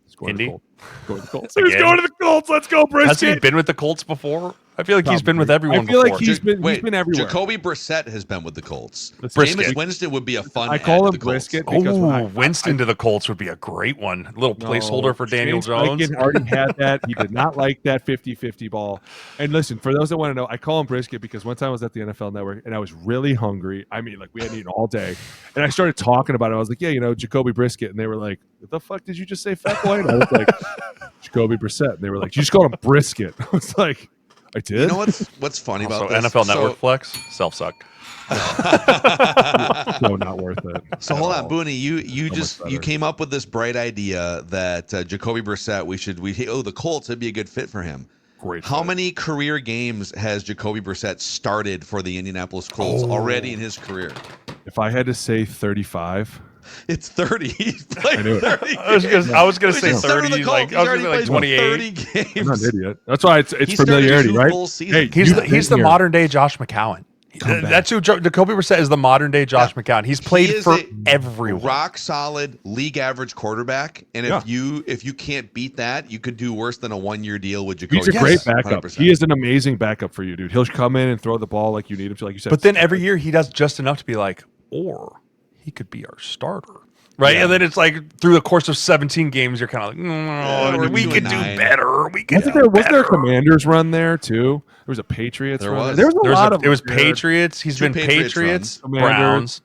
[SPEAKER 5] He's going
[SPEAKER 3] Indy?
[SPEAKER 5] to the Colts. He's going to the Colts. Let's go, Brisket.
[SPEAKER 3] Has he been with the Colts before? I feel like he's been with everyone before.
[SPEAKER 5] I feel like he's been everywhere.
[SPEAKER 2] Jacoby Brissett has been with the Colts.
[SPEAKER 3] Brisket.
[SPEAKER 2] Jameis Winston would be a fun
[SPEAKER 5] I call him
[SPEAKER 2] him
[SPEAKER 5] Brisket.
[SPEAKER 3] Winston to the Colts would be a great one. A little placeholder for Daniel Jones.
[SPEAKER 5] James already had that. He did not like that 50-50 ball. And listen, for those that want to know, I call him Brisket because one time I was at the NFL Network and I was really hungry. I mean, like we hadn't eaten all day. And I started talking about it. I was like, yeah, Jacoby Brisket. And they were like, what the fuck did you just say, fat boy? And I was like, Jacoby Brissett. And they were like, you just called him Brisket. I was like, I did.
[SPEAKER 2] You know what's funny about this?
[SPEAKER 3] NFL Network flex, self-suck.
[SPEAKER 5] No, not worth it.
[SPEAKER 2] So hold on, Booney. You came up with this bright idea that Jacoby Brissett, the Colts would be a good fit for him.
[SPEAKER 5] Great.
[SPEAKER 2] How many career games has Jacoby Brissett started for the Indianapolis Colts already in his career?
[SPEAKER 5] If I had to say 35.
[SPEAKER 2] It's 30. He's played 30
[SPEAKER 3] I was going to say 30. Like, I was going to say like 28.
[SPEAKER 2] 30 games.
[SPEAKER 5] I'm not an idiot. That's why it's familiarity, right?
[SPEAKER 3] Hey, he's the modern day Josh McCown. That's who Jacoby Brissett is. The modern day Josh McCown. He's played for everyone.
[SPEAKER 2] Rock solid league average quarterback, and if you can't beat that, you could do worse than a 1-year deal with Jacoby.
[SPEAKER 5] He's a great backup.
[SPEAKER 2] 100%.
[SPEAKER 5] He is an amazing backup for you, dude. He'll come in and throw the ball like you need him to, like you said.
[SPEAKER 3] But then every year he does just enough to be like, or he could be our starter. Right, and then it's like through the course of 17 games, you're kind of like, we could do better.
[SPEAKER 5] Was there a Commanders run there too? There was a Patriots run. There was a lot of.
[SPEAKER 3] It was Patriots. He's been Patriots, Browns.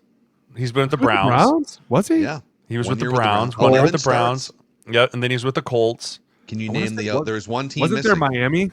[SPEAKER 3] He's been with the Browns.
[SPEAKER 5] Was he?
[SPEAKER 2] Yeah,
[SPEAKER 3] he was with the Browns. 1 year with the Browns. Yeah, and then he's with the Colts.
[SPEAKER 2] Can you name the? There's one team.
[SPEAKER 5] Wasn't there Miami?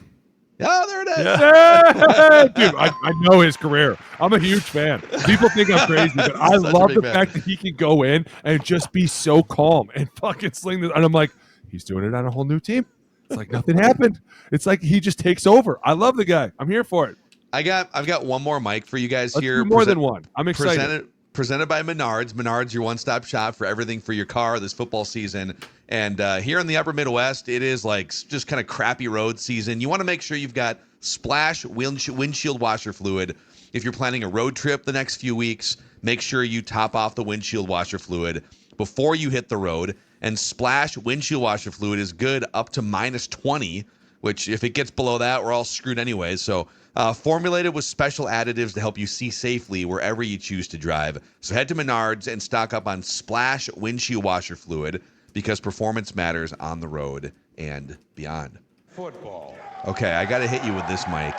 [SPEAKER 2] Oh, there it is.
[SPEAKER 5] Yeah. Dude, I know his career. I'm a huge fan. People think I'm crazy, but I love the fact that he can go in and just be so calm and fucking sling this. And I'm like, he's doing it on a whole new team. It's like nothing happened. It's like he just takes over. I love the guy. I'm here for it.
[SPEAKER 2] I've got one more mic for you guys
[SPEAKER 5] Let's
[SPEAKER 2] here.
[SPEAKER 5] do more than one. I'm excited.
[SPEAKER 2] Presented by Menards. Menards, your one-stop shop for everything for your car this football season. And here in the upper Midwest, it is like just kind of crappy road season. You want to make sure you've got Splash windshield washer fluid. If you're planning a road trip the next few weeks, make sure you top off the windshield washer fluid before you hit the road. And Splash windshield washer fluid is good up to -20, which if it gets below that, we're all screwed anyways. So formulated with special additives to help you see safely wherever you choose to drive. So head to Menards and stock up on Splash windshield washer fluid because performance matters on the road and beyond.
[SPEAKER 7] Football.
[SPEAKER 2] Okay, I got to hit you with this mic.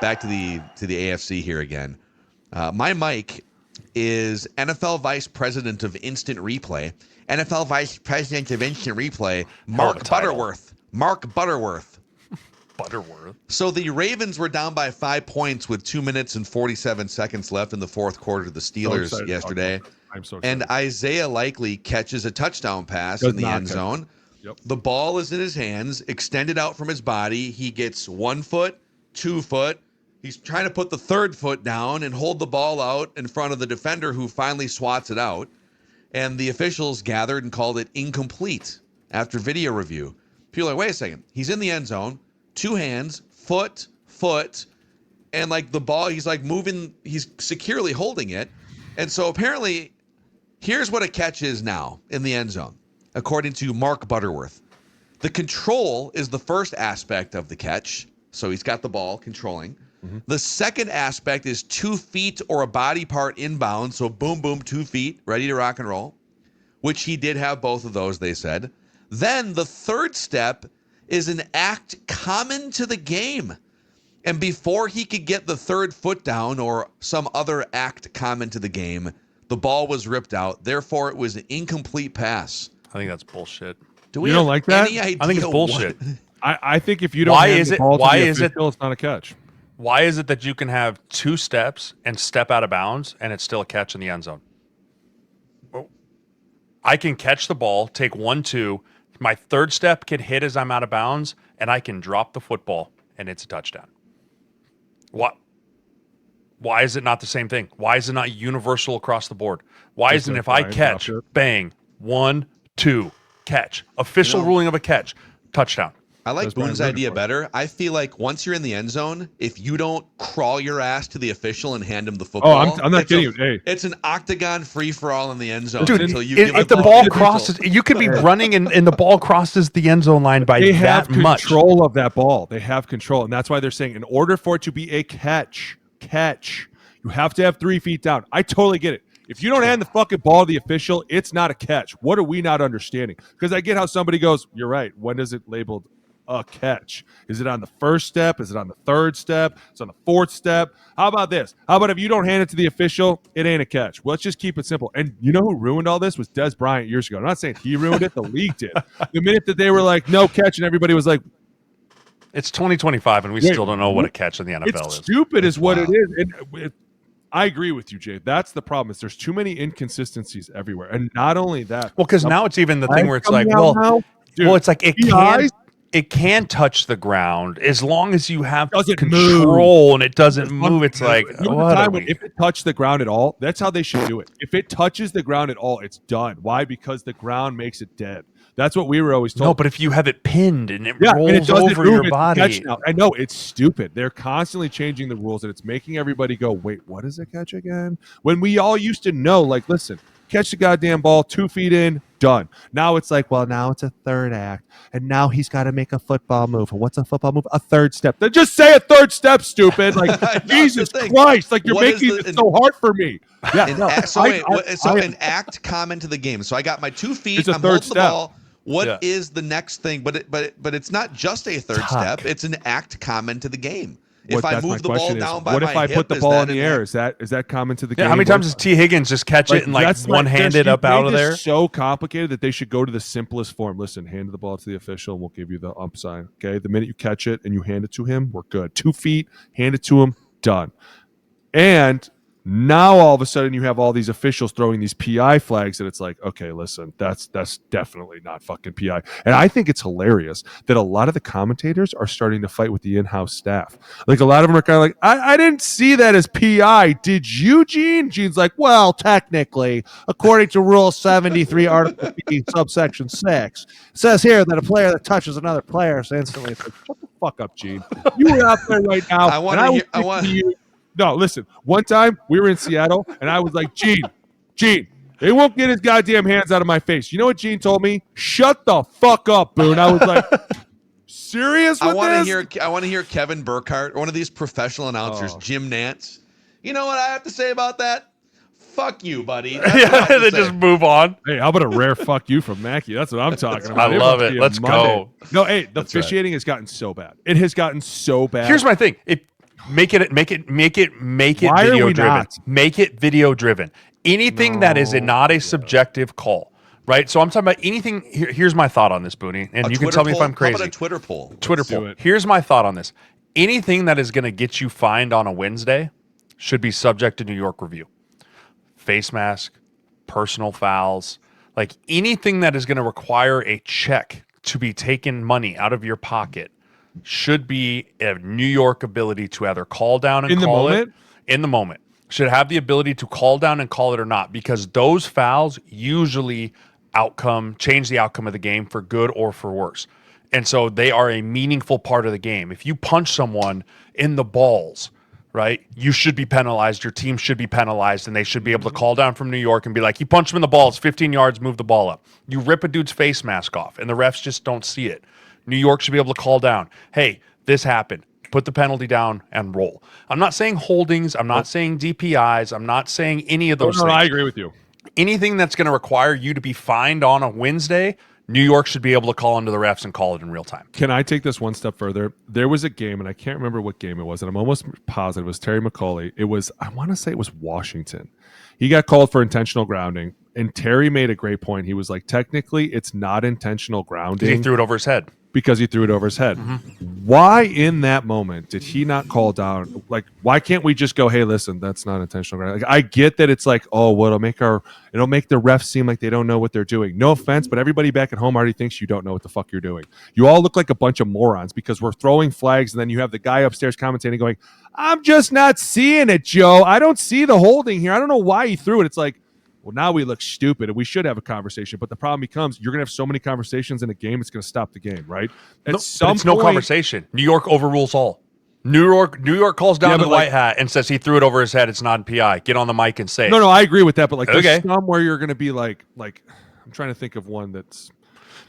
[SPEAKER 2] Back to the AFC here again. My mic is NFL Vice President of Instant Replay. NFL Vice President of Instant Replay, Mark Butterworth. Mark Butterworth.
[SPEAKER 3] Butterworth.
[SPEAKER 2] So the Ravens were down by 5 points with 2 minutes and 47 seconds left in the fourth quarter to the Steelers yesterday.
[SPEAKER 5] I'm so excited.
[SPEAKER 2] And Isaiah Likely catches a touchdown pass in the end zone.
[SPEAKER 5] Yep.
[SPEAKER 2] The ball is in his hands, extended out from his body. He gets 1 foot, 2 foot. He's trying to put the 3rd foot down and hold the ball out in front of the defender who finally swats it out. And the officials gathered and called it incomplete after video review. People are like, wait a second. He's in the end zone, 2 hands, foot, and like the ball, he's like moving, he's securely holding it. And so apparently, here's what a catch is now in the end zone, according to Mark Butterworth. The control is the first aspect of the catch. So he's got the ball controlling. Mm-hmm. The second aspect is 2 feet or a body part inbound. So boom, boom, 2 feet, ready to rock and roll, which he did have both of those, they said. Then the third step is an act common to the game. And before he could get the 3rd foot down or some other act common to the game, the ball was ripped out. Therefore, it was an incomplete pass.
[SPEAKER 3] I think that's bullshit.
[SPEAKER 2] Do we
[SPEAKER 5] you don't like that?
[SPEAKER 2] any idea
[SPEAKER 3] I think it's bullshit.
[SPEAKER 5] I think if you don't hand the ball to the official, it's not a catch.
[SPEAKER 3] Why is it that you can have 2 steps and step out of bounds and it's still a catch in the end zone? I can catch the ball, take 1, 2. My 3rd step can hit as I'm out of bounds, and I can drop the football, and it's a touchdown. What? Why is it not the same thing? Why is it not universal across the board? Why isn't if I catch, bang, 1, 2, catch, official ruling of a catch, touchdown?
[SPEAKER 2] I like Boone's idea better. I feel like once you're in the end zone, if you don't crawl your ass to the official and hand him the football,
[SPEAKER 5] I'm not kidding you. Hey,
[SPEAKER 2] it's an octagon free-for-all in the end zone.
[SPEAKER 3] Dude,
[SPEAKER 2] until you
[SPEAKER 3] if the ball crosses, you could be running and the ball crosses the end zone line by that much.
[SPEAKER 5] They have control of that ball. They have control, and that's why they're saying in order for it to be a catch, you have to have 3 feet down. I totally get it. If you don't hand the fucking ball to the official, it's not a catch. What are we not understanding? Because I get how somebody goes, you're right. When is it labeled a catch? Is it on the 1st step? Is it on the 3rd step? It's on the 4th step. How about this? How about if you don't hand it to the official, it ain't a catch? Well, let's just keep it simple. And you know who ruined all this was Des Bryant years ago. I'm not saying he ruined it. The league did. The minute that they were like, no catch, and everybody was like,
[SPEAKER 3] it's 2025, and we still don't know what a catch in the NFL
[SPEAKER 5] it's
[SPEAKER 3] is.
[SPEAKER 5] Stupid is what it is. And I agree with you, Jay. That's the problem. Is there's too many inconsistencies everywhere. And not only that.
[SPEAKER 3] Well, because now it's even the thing where it's like, it's like it can touch the ground as long as you have control and it doesn't move. It's like,
[SPEAKER 5] if it touched the ground at all, that's how they should do it. If it touches the ground at all, it's done. Why? Because the ground makes it dead. That's what we were always told.
[SPEAKER 3] No, but if you have it pinned and it rolls over your body.
[SPEAKER 5] I know, it's stupid. They're constantly changing the rules, and it's making everybody go, wait, what is a catch again? When we all used to know, like, listen, catch the goddamn ball, 2 feet in, done. Now it's like, well, now it's a 3rd act, and now he's got to make a football move. What's a football move? A 3rd step. Then just say a 3rd step, stupid. Like, Jesus Christ. Like, you're making it so hard for me. Yeah.
[SPEAKER 2] An act common to the game. So I got my 2 feet.
[SPEAKER 5] It's a
[SPEAKER 2] I'm
[SPEAKER 5] 3rd
[SPEAKER 2] holding
[SPEAKER 5] step.
[SPEAKER 2] the ball. What is the next thing? But it's not just a 3rd step. It's an act common to the game. If I move the ball down by my hip,
[SPEAKER 5] what if I put the ball in the air? Is that common to the game?
[SPEAKER 3] How many times does T. Higgins just catch it and one-handed up out of there?
[SPEAKER 5] It's so complicated that they should go to the simplest form. Listen, hand the ball to the official, and we'll give you the ump sign. Okay, the minute you catch it and you hand it to him, we're good. 2 feet, hand it to him, done. And Now all of a sudden you have all these officials throwing these PI flags, and it's like, okay, listen, that's definitely not fucking PI. And I think it's hilarious that a lot of the commentators are starting to fight with the in-house staff. Like a lot of them are kind of like, I didn't see that as PI. Did you, Gene? Gene's like, well, technically, according to Rule 73, Article B, subsection 6, it says here that a player that touches another player is instantly. It's like, shut the fuck up, Gene. You were out there right now. I want you. No, listen. One time we were in Seattle, and I was like, Gene, they won't get his goddamn hands out of my face. You know what Gene told me? Shut the fuck up, Boone. I was like, serious with this?
[SPEAKER 2] I want to hear Kevin Burkhardt, one of these professional announcers, Jim Nantz. You know what I have to say about that? Fuck you, buddy.
[SPEAKER 3] They just move on.
[SPEAKER 5] Hey, how about a rare fuck you from Mackey? That's what I'm talking about.
[SPEAKER 3] I love it. Let's go.
[SPEAKER 5] No, hey, the officiating has gotten so bad. It has gotten so bad.
[SPEAKER 3] Here's my thing. Make it video driven. Make it video driven. Anything that is not a subjective call, right? So I'm talking about anything. Here's my thought on this, Booney, and you can tell me if I'm crazy.
[SPEAKER 2] How about a Twitter poll?
[SPEAKER 3] Twitter poll. Here's my thought on this. Anything that is going to get you fined on a Wednesday should be subject to New York review. Face mask, personal fouls, like anything that is going to require a check to be taken money out of your pocket should be a New York ability to either call down and call it in the moment. Should have the ability to call down and call it or not, because those fouls usually change the outcome of the game for good or for worse. And so they are a meaningful part of the game. If you punch someone in the balls, right, you should be penalized. Your team should be penalized, and they should be able to call down from New York and be like, you punch him in the balls, 15 yards, move the ball up. You rip a dude's face mask off, and the refs just don't see it. New York should be able to call down, hey, this happened. Put the penalty down and roll. I'm not saying holdings. I'm not saying DPIs. I'm not saying any of those things.
[SPEAKER 5] I agree with you.
[SPEAKER 3] Anything that's going to require you to be fined on a Wednesday, New York should be able to call into the refs and call it in real time.
[SPEAKER 5] Can I take this one step further? There was a game, and I can't remember what game it was, and I'm almost positive it was Terry McAuley. I want to say it was Washington. He got called for intentional grounding, and Terry made a great point. He was like, technically, it's not intentional grounding.
[SPEAKER 3] He threw it over his head.
[SPEAKER 5] Because he threw it over his head. Mm-hmm. Why in that moment did he not call down? Like, why can't we just go, hey, listen, that's not intentional grounding? Like, I get that it's like, oh, well, it'll make the refs seem like they don't know what they're doing. No offense, but everybody back at home already thinks you don't know what the fuck you're doing. You all look like a bunch of morons because we're throwing flags, and then you have the guy upstairs commentating going, I'm just not seeing it, Joe. I don't see the holding here. I don't know why he threw it. It's like, well, now we look stupid, and we should have a conversation. But the problem becomes you're going to have so many conversations in a game, it's going to stop the game, right?
[SPEAKER 3] It's no conversation. New York overrules all. New York calls down to the white hat and says he threw it over his head. It's not in PI. Get on the mic and say it.
[SPEAKER 5] No, I agree with that. But like, there's some where you're going to be like, I'm trying to think of one that's,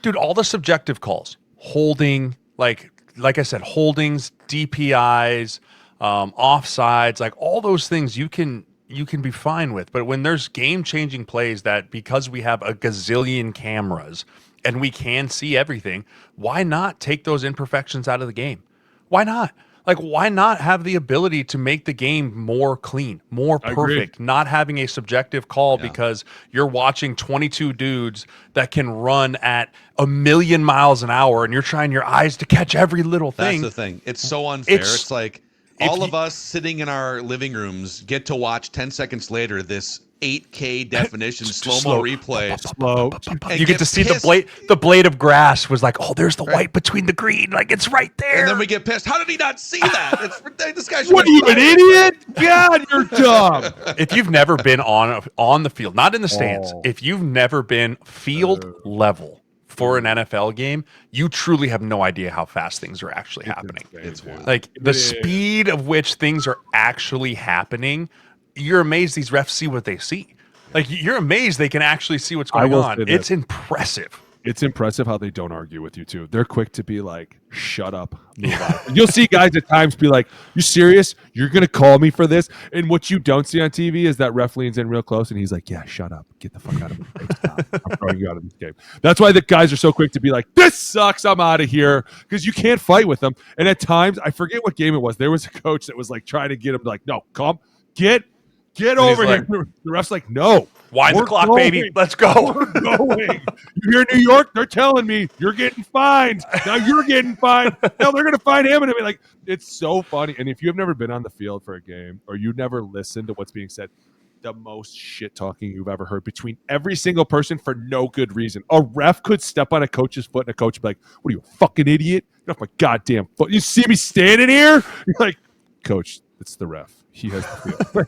[SPEAKER 3] dude, all the subjective calls, holding, like I said, holdings, DPIs, offsides, like all those things you can be fine with. But when there's game-changing plays that, because we have a gazillion cameras and we can see everything, why not take those imperfections out of the game? Why not? Like, why not have the ability to make the game more clean, more perfect, not having a subjective call because you're watching 22 dudes that can run at 1,000,000 miles an hour and you're trying your eyes to catch every little thing.
[SPEAKER 2] That's the thing. It's so unfair. It's like, all of us sitting in our living rooms get to watch 10 seconds later this 8K definition slow-mo replay.
[SPEAKER 3] You get to see the blade of grass was like, oh, there's the white between the green. Like, it's right there.
[SPEAKER 2] And then we get pissed. How did he not see that? This guy
[SPEAKER 5] what are you, an idiot? God, you're dumb.
[SPEAKER 3] If you've never been on the field, not in the stands, if you've never been field level for an NFL game, you truly have no idea how fast things are actually happening.
[SPEAKER 2] It's
[SPEAKER 3] like the speed of which things are actually happening. You're amazed these refs see what they see. Like, you're amazed they can actually see what's going on. It's impressive.
[SPEAKER 5] It's impressive how they don't argue with you, too. They're quick to be like, shut up, move on. You'll see guys at times be like, you serious? You're going to call me for this? And what you don't see on TV is that ref leans in real close, and he's like, yeah, shut up. Get the fuck out of my face. Stop. I'm throwing you out of this game. That's why the guys are so quick to be like, this sucks. I'm out of here. Because you can't fight with them. And at times, I forget what game it was. There was a coach that was like trying to get him to like, no, come, get over here. The ref's like, no.
[SPEAKER 3] Wind the clock, baby. Let's go.
[SPEAKER 5] We're going. You hear New York? They're telling me you're getting fined. Now you're getting fined. Now they're going to fine him. And I mean, like, it's so funny. And if you've never been on the field for a game or you never listened to what's being said, the most shit talking you've ever heard between every single person for no good reason. A ref could step on a coach's foot and a coach would be like, what are you, a fucking idiot? Get off my goddamn foot. You see me standing here? You're like, Coach, it's the ref. He has the field.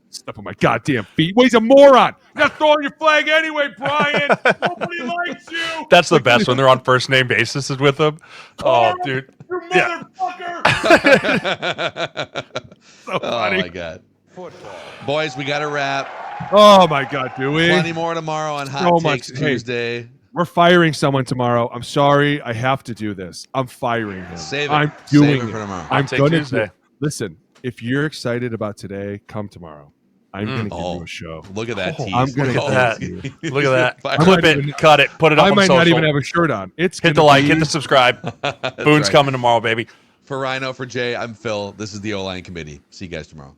[SPEAKER 5] Step on my goddamn feet. Well, he's a moron. You're not throwing your flag anyway, Brian. Nobody likes you.
[SPEAKER 3] That's the best when they're on first name basis with them. Oh, dude.
[SPEAKER 5] You motherfucker. So funny.
[SPEAKER 2] Oh, my God. Boys, we got to wrap.
[SPEAKER 5] Oh, my God, do we?
[SPEAKER 2] Plenty more tomorrow on Hot Takes Tuesday.
[SPEAKER 5] Hey, we're firing someone tomorrow. I'm sorry. I have to do this. I'm firing him.
[SPEAKER 2] Save it.
[SPEAKER 5] I'm doing
[SPEAKER 2] Save it for tomorrow.
[SPEAKER 5] I'm going to
[SPEAKER 3] Tuesday.
[SPEAKER 5] Listen, if you're excited about today, come tomorrow. I'm going to give you a show.
[SPEAKER 2] Look at that tease.
[SPEAKER 5] I'm going to
[SPEAKER 3] Look at
[SPEAKER 5] that.
[SPEAKER 3] Look at that.
[SPEAKER 2] I
[SPEAKER 3] Clip it. Cut it. Put it up
[SPEAKER 5] I
[SPEAKER 3] on
[SPEAKER 5] might
[SPEAKER 3] social.
[SPEAKER 5] not even have a shirt on. It's
[SPEAKER 3] Hit the like. Hit the subscribe. Boone's
[SPEAKER 2] right.
[SPEAKER 3] coming tomorrow, baby.
[SPEAKER 2] For Rhino, for Jay, I'm Phil. This is the O-Line Committee. See you guys tomorrow.